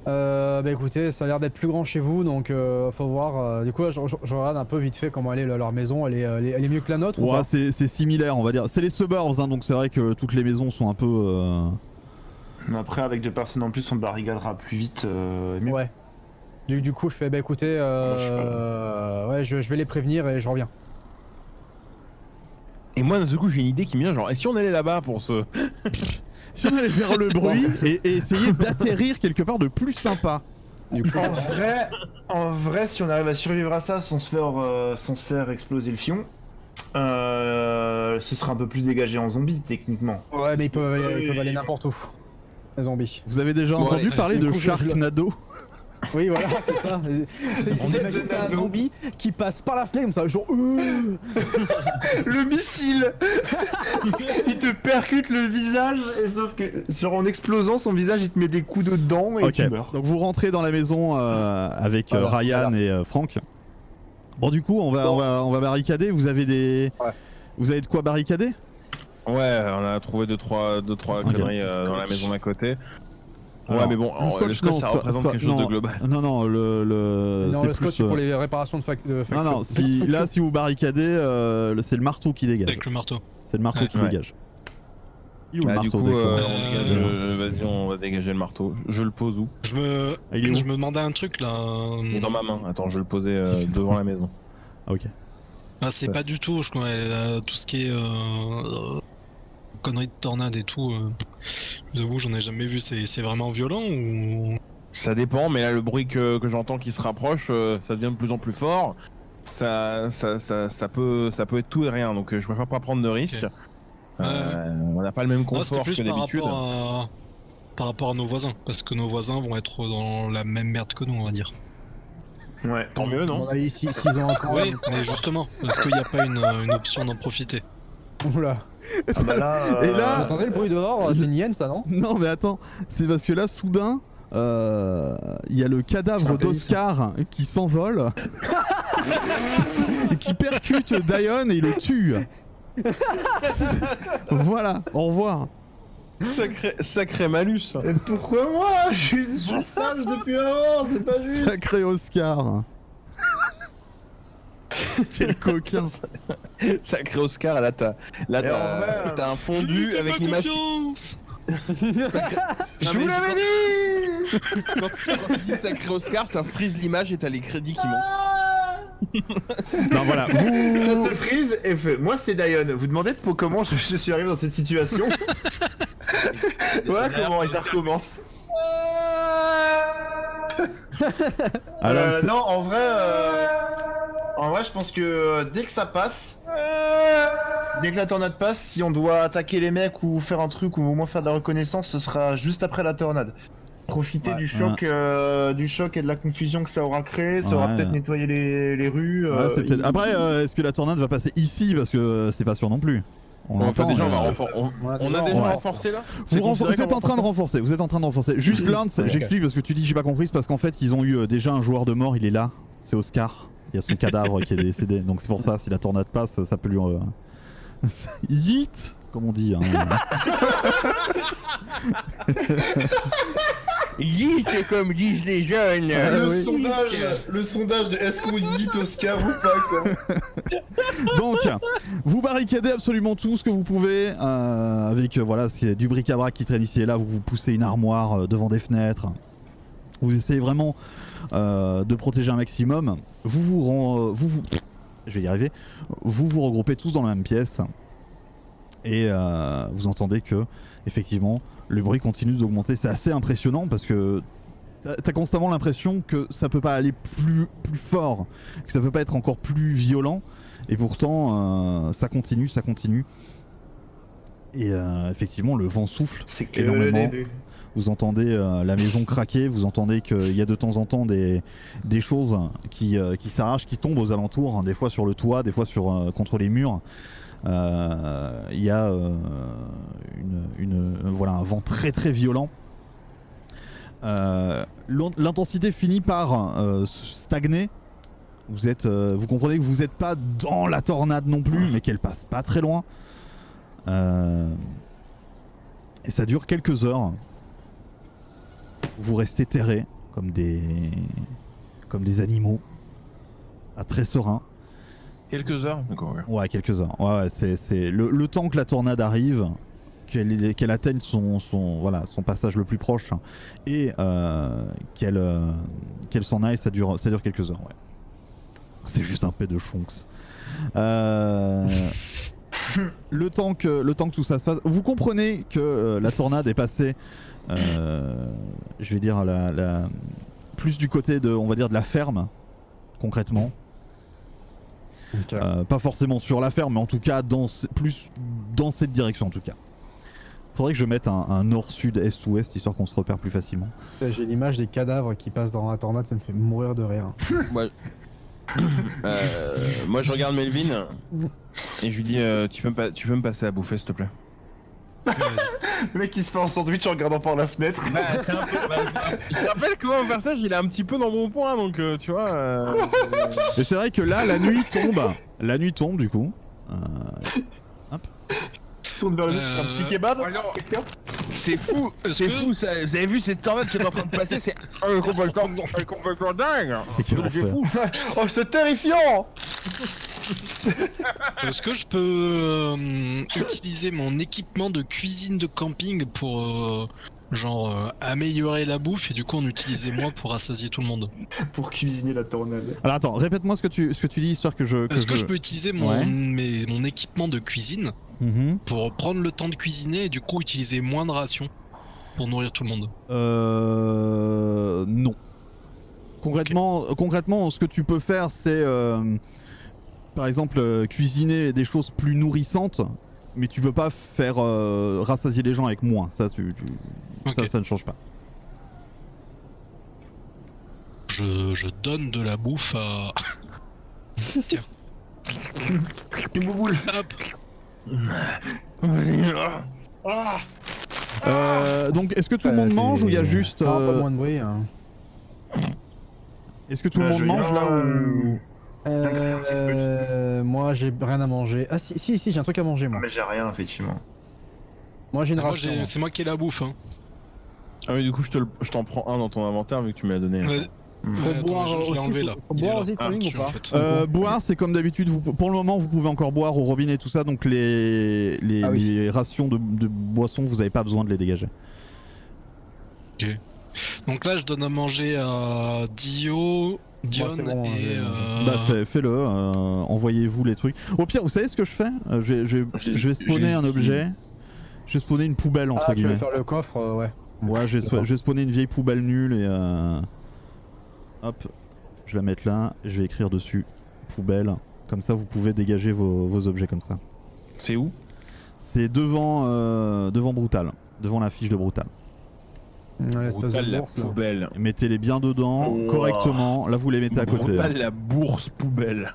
Speaker 1: Bah écoutez, ça a l'air d'être plus grand chez vous donc faut voir. Du coup là je regarde un peu vite fait comment elle est leur maison, elle est mieux que la nôtre ou
Speaker 2: Ouais,
Speaker 1: pas?
Speaker 2: c'est similaire on va dire. C'est les suburbs hein, donc c'est vrai que toutes les maisons sont un peu...
Speaker 3: Mais après avec 2 personnes en plus on barricadera plus vite mieux.
Speaker 1: Ouais. Du coup je fais bah écoutez, ouais je vais les prévenir et je reviens.
Speaker 5: Et moi d'un coup j'ai une idée qui me vient, genre et si on allait là-bas pour se...
Speaker 2: Si on allait faire le bruit et essayer d'atterrir quelque part de plus sympa.
Speaker 3: En vrai, si on arrive à survivre à ça sans se faire exploser le fion, ce sera un peu plus dégagé en zombie techniquement.
Speaker 1: Ouais mais ils peuvent aller n'importe où, les zombies.
Speaker 2: Vous avez déjà entendu parler de Sharknado?
Speaker 1: Oui voilà c'est ça. C'est un zombie qui passe par la fenêtre comme ça, genre
Speaker 3: Le missile. Il te percute le visage et sauf que en explosant son visage il te met des coups de dents et tu meurs.
Speaker 2: Donc vous rentrez dans la maison avec Ryan et Franck. Bon du coup on va barricader. Vous avez de quoi barricader?
Speaker 5: Ouais, on a trouvé 2-3 conneries dans la maison d'à côté. Ouais, mais bon, le scotch ça représente quelque chose de global.
Speaker 2: Non, non, le
Speaker 1: scotch c'est pour les réparations de facture.
Speaker 2: Non, là, si vous barricadez, c'est le marteau qui dégage.
Speaker 4: Avec le marteau.
Speaker 2: C'est le marteau qui dégage. Il est où le marteau?
Speaker 5: Du coup, vas-y, on va dégager le marteau. Je le pose où?
Speaker 4: Je me demandais un truc là.
Speaker 5: Il est dans ma main. Attends, je vais le poser devant la maison.
Speaker 2: Ah, ok.
Speaker 4: Ah, c'est pas du tout, je crois, tout ce qui est conneries de tornade et tout. Je vous avoue, j'en ai jamais vu. C'est vraiment violent ou?
Speaker 5: Ça dépend, mais là, le bruit que j'entends qui se rapproche, ça devient de plus en plus fort. Ça peut être tout et rien, donc je préfère pas prendre de risques. Okay. On n'a pas le même confort que d'habitude.
Speaker 4: Par rapport à nos voisins, parce que nos voisins vont être dans la même merde que nous, on va dire.
Speaker 5: Ouais, tant mieux, non?
Speaker 1: S'ils ont encore.
Speaker 4: Oui, mais justement, parce qu'il n'y a pas une option d'en profiter.
Speaker 1: Oula.
Speaker 3: Ah bah là,
Speaker 2: Et là,
Speaker 1: vous entendez le bruit dehors? C'est une hyène, ça, non?
Speaker 2: Non, mais attends, c'est parce que là, soudain, il y a le cadavre d'Oscar qui s'envole et qui percute Dion et le tue. Voilà, au revoir.
Speaker 5: Sacré malus.
Speaker 3: Et pourquoi moi? Je suis sage depuis avant, c'est pas juste.
Speaker 2: Sacré Oscar. Quel coquin.
Speaker 5: Sacré Oscar, là t'as un fondu avec l'image. Je vous l'avais dit. Quand tu dis Sacré Oscar, ça frise l'image et t'as les crédits qui montent.
Speaker 2: Non, voilà,
Speaker 3: Ça se frise et fait. Moi c'est Dion. Vous demandez comment je suis arrivé dans cette situation. Voilà comment ça recommence. Non, en vrai, je pense que dès que ça passe, dès que la tornade passe, si on doit attaquer les mecs ou faire un truc ou au moins faire de la reconnaissance, ce sera juste après la tornade. Profiter du choc et de la confusion que ça aura créé, ça aura peut-être nettoyé les rues.
Speaker 2: Après, est-ce que la tornade va passer ici? Parce que c'est pas sûr non plus. On a déjà
Speaker 5: renforcé là.
Speaker 2: Vous êtes en train de renforcer, Juste l'Inde, j'explique parce que tu dis j'ai pas compris, c'est parce qu'en fait ils ont eu déjà un joueur de mort, il est là, c'est Oscar. Il y a son cadavre qui est décédé, donc c'est pour ça, si la tornade passe, ça peut lui... Yeet, comme on dit.
Speaker 5: Yeet, comme disent les jeunes.
Speaker 3: Le sondage de est-ce qu'on yeet Oscar ou pas, quoi.
Speaker 2: Donc, vous barricadez absolument tout ce que vous pouvez, avec voilà, c'est du bric-à-brac qui traîne ici et là, vous poussez une armoire devant des fenêtres. Vous essayez vraiment de protéger un maximum. Je vais y arriver. Vous vous regroupez tous dans la même pièce et vous entendez que effectivement le bruit continue d'augmenter. C'est assez impressionnant parce que t'as constamment l'impression que ça peut pas aller plus fort, que ça peut pas être encore plus violent, et pourtant ça continue. Et effectivement le vent souffle énormément. Vous entendez la maison craquer, vous entendez qu'il y a de temps en temps des choses qui s'arrachent, qui tombent aux alentours, des fois sur le toit, des fois contre les murs. Il y a voilà, un vent très très violent. L'intensité finit par stagner. Vous comprenez que vous n'êtes pas dans la tornade non plus, mais qu'elle passe pas très loin. Et ça dure quelques heures. Vous restez terrés comme des animaux, très sereins.
Speaker 5: Quelques heures.
Speaker 2: Ouais, quelques heures. Ouais, c'est le temps que la tornade arrive, qu'elle atteigne son passage le plus proche, et qu'elle s'en aille, ça dure quelques heures. Ouais. C'est juste un pet de chonks. Le temps que tout ça se passe, vous comprenez que la tornade est passée, je vais dire plus du côté de, on va dire, de la ferme, concrètement. Okay. Pas forcément sur la ferme, mais en tout cas plus dans cette direction en tout cas. Faudrait que je mette un nord-sud, est-ouest, histoire qu'on se repère plus facilement.
Speaker 1: J'ai l'image des cadavres qui passent dans la tornade, ça me fait mourir de rire.
Speaker 5: Ouais. Moi je regarde Melvin et je lui dis tu peux me passer à bouffer s'il te plaît.
Speaker 3: Le mec qui se fait un sandwich en regardant par la fenêtre.
Speaker 5: C'est un peu... Je te rappelle que mon personnage il est un petit peu dans mon point, donc tu vois.
Speaker 2: Mais c'est vrai que là la nuit tombe du coup.
Speaker 3: Hop. Tu tournes vers le un petit kebab.
Speaker 5: C'est fou, c'est fou, ça. Vous avez vu cette tornade qui est en train de passer, c'est complètement dingue. C'est fou.
Speaker 3: Oh, c'est terrifiant.
Speaker 4: Est-ce que je peux utiliser mon équipement de cuisine de camping pour améliorer la bouffe et du coup en utiliser moins pour rassasier tout le monde?
Speaker 3: Pour cuisiner la tornade.
Speaker 2: Alors attends, répète-moi ce que tu dis histoire que je.
Speaker 4: Est-ce que je peux utiliser mon équipement de cuisine pour prendre le temps de cuisiner et du coup utiliser moins de rations pour nourrir tout le monde?
Speaker 2: Non. Concrètement, ce que tu peux faire, c'est par exemple cuisiner des choses plus nourrissantes, mais tu peux pas faire rassasier les gens avec moins. Ça, ça ne change pas.
Speaker 4: Je donne de la bouffe à. Tiens.
Speaker 3: Une bouboule.
Speaker 2: Donc, est-ce que tout le monde mange ou il y a juste.
Speaker 1: Pas moins de bruit. Hein.
Speaker 2: Est-ce que tout le monde mange là ou.
Speaker 1: Moi j'ai rien à manger. Ah si j'ai un truc à manger moi.
Speaker 3: Mais j'ai rien effectivement.
Speaker 1: Moi j'ai une ration.
Speaker 4: C'est moi qui ai la bouffe. Hein.
Speaker 5: Ah oui, du coup je t'en prends un dans ton inventaire vu que tu me l'as donné.
Speaker 1: Faut boire
Speaker 4: je l'ai enlevé là.
Speaker 1: Faut boire aussi Crawling ou pas
Speaker 2: Boire c'est comme d'habitude, pour le moment vous pouvez encore boire au robinet et tout ça, donc les rations de boissons vous avez pas besoin de les dégager.
Speaker 4: Ok. Donc là je donne à manger à Dio, Dion et...
Speaker 2: Bah fais-le, envoyez-vous les trucs. Au pire vous savez ce que je fais, je vais spawner un objet, je vais spawner une poubelle entre guillemets.
Speaker 1: Tu vas faire le coffre, ouais.
Speaker 2: Ouais je vais spawner une vieille poubelle nulle et hop, je vais la mettre là, je vais écrire dessus poubelle, comme ça vous pouvez dégager vos objets comme ça.
Speaker 5: C'est où?
Speaker 2: C'est devant Brutal, devant la fiche de Brutal.
Speaker 5: Brutal, la poubelle.
Speaker 2: Mettez-les bien dedans, correctement, là vous les mettez à côté.
Speaker 5: Brutal, la bourse poubelle.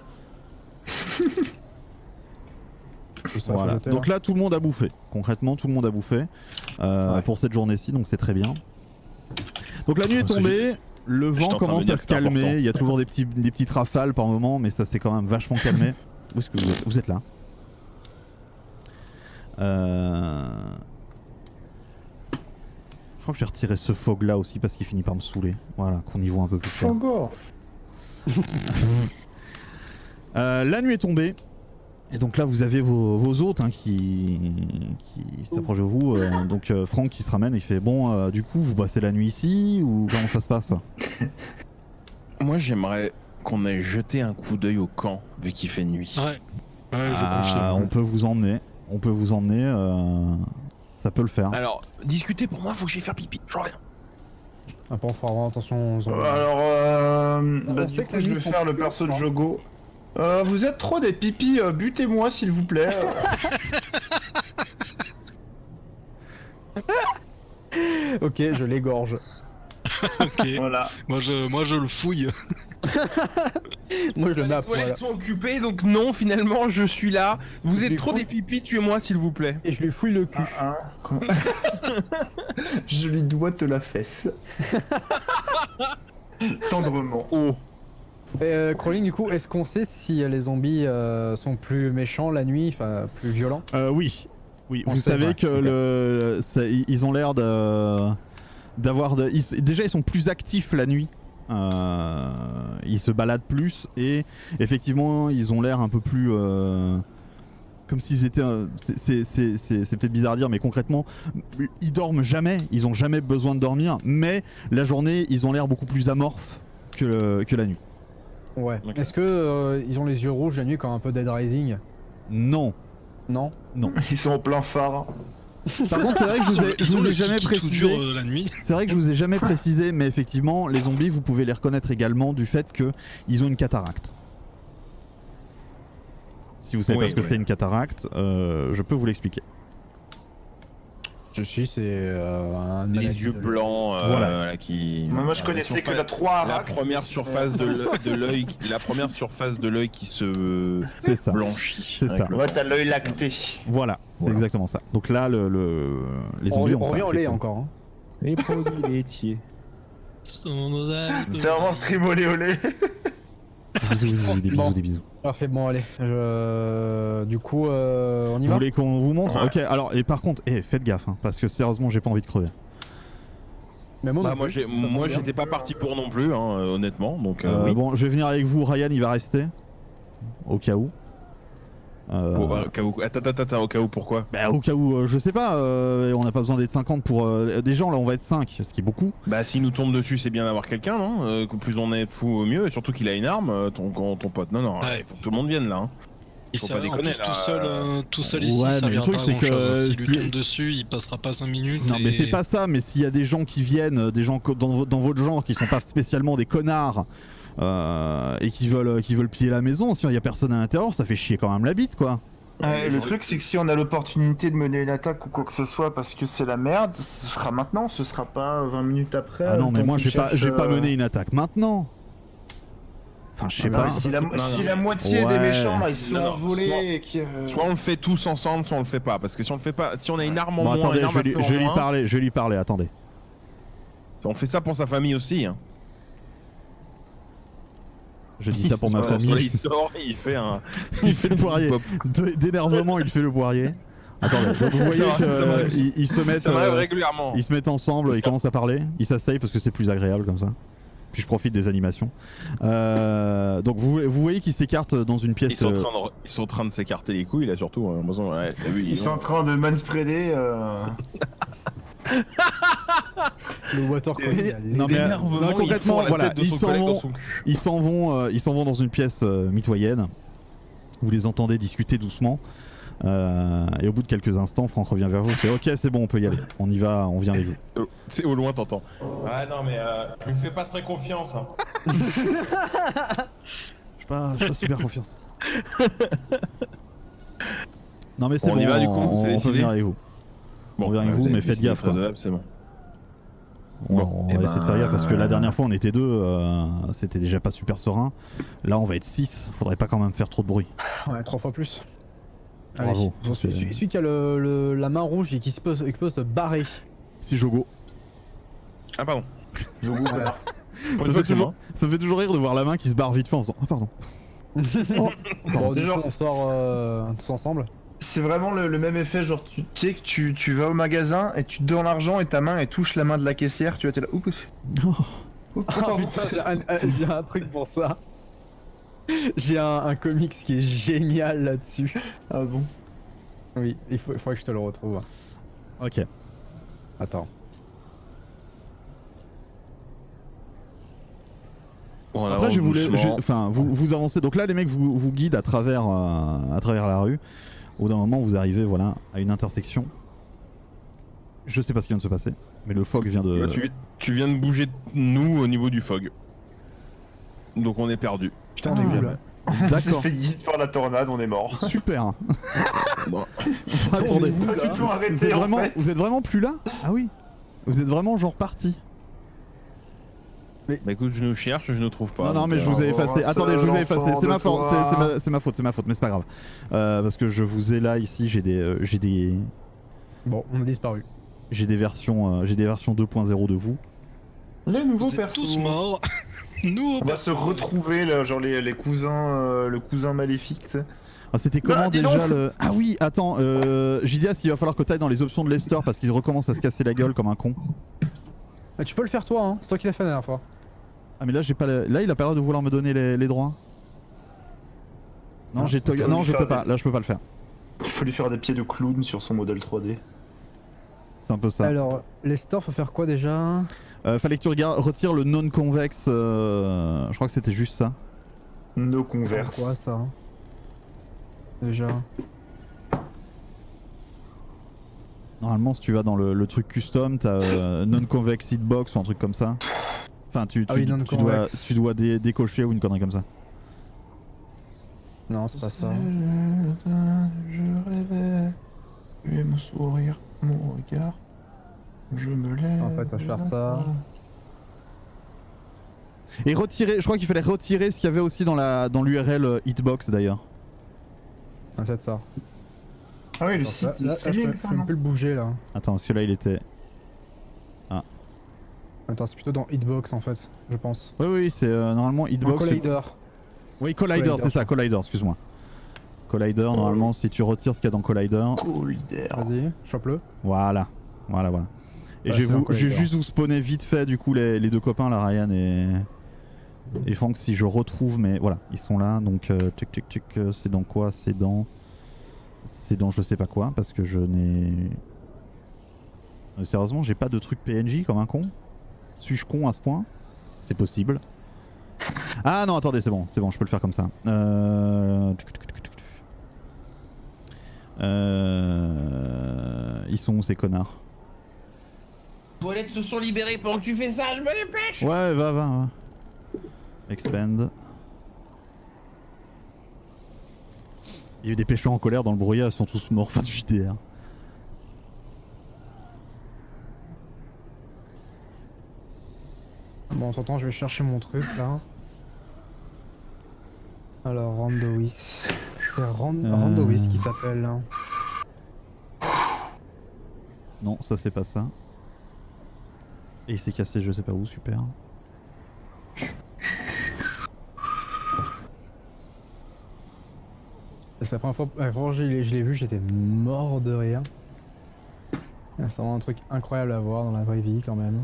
Speaker 2: Voilà. Donc là tout le monde a bouffé, concrètement tout le monde a bouffé pour cette journée-ci, donc c'est très bien. Donc la nuit est tombée. Le vent commence à se calmer, il y a toujours des petites rafales par moment, mais ça s'est quand même vachement calmé. Où est-ce que vous êtes là? Je crois que j'ai retiré ce fog là aussi parce qu'il finit par me saouler. Voilà, qu'on y voit un peu plus clair. La nuit est tombée. Et donc là vous avez vos hôtes hein, qui s'approchent de vous. Donc Franck qui se ramène et il fait bon du coup vous passez la nuit ici ou comment ça se passe?
Speaker 5: Moi j'aimerais qu'on ait jeté un coup d'œil au camp vu qu'il fait nuit.
Speaker 4: Ouais je confirme.
Speaker 2: On peut vous emmener. Ça peut le faire.
Speaker 5: Alors discutez pour moi, faut que j'aille faire pipi, je reviens.
Speaker 1: Après on fera vraiment attention aux autres.
Speaker 3: Alors du coup je vais faire le perso de Jogo. Vous êtes trop des pipis, butez-moi s'il vous plaît.
Speaker 1: Ok, je l'égorge.
Speaker 4: Ok,
Speaker 3: voilà.
Speaker 4: Moi je le fouille.
Speaker 1: Moi je le mets à
Speaker 5: Les toilettes
Speaker 1: poil.
Speaker 5: sont occupées donc non, finalement je suis là. Vous êtes trop des pipis, tuez-moi s'il vous plaît.
Speaker 1: Et je lui fouille le cul.
Speaker 3: Je lui doite la fesse. Tendrement.
Speaker 5: Oh.
Speaker 1: Crawling du coup, est-ce qu'on sait si les zombies sont plus méchants la nuit, enfin plus violents?
Speaker 2: Oui.
Speaker 1: On
Speaker 2: Vous
Speaker 1: sait,
Speaker 2: savez
Speaker 1: ouais.
Speaker 2: que ils ont l'air d'avoir déjà ils sont plus actifs la nuit. Ils se baladent plus et effectivement ils ont l'air un peu plus comme s'ils étaient c'est peut-être bizarre à dire mais concrètement ils dorment jamais, ils ont jamais besoin de dormir, mais la journée ils ont l'air beaucoup plus amorphes que la nuit.
Speaker 1: Ouais.
Speaker 5: Okay.
Speaker 1: Est-ce que ils ont les yeux rouges la nuit comme un peu Dead Rising?
Speaker 2: Non.
Speaker 1: Non.
Speaker 3: Ils sont en plein phare.
Speaker 2: Par contre c'est vrai que je vous ai jamais précisé.
Speaker 4: La nuit.
Speaker 2: C'est vrai que je vous ai jamais précisé, mais effectivement, les zombies, vous pouvez les reconnaître également du fait qu'ils ont une cataracte. Si vous savez pas ce que c'est une cataracte, je peux vous l'expliquer.
Speaker 1: Si, c'est un
Speaker 5: Les
Speaker 1: maladie
Speaker 5: yeux
Speaker 1: de-
Speaker 5: blancs
Speaker 2: Voilà.
Speaker 5: qui.
Speaker 3: Moi je connaissais que la 3
Speaker 5: La première surface de l'œil, qui se
Speaker 2: C'est ça.
Speaker 5: blanchit.
Speaker 2: C'est
Speaker 5: avec
Speaker 2: ça.
Speaker 5: le
Speaker 3: Ouais,
Speaker 5: temps.
Speaker 3: t'as l'œil lacté.
Speaker 2: Voilà, c'est exactement ça. Donc là, les
Speaker 1: On
Speaker 2: zombies ont ça.
Speaker 1: revient au lait
Speaker 2: effectivement.
Speaker 1: encore. Hein.
Speaker 5: Les produits laitiers.
Speaker 3: C'est vraiment stream olé olé.
Speaker 2: Des bisous,
Speaker 1: Bon.
Speaker 2: des bisous.
Speaker 1: Parfait, bon allez. Du coup, on y
Speaker 2: Vous
Speaker 1: va.
Speaker 2: voulez qu'on vous montre?
Speaker 3: Ouais.
Speaker 2: Ok, alors, et par contre, faites gaffe, hein, parce que sérieusement, j'ai pas envie de crever.
Speaker 1: Mais moi,
Speaker 5: Bah,
Speaker 1: non
Speaker 5: moi,
Speaker 1: plus.
Speaker 5: moi j'étais pas parti pour non plus, hein, honnêtement. Donc, oui.
Speaker 2: Bon, je vais venir avec vous, Ryan, il va rester. Au cas où.
Speaker 5: Au cas où. Attends, au cas où, pourquoi?
Speaker 2: Bah, au cas où, je sais pas, on n'a pas besoin d'être 50 pour. Des gens, là, on va être 5, ce qui est beaucoup.
Speaker 5: Bah, s'il nous tombe dessus, c'est bien d'avoir quelqu'un, non? Que plus on est de fou, mieux. Et surtout qu'il a une arme, ton pote. Non, non, il faut que tout le monde vienne là. Hein.
Speaker 4: Il
Speaker 5: Faut
Speaker 4: s'est
Speaker 5: pas
Speaker 4: en
Speaker 5: déconner,
Speaker 4: plus,
Speaker 5: là.
Speaker 4: tout seul ici,
Speaker 2: Ouais,
Speaker 4: ça
Speaker 2: mais le
Speaker 4: viendra
Speaker 2: truc,
Speaker 4: à
Speaker 2: c'est
Speaker 4: grand chose.
Speaker 2: que
Speaker 4: S'il lui
Speaker 2: si-
Speaker 4: tombe dessus, il passera pas 5 minutes.
Speaker 2: Non, mais
Speaker 4: et-
Speaker 2: c'est pas ça, mais s'il y a des gens qui viennent, des gens dans votre genre qui sont pas spécialement des connards et qui veulent piller la maison, si il y a personne à l'intérieur, ça fait chier quand même la bite, quoi.
Speaker 3: Le truc, c'est que si on a l'opportunité de mener une attaque ou quoi que ce soit parce que c'est la merde, ce sera maintenant, ce sera pas 20 minutes après.
Speaker 2: Ah non, mais
Speaker 3: quand
Speaker 2: moi,
Speaker 3: on
Speaker 2: je vais pas
Speaker 3: cherche,
Speaker 2: mener une attaque maintenant. Enfin, je sais
Speaker 3: Non,
Speaker 2: pas.
Speaker 3: mais si la moitié
Speaker 2: Ouais.
Speaker 3: des méchants là, ils sont
Speaker 5: Non,
Speaker 3: envolés
Speaker 5: soit-
Speaker 3: et qui.
Speaker 5: Soit on le fait tous ensemble, soit on le fait pas. Parce que si on le fait pas, si on a une arme en
Speaker 2: Bon,
Speaker 5: moins,
Speaker 2: attendez,
Speaker 5: une arme
Speaker 2: je
Speaker 5: à feu
Speaker 2: vais
Speaker 5: en moins,
Speaker 2: lui parler, attendez.
Speaker 5: on fait ça pour sa famille aussi. Hein.
Speaker 2: Je dis ça pour ma
Speaker 5: Voilà,
Speaker 2: famille.
Speaker 5: Il sort, il fait un.
Speaker 2: Il fait le poirier. D'énervement, il fait le poirier. Attendez, donc vous voyez
Speaker 5: Non, ça m'arrive.
Speaker 2: qu'ils se mettent.
Speaker 5: Ça m'arrive régulièrement.
Speaker 2: Ils se mettent ensemble, ils commencent à parler, ils s'asseyent parce que c'est plus agréable comme ça. Puis je profite des animations. Donc vous voyez qu'ils s'écartent dans une pièce.
Speaker 5: Ils sont en train de s'écarter les couilles là surtout. Ouais, t'as vu,
Speaker 3: Ils sont en train de manspreader.
Speaker 1: Le water collie,
Speaker 2: Non, mais non, concrètement, voilà, ils s'en vont dans une pièce mitoyenne. Vous les entendez discuter doucement. Et au bout de quelques instants, Franck revient vers vous. C'est ok, c'est bon, on peut y aller. On y va, on vient avec vous.
Speaker 5: C'est au loin, t'entends. Ouais, non, mais je lui fais pas très confiance. Hein.
Speaker 2: Je suis pas super confiance. Non mais c'est
Speaker 5: On
Speaker 2: bon,
Speaker 5: y va, du coup,
Speaker 2: on
Speaker 5: c'est
Speaker 2: peut
Speaker 5: décidé
Speaker 2: venir avec vous. On vient avec vous, mais faites gaffe.
Speaker 5: C'est bon.
Speaker 2: On va essayer de faire gaffe parce que la dernière fois on était 2, c'était déjà pas super serein. Là on va être 6, faudrait pas quand même faire trop de bruit.
Speaker 1: Ouais, 3 fois plus.
Speaker 2: Bravo.
Speaker 1: Allez, celui qui a la main rouge et qui peut se barrer.
Speaker 2: C'est Jogo.
Speaker 5: Ah, pardon.
Speaker 3: Jogo, voilà.
Speaker 2: Ça me fait toujours rire de voir la main qui se barre vite fait en faisant. Ah pardon.
Speaker 1: Bon,
Speaker 3: Déjà,
Speaker 1: on sort tous ensemble.
Speaker 3: C'est vraiment le même effet, genre tu sais que tu vas au magasin et tu te donnes l'argent et ta main elle touche la main de la caissière, tu vois, t'es là. Oups.
Speaker 1: Ah putain, j'ai un truc pour ça. J'ai un comics qui est génial là-dessus.
Speaker 3: Ah bon?
Speaker 1: Oui, il faudrait que je te le retrouve.
Speaker 2: Ok.
Speaker 1: Attends.
Speaker 5: Bon, on
Speaker 2: Après
Speaker 5: avance doucement.
Speaker 2: enfin vous avancez. Donc là les mecs vous guident à travers la rue. Au bout d'un moment vous arrivez voilà à une intersection. Je sais pas ce qui vient de se passer, mais le fog vient de.
Speaker 5: Là, tu viens de bouger nous au niveau du fog. Donc on est perdu.
Speaker 1: Putain, on est où là?
Speaker 3: On s'est
Speaker 2: D'accord.
Speaker 3: fait hit par la tornade, on est mort.
Speaker 2: Super.
Speaker 5: Bon.
Speaker 2: Attendez.
Speaker 3: Pas du tout arrêté
Speaker 2: Vous êtes,
Speaker 3: en
Speaker 2: vraiment,
Speaker 3: fait.
Speaker 2: vous êtes vraiment plus là? Ah oui. Vous êtes vraiment genre parti.
Speaker 5: Bah écoute, je nous cherche, je ne trouve pas.
Speaker 2: Non, mais je vous ai effacé. Attendez, je vous ai effacé. C'est ma faute, c'est ma faute, mais c'est pas grave. Parce que je vous ai là ici, j'ai des
Speaker 1: Bon, on a disparu.
Speaker 2: j'ai des versions 2.0 de vous.
Speaker 3: Les nouveaux
Speaker 4: Vous êtes
Speaker 3: persos.
Speaker 4: tous morts. Nous,
Speaker 3: On va se retrouver là, genre les cousins, le cousin maléfique. Tu sais.
Speaker 2: Ah, c'était comment
Speaker 3: dis
Speaker 2: déjà
Speaker 3: donc.
Speaker 2: le. Ah oui, attends, JDS, il va falloir que tu ailles dans les options de Lester parce qu'il recommence à se casser la gueule comme un con.
Speaker 1: Ah, tu peux le faire toi, hein. C'est toi qui l'as fait la dernière fois.
Speaker 2: Ah, mais là, j'ai pas. Là, il a pas l'air de vouloir me donner les droits. Non,
Speaker 3: Ah,
Speaker 2: non, je peux pas. Là, je peux pas le faire.
Speaker 3: Faut lui faire des pieds de clown sur son modèle 3D.
Speaker 2: C'est un peu ça.
Speaker 1: Alors, les stores, faut faire quoi déjà?
Speaker 2: Fallait que tu retires le non-convex. Je crois que c'était juste ça.
Speaker 3: No
Speaker 1: C'est
Speaker 3: converse.
Speaker 1: quoi ça, hein? Déjà.
Speaker 2: Normalement, si tu vas dans le truc custom, t'as non-convex hitbox ou un truc comme ça. Enfin, tu dois décocher ou une connerie comme ça.
Speaker 1: Non, c'est pas ça.
Speaker 3: Je rêvais, et mon sourire, mon regard, je me lève.
Speaker 1: En fait, on va faire ça.
Speaker 2: Et retirer, je crois qu'il fallait retirer ce qu'il y avait aussi dans l'URL hitbox d'ailleurs.
Speaker 1: Ah, c'est ça.
Speaker 3: Ah oui, le
Speaker 1: Alors,
Speaker 3: site,
Speaker 1: là,
Speaker 3: c'est
Speaker 1: je
Speaker 3: nul,
Speaker 1: peux
Speaker 3: ça,
Speaker 1: même
Speaker 3: non
Speaker 1: plus le bouger là.
Speaker 2: Attends, parce que là il était.
Speaker 1: Attends, c'est plutôt dans Hitbox en fait, je pense.
Speaker 2: Oui, c'est normalement
Speaker 1: Dans
Speaker 2: hitbox.
Speaker 1: Collider.
Speaker 2: Oui, Collider, c'est ça, Collider, excuse-moi. Collider, normalement, si tu retires ce qu'il y a dans Collider.
Speaker 1: Vas-y, chope-le.
Speaker 2: Voilà. Et
Speaker 1: Ouais,
Speaker 2: je
Speaker 1: c'est un
Speaker 2: vais
Speaker 1: Collider.
Speaker 2: juste vous spawner vite fait, du coup, les deux copains, là, Ryan et Franck, si je retrouve, mais voilà, ils sont là. Donc, c'est dans quoi? C'est dans je sais pas quoi, parce que je n'ai. Sérieusement, j'ai pas de truc PNJ comme un con. Suis-je con à ce point? C'est possible. Ah non, attendez, c'est bon, je peux le faire comme ça. Ils sont où ces connards?
Speaker 5: Les toilettes se sont libérées pendant que tu fais ça, je me dépêche.
Speaker 2: Ouais, va. Expand. Il y a eu des pêcheurs en colère dans le brouillard, ils sont tous morts, fin du JDR.
Speaker 1: Bon, en temps, je vais chercher mon truc là. Alors, Randowis. C'est Randowis qui s'appelle là.
Speaker 2: Non, ça c'est pas ça. Et il s'est cassé je sais pas où, super.
Speaker 1: C'est la première fois que je l'ai vu, j'étais mort de rire. C'est vraiment un truc incroyable à voir dans la vraie vie quand même.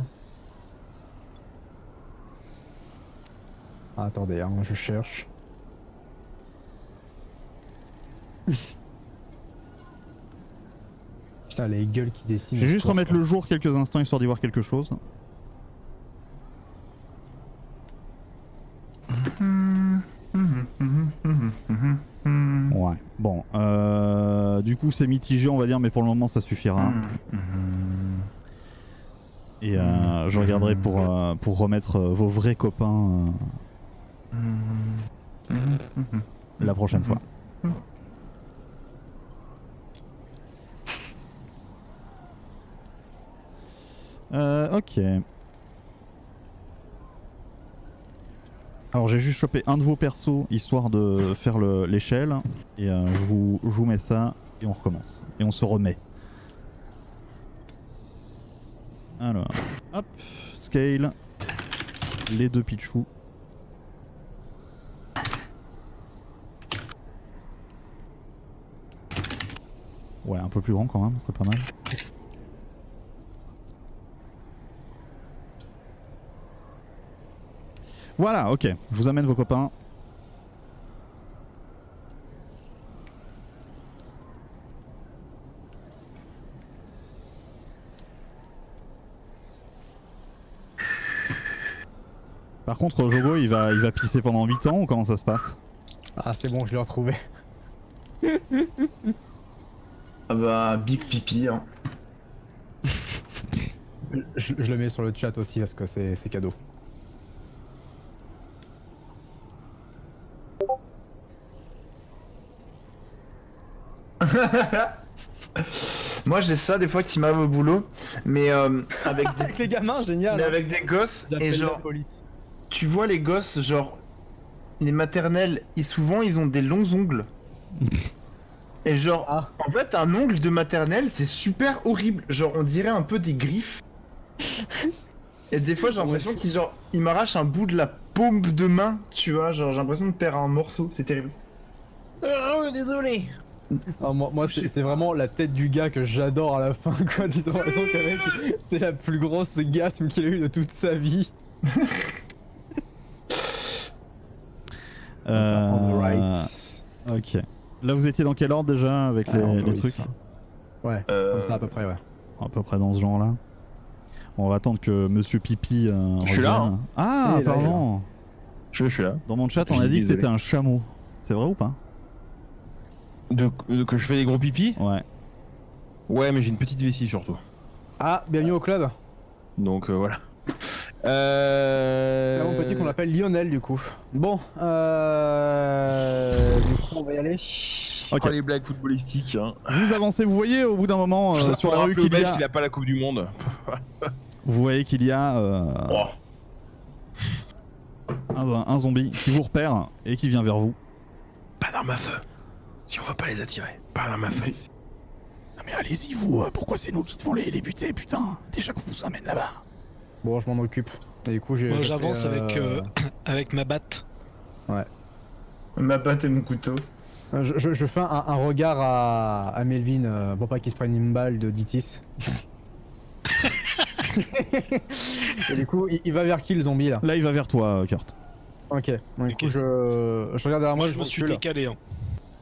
Speaker 1: Ah, attendez, hein, je cherche. Putain, les gueules qui dessinent.
Speaker 2: Je vais juste remettre le jour quelques instants histoire d'y voir quelque chose. Ouais, bon, du coup c'est mitigé on va dire, mais pour le moment ça suffira. Et je regarderai pour remettre vos vrais copains la prochaine fois. Ok. Alors j'ai juste chopé un de vos persos histoire de faire l'échelle et je vous mets ça et on recommence. Et on se remet. Alors, hop, scale, les deux Pichou. Ouais, un peu plus grand quand même, ce serait pas mal. Voilà, ok, je vous amène vos copains. Par contre, Jogo, il va pisser pendant 8 ans ou comment ça se passe?
Speaker 1: Ah, c'est bon, je l'ai retrouvé.
Speaker 3: Ah bah, big pipi, hein.
Speaker 1: Je le mets sur le chat aussi parce que c'est cadeau.
Speaker 3: Moi j'ai ça des fois qui m'arrive au boulot, mais avec des...
Speaker 1: Avec les gamins, génial.
Speaker 3: mais
Speaker 1: hein.
Speaker 3: avec des gosses, et
Speaker 1: J'appelle la
Speaker 3: genre,
Speaker 1: police.
Speaker 3: tu vois les gosses, genre, les maternelles, souvent ils ont des longs ongles. Et genre,
Speaker 1: Ah.
Speaker 3: en fait un ongle de maternelle c'est super horrible, genre on dirait un peu des griffes. Et des fois j'ai l'impression qu'il m'arrache un bout de la paume de main, tu vois, genre j'ai l'impression de perdre un morceau, c'est terrible.
Speaker 5: Désolé.
Speaker 1: Ah, moi c'est vraiment la tête du gars que j'adore à la fin quoi. Disons l'impression que le mec, c'est la plus grosse gasme qu'il a eu de toute sa vie.
Speaker 2: Ok. Là vous étiez dans quel ordre déjà avec les trucs?
Speaker 1: Ouais, comme ça à peu près ouais.
Speaker 2: À peu près dans ce genre là. On va attendre que Monsieur Pipi
Speaker 5: Je suis là, hein.
Speaker 2: Ah
Speaker 1: Il est là,
Speaker 2: pardon.
Speaker 5: Je suis là.
Speaker 2: Dans mon chat on
Speaker 5: Je
Speaker 2: a
Speaker 5: suis
Speaker 2: dit que
Speaker 5: désolé.
Speaker 2: t'étais un chameau. C'est vrai ou pas?
Speaker 5: Que je fais des gros pipis?
Speaker 2: Ouais.
Speaker 5: Ouais, mais j'ai une petite vessie surtout.
Speaker 1: Ah, bienvenue au club.
Speaker 5: Donc voilà.
Speaker 1: Là, mon petit qu'on appelle Lionel du coup. Bon, du coup on va y aller.
Speaker 2: Ok.
Speaker 5: Oh, les blagues footballistiques. Hein.
Speaker 2: Vous avancez, vous voyez au bout d'un moment sur la rue qu'il y a...
Speaker 5: qu'il a pas la Coupe du Monde.
Speaker 2: Vous voyez qu'il y a
Speaker 5: Oh.
Speaker 2: un zombie qui vous repère et qui vient vers vous.
Speaker 5: Pas d'arme à feu. Si on va pas les attirer. Pas d'arme à feu.
Speaker 2: Non mais allez-y vous, pourquoi c'est nous qui devons les buter putain? Déjà qu'on vous amène là-bas.
Speaker 1: Bon, je m'en occupe. Et du coup,
Speaker 4: Moi j'avance avec ma batte.
Speaker 3: Ma patte et mon couteau.
Speaker 1: Je fais un regard à Melvin pour pas qu'il se prenne une balle de Ditis. Et du coup, il va vers qui le zombie là?
Speaker 2: Là, il va vers toi, Kurt.
Speaker 1: Ok, donc du coup, je regarde derrière moi,
Speaker 4: je me suis décalé. Hein.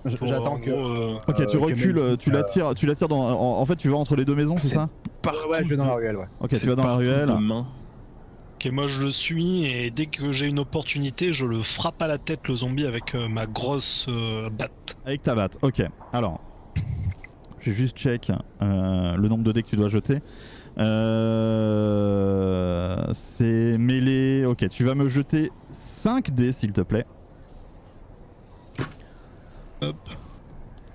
Speaker 1: J'attends que.
Speaker 2: Ok, tu recules, tu l'attires dans. En fait, tu vas entre les deux maisons, c'est ça?
Speaker 1: Ouais, je vais dans la ruelle, ouais.
Speaker 2: Ok, tu vas dans la ruelle.
Speaker 4: Ok, moi je le suis et dès que j'ai une opportunité, je le frappe à la tête le zombie avec ma grosse batte.
Speaker 2: Avec ta batte, ok. Alors, je vais juste check le nombre de dés que tu dois jeter. C'est mêlé. Ok, tu vas me jeter 5 dés s'il te plaît.
Speaker 4: Hop.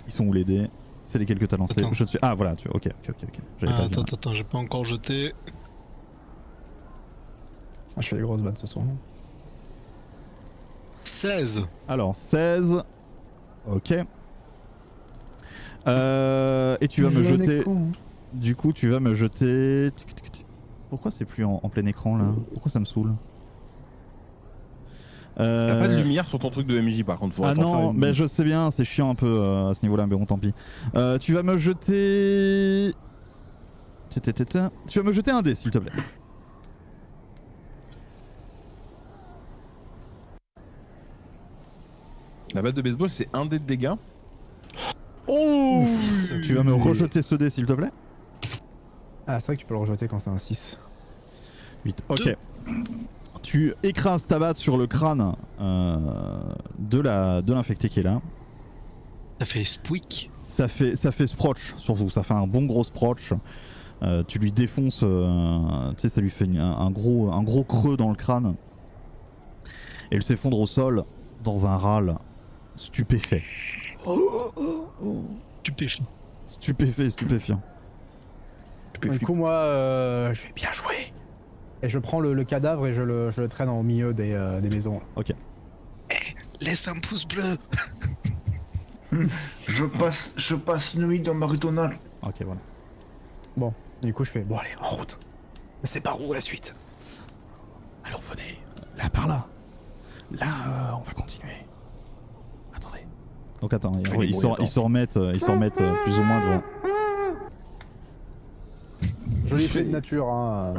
Speaker 2: Ils sont où les dés? C'est lesquels que t'as lancés?
Speaker 4: Attends.
Speaker 2: Je te suis. Ah voilà, ok.
Speaker 4: Attends, j'ai pas encore jeté.
Speaker 1: Je fais des grosses battes ce soir.
Speaker 4: 16.
Speaker 2: Alors 16. Ok. Et tu vas me jeter. Du coup, tu vas me jeter. Pourquoi c'est plus en plein écran là? Pourquoi ça me saoule?
Speaker 5: T'as pas de lumière sur ton truc de MJ par contre.
Speaker 2: Ah non, mais je sais bien, c'est chiant un peu à ce niveau-là, mais bon, tant pis. Tu vas me jeter. Tu vas me jeter un dé, s'il te plaît.
Speaker 5: La batte de baseball, c'est un dé de dégâts.
Speaker 2: Oh, tu vas me rejeter ce dé, s'il te plaît.
Speaker 1: Ah, c'est vrai que tu peux le rejeter quand c'est un 6.
Speaker 2: 8. Ok. Tu écrases ta batte sur le crâne de l'infecté qui est là.
Speaker 4: Ça fait squeak.
Speaker 2: Ça fait sproch surtout, ça fait un bon gros sproch. Tu lui défonces, tu sais, ça lui fait un gros creux dans le crâne. Et elle s'effondre au sol dans un râle stupéfait. Stupéfiant.
Speaker 1: Du coup, moi, je vais bien jouer. Et je prends le cadavre et je le traîne au milieu des maisons.
Speaker 2: Ok.
Speaker 4: Laisse un pouce bleu.
Speaker 3: Je passe nuit dans McDonald's.
Speaker 2: Ok, voilà.
Speaker 1: Bon, du coup, je fais bon, allez, en route. Mais c'est par où la suite?
Speaker 2: Alors venez, là par là. Là, on va continuer. Attendez. Donc attends, ils se remettent plus ou moins devant.
Speaker 1: Joli fait de nature, hein.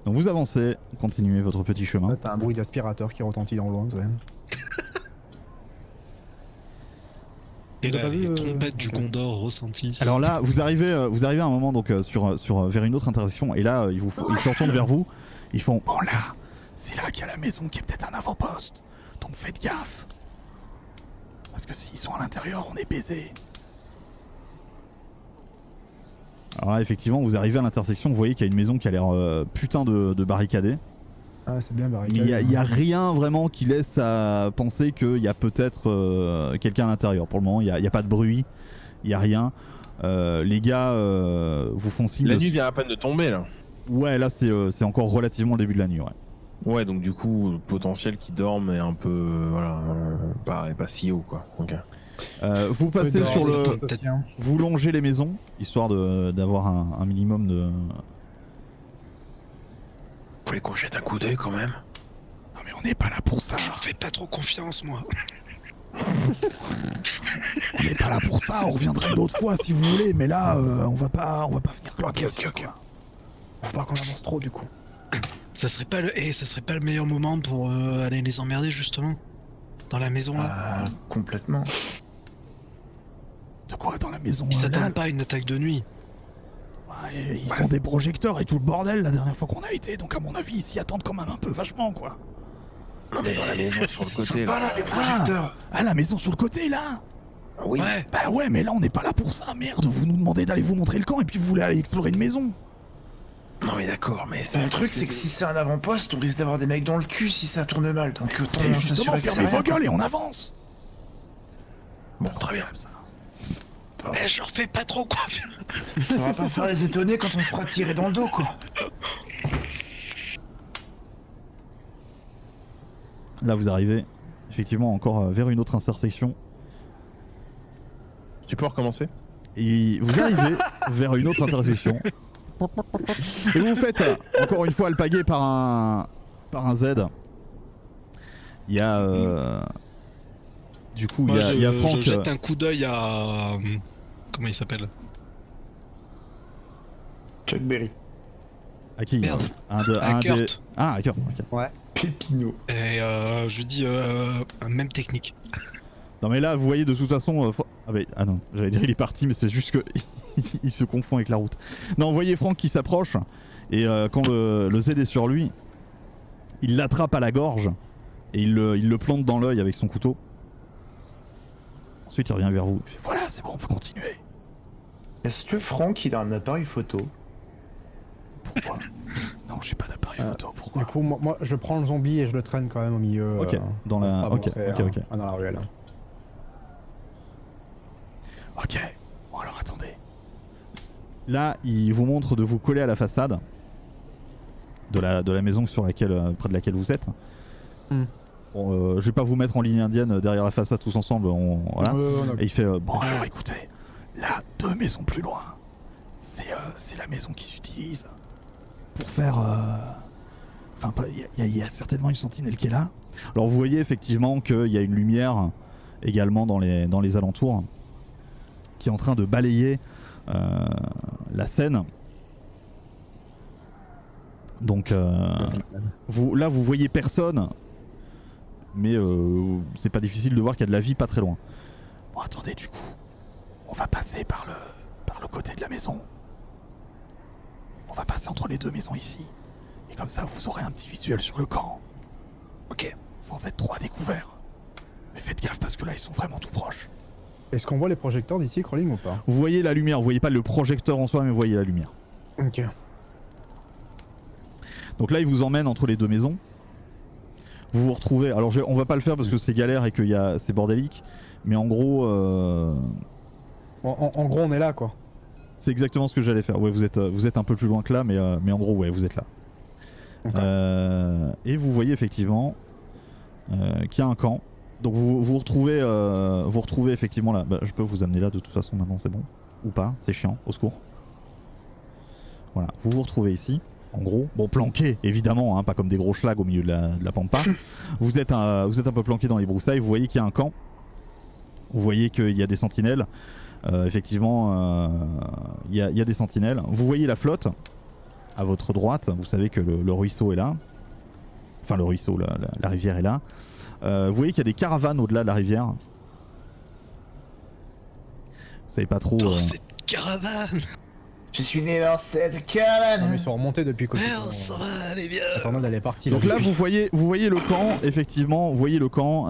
Speaker 2: Donc vous avancez, continuez votre petit chemin.
Speaker 1: Là, t'as un bruit d'aspirateur qui retentit dans le loin, c'est
Speaker 4: Et là, les trompettes du Gondor retentissent.
Speaker 2: Alors là, vous arrivez à un moment donc vers une autre intersection et là ils se retournent vers vous. Ils font bon là, c'est là qu'il y a la maison qui est peut-être un avant-poste. Donc faites gaffe. Parce que s'ils sont à l'intérieur, on est baisés. Alors là, effectivement, vous arrivez à l'intersection, vous voyez qu'il y a une maison qui a l'air putain de barricadée.
Speaker 1: Ah, c'est bien barricadé.
Speaker 2: Il y a rien vraiment qui laisse à penser qu'il y a peut-être quelqu'un à l'intérieur. Pour le moment, il y a pas de bruit, il y a rien. Les gars vous font signe.
Speaker 5: La nuit vient à peine de tomber là.
Speaker 2: Ouais, là c'est encore relativement le début de la nuit, ouais.
Speaker 5: Ouais, donc du coup, le potentiel qui dorment est un peu, voilà, pas si haut quoi. Okay.
Speaker 2: Vous passez sur le, vous longez les maisons histoire d'avoir un minimum de.
Speaker 5: Vous voulez qu'on jette un coup d'œil quand même?
Speaker 2: Non mais on n'est pas là pour ça.
Speaker 4: Je fais pas trop confiance moi.
Speaker 2: On n'est pas là pour ça. On reviendra une autre fois si vous voulez, mais là on va pas venir cloquer. Ok.
Speaker 1: Faut pas qu'on avance trop du coup.
Speaker 4: Ça serait pas le meilleur moment pour aller les emmerder justement dans la maison là.
Speaker 3: Complètement.
Speaker 2: De quoi dans la maison?
Speaker 4: Ils s'attendent pas à une attaque de nuit.
Speaker 2: Ouais, ils ont des projecteurs et tout le bordel la dernière fois qu'on a été, donc à mon avis ils s'y attendent quand même un peu vachement quoi.
Speaker 5: Non mais dans la maison sur le côté
Speaker 3: là.
Speaker 5: là.
Speaker 3: Les projecteurs.
Speaker 2: Ah la maison sur le côté là.
Speaker 5: Oui.
Speaker 4: Ouais.
Speaker 2: Bah ouais mais là on n'est pas là pour ça, merde. Vous nous demandez d'aller vous montrer le camp et puis vous voulez aller explorer une maison.
Speaker 5: Non mais d'accord, mais
Speaker 3: Le truc c'est que si c'est un avant-poste, on risque d'avoir des mecs dans le cul si ça tourne mal. Donc autant
Speaker 2: Et justement
Speaker 3: s'assurer que ça
Speaker 2: fermez vos
Speaker 3: va.
Speaker 2: gueules et on avance.
Speaker 5: bon, très bien.
Speaker 2: Ça.
Speaker 4: Eh, je leur fais pas trop confiance.
Speaker 3: On va pas faire les étonner quand on se fera tirer dans le dos quoi.
Speaker 2: Là vous arrivez effectivement encore vers une autre intersection.
Speaker 5: Tu peux recommencer?
Speaker 2: Et vous arrivez vers une autre intersection. Et vous vous faites encore une fois alpaguer par un Z. Il y a... Du coup,
Speaker 4: Moi,
Speaker 2: il y a Franck...
Speaker 4: je jette un coup d'œil à... Comment il s'appelle?
Speaker 3: Chuck Berry.
Speaker 2: À qui?
Speaker 4: Merde.
Speaker 2: Un
Speaker 4: Kurt.
Speaker 2: des... Ah, à Kurt, ok.
Speaker 1: Ouais.
Speaker 3: Pépino.
Speaker 4: Et je lui dis même technique.
Speaker 2: Non mais là, vous voyez de toute façon... Ah non, j'allais dire il est parti, mais c'est juste que il se confond avec la route. Non, vous voyez Franck qui s'approche, et quand le Z est sur lui, il l'attrape à la gorge, et il le plante dans l'œil avec son couteau. Ensuite il revient vers vous. Il fait, voilà, c'est bon, on peut continuer.
Speaker 3: Est-ce que Franck il a un appareil photo?
Speaker 2: Pourquoi? Non, j'ai pas d'appareil photo, pourquoi?
Speaker 1: Du coup, moi, je prends le zombie et je le traîne quand même au milieu.
Speaker 2: Ok, dans la...
Speaker 1: pas
Speaker 2: Ok,
Speaker 1: montrer,
Speaker 2: ok.
Speaker 1: dans la ruelle.
Speaker 2: Ok, bon alors attendez. Là, il vous montre de vous coller à la façade de la maison sur laquelle, près de laquelle vous êtes. Bon, je vais pas vous mettre en ligne indienne derrière la façade tous ensemble, voilà. Et il fait bon alors écoutez, là 2 maisons plus loin, c'est la maison qu'ils utilisent pour faire... Enfin, il y a certainement une sentinelle qui est là. Alors vous voyez effectivement qu'il y a une lumière également dans les alentours qui est en train de balayer la scène. Donc là vous voyez personne, mais c'est pas difficile de voir qu'il y a de la vie pas très loin. Bon attendez, du coup on va passer par le côté de la maison. On va passer entre les 2 maisons ici, et comme ça vous aurez un petit visuel sur le camp. Ok, sans être trop à découvert. Mais faites gaffe parce que là ils sont vraiment tout proches.
Speaker 1: Est-ce qu'on voit les projecteurs d'ici, Crawling, ou pas?
Speaker 2: Vous voyez la lumière, vous voyez pas le projecteur en soi, mais vous voyez la lumière.
Speaker 1: Ok.
Speaker 2: Donc là, il vous emmène entre les 2 maisons. Vous vous retrouvez... Alors on va pas le faire parce que c'est galère et que c'est bordélique. Mais en gros...
Speaker 1: En gros, on est là, quoi.
Speaker 2: C'est exactement ce que j'allais faire. Ouais, vous êtes un peu plus loin que là, mais en gros, ouais, vous êtes là. Okay. Et vous voyez effectivement qu'il y a un camp. Donc vous retrouvez effectivement là. Bah, je peux vous amener là de toute façon maintenant, c'est bon. Ou pas, c'est chiant, au secours. Voilà, vous vous retrouvez ici, en gros. Bon, planqué évidemment, hein, pas comme des gros schlags au milieu de la pampa. vous êtes un peu planqué dans les broussailles, vous voyez qu'il y a un camp. Vous voyez qu'il y a des sentinelles. Effectivement, il y a des sentinelles. Vous voyez la flotte à votre droite, vous savez que le ruisseau est là. Enfin le ruisseau, la rivière est là. Vous voyez qu'il y a des caravanes au-delà de la rivière. Vous savez pas trop...
Speaker 4: Dans cette caravane.
Speaker 3: Je suis né dans cette caravane.
Speaker 1: Non, mais ils sont remontés depuis que...
Speaker 4: Ça va, allez bien.
Speaker 1: La tornade, elle est partie.
Speaker 2: Donc là, vous voyez le camp, effectivement, vous voyez le camp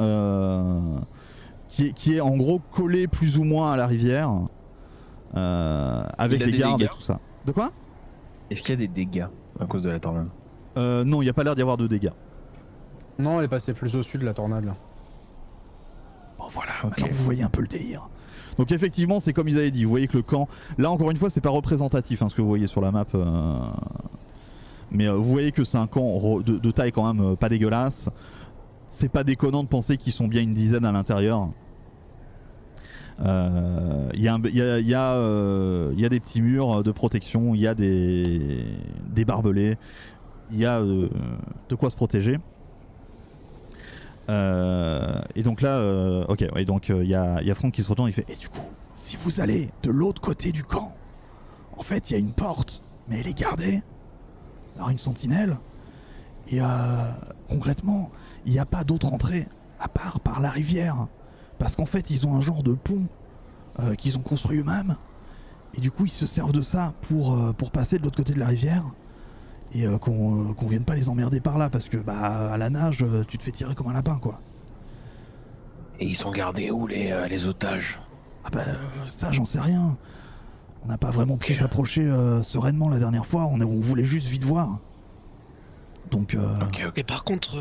Speaker 2: qui est en gros collé plus ou moins à la rivière, avec les gardes et tout ça. De quoi?
Speaker 5: Est-ce qu'il y a des dégâts à cause de la tornade?
Speaker 2: Non, il n'y a pas l'air d'y avoir de dégâts.
Speaker 1: Non, elle est passée plus au sud de la tornade là.
Speaker 2: Bon voilà, maintenant vous voyez un peu le délire. Donc effectivement, c'est comme ils avaient dit, vous voyez que le camp... Là encore une fois, c'est pas représentatif hein, ce que vous voyez sur la map. Mais vous voyez que c'est un camp de taille quand même pas dégueulasse. C'est pas déconnant de penser qu'ils sont bien une dizaine à l'intérieur. Il y a des petits murs de protection, il y a des barbelés, il y a de quoi se protéger. Et donc là, ok, ouais, donc il y a Franck qui se retourne, il fait, et du coup, si vous allez de l'autre côté du camp, en fait il y a une porte, mais elle est gardée, alors une sentinelle, et concrètement, il n'y a pas d'autre entrée, à part par la rivière, parce qu'en fait ils ont un genre de pont qu'ils ont construit eux-mêmes, et du coup ils se servent de ça pour passer de l'autre côté de la rivière, et qu'on vienne pas les emmerder par là, parce que bah à la nage tu te fais tirer comme un lapin quoi.
Speaker 5: Et ils sont gardés où les otages?
Speaker 2: Ah bah ça j'en sais rien. On n'a pas vraiment pu s'approcher sereinement la dernière fois, on voulait juste vite voir. Donc
Speaker 4: Et par contre,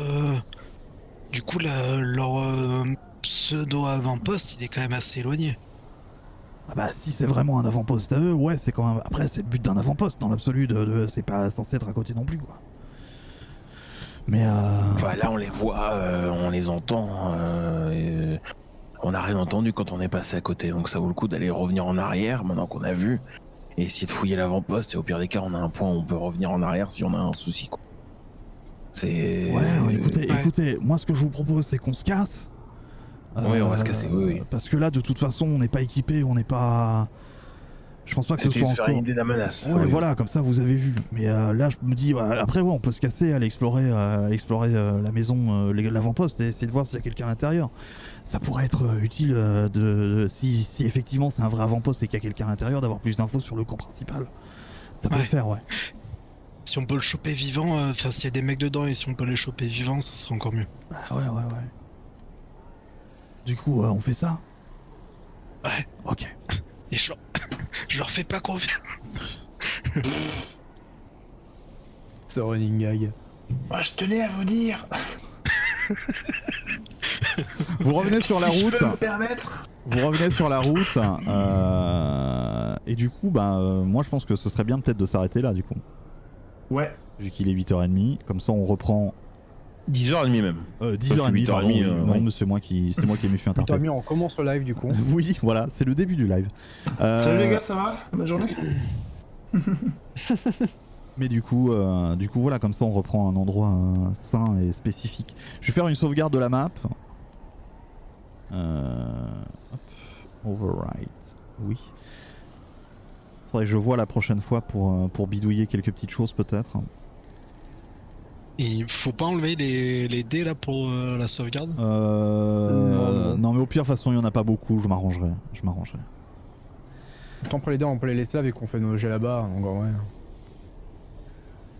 Speaker 4: du coup leur pseudo avant-poste il est quand même assez éloigné.
Speaker 2: Ah bah si c'est vraiment un avant-poste à eux, ouais c'est quand même... Après c'est le but d'un avant-poste dans l'absolu, c'est pas censé être à côté non plus quoi. Mais
Speaker 5: Enfin là on les voit, on les entend, on n'a rien entendu quand on est passé à côté, donc ça vaut le coup d'aller revenir en arrière maintenant qu'on a vu, et essayer de fouiller l'avant-poste, et au pire des cas on a un point où on peut revenir en arrière si on a un souci quoi. C'est.
Speaker 2: Ouais, écoutez, moi ce que je vous propose c'est qu'on se casse.
Speaker 5: Oui, on va se casser, oui.
Speaker 2: Parce que là, de toute façon, on n'est pas équipé, on n'est pas. Je pense pas que ce soit
Speaker 5: faire
Speaker 2: encore.
Speaker 5: une idée de la menace.
Speaker 2: Ouais, voilà, comme ça vous avez vu. Mais là, je me dis, après, ouais, on peut se casser, aller explorer la maison, l'avant-poste, et essayer de voir s'il y a quelqu'un à l'intérieur. Ça pourrait être utile si effectivement c'est un vrai avant-poste et qu'il y a quelqu'un à l'intérieur, d'avoir plus d'infos sur le camp principal. Ça peut le faire, ouais.
Speaker 4: Si on peut le choper vivant, enfin s'il y a des mecs dedans et si on peut les choper vivants, ça serait encore mieux.
Speaker 2: Ouais. Du coup, on fait ça?
Speaker 4: Ouais.
Speaker 2: Ok.
Speaker 4: Et je leur fais pas confiance.
Speaker 1: C'est running gag.
Speaker 3: Moi, je tenais à vous dire.
Speaker 2: Vous revenez sur la
Speaker 3: si
Speaker 2: route.
Speaker 3: Je peux me permettre.
Speaker 2: Vous revenez sur la route. Et du coup, moi je pense que ce serait bien peut-être de s'arrêter là, du coup.
Speaker 3: Ouais.
Speaker 2: Vu qu'il est 8h30, comme ça on reprend.
Speaker 5: 10h30 même.
Speaker 2: 10h30, pardon.
Speaker 5: 8h30,
Speaker 2: Non,
Speaker 5: oui.
Speaker 2: mais c'est moi qui me suis interpellé.
Speaker 1: On commence le live du coup.
Speaker 2: Oui, voilà, c'est le début du live.
Speaker 3: Salut les gars, ça va? Bonne journée.
Speaker 2: Mais du coup, voilà, comme ça on reprend un endroit sain et spécifique. Je vais faire une sauvegarde de la map. Hop, overwrite, oui. Faudrait que je vois la prochaine fois pour bidouiller quelques petites choses peut-être.
Speaker 4: Et il faut pas enlever les dés là pour la sauvegarde?
Speaker 2: Non mais au pire, de toute façon il y en a pas beaucoup, je m'arrangerai.
Speaker 1: Tant pour les dés, on peut les laisser là vu qu'on fait nos jets là-bas, donc ouais.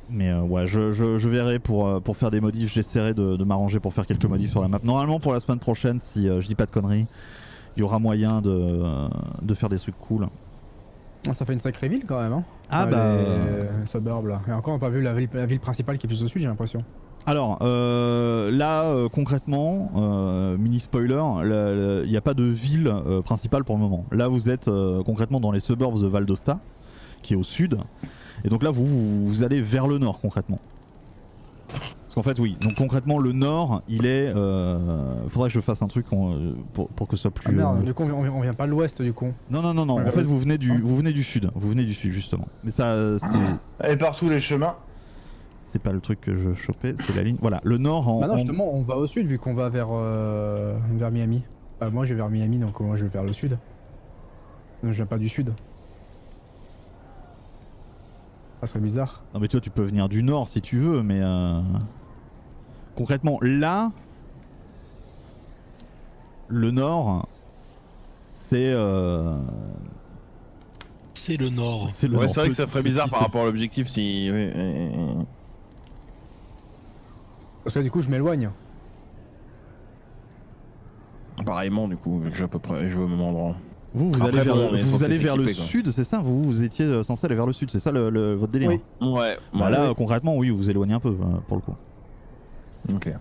Speaker 2: Mais ouais, je verrai pour faire des modifs, j'essaierai de m'arranger pour faire quelques modifs sur la map. Normalement pour la semaine prochaine, si je dis pas de conneries, il y aura moyen de faire des trucs cool.
Speaker 1: Ça fait une sacrée ville quand même, hein.
Speaker 2: Ah
Speaker 1: Les suburbs là. Et encore on n'a pas vu la ville principale qui est plus au sud, j'ai l'impression.
Speaker 2: Alors là concrètement, mini spoiler, il n'y a pas de ville principale pour le moment. Là vous êtes concrètement dans les suburbs de Val d'Aosta, qui est au sud. Et donc là vous allez vers le nord concrètement. Parce qu'en fait oui, donc concrètement le nord il est... faudrait que je fasse un truc pour que ce soit plus...
Speaker 1: Ah merde, du coup on vient pas de l'ouest du coup.
Speaker 2: Non, ouais, en fait vous venez du sud, justement. Mais ça c'est...
Speaker 3: Et partout les chemins.
Speaker 2: C'est pas le truc que je chopais, c'est la ligne. Voilà, le nord en...
Speaker 1: Bah non justement on va au sud vu qu'on va vers Miami. Moi je vais vers Miami donc moi je vais vers le sud. Donc je viens pas du sud. Ça serait bizarre.
Speaker 2: Non mais toi tu peux venir du nord si tu veux, mais concrètement là, le nord, c'est
Speaker 4: C'est le nord.
Speaker 2: C'est le
Speaker 5: Ouais,
Speaker 2: nord.
Speaker 5: c'est vrai que ça ferait bizarre par rapport à l'objectif si. Oui.
Speaker 1: Parce que du coup je m'éloigne.
Speaker 5: Pareillement du coup, vu que je à peu près je vais au même endroit.
Speaker 2: Vous
Speaker 5: Après,
Speaker 2: allez vers le
Speaker 5: s'équiper, quoi.
Speaker 2: sud, c'est ça? Vous étiez censé aller vers le sud, c'est ça votre délire?
Speaker 1: Oui.
Speaker 5: Ouais.
Speaker 2: Bah là concrètement oui, vous éloignez un peu pour le coup.
Speaker 5: Ok.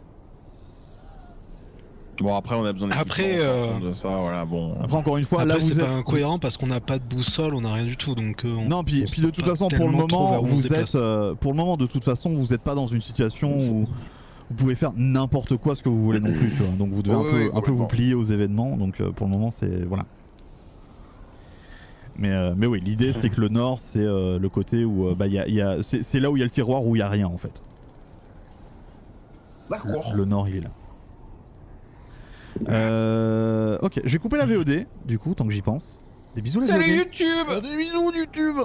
Speaker 5: Bon après on a besoin de ça, voilà bon.
Speaker 2: Après encore une fois,
Speaker 4: Après
Speaker 2: là vous
Speaker 4: c'est
Speaker 2: êtes...
Speaker 4: pas incohérent parce qu'on n'a pas de boussole, on n'a rien du tout donc.
Speaker 2: Non puis de toute façon pour le moment vous êtes pour le moment de toute façon vous êtes pas dans une situation où vous pouvez faire n'importe quoi ce que vous voulez non plus, tu vois. Donc vous devez un peu vous plier aux événements, donc pour le moment c'est voilà. Mais oui, l'idée c'est que le nord c'est le côté où c'est là où il y a le tiroir où il y a rien en fait.
Speaker 3: D'accord.
Speaker 2: Le nord il est là. Ok, j'ai coupé la VOD du coup tant que j'y pense. Des bisous la VOD.
Speaker 5: Salut YouTube.
Speaker 2: Des bisous YouTube.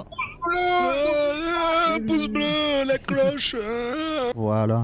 Speaker 4: Pouce bleu, la cloche.
Speaker 2: Voilà.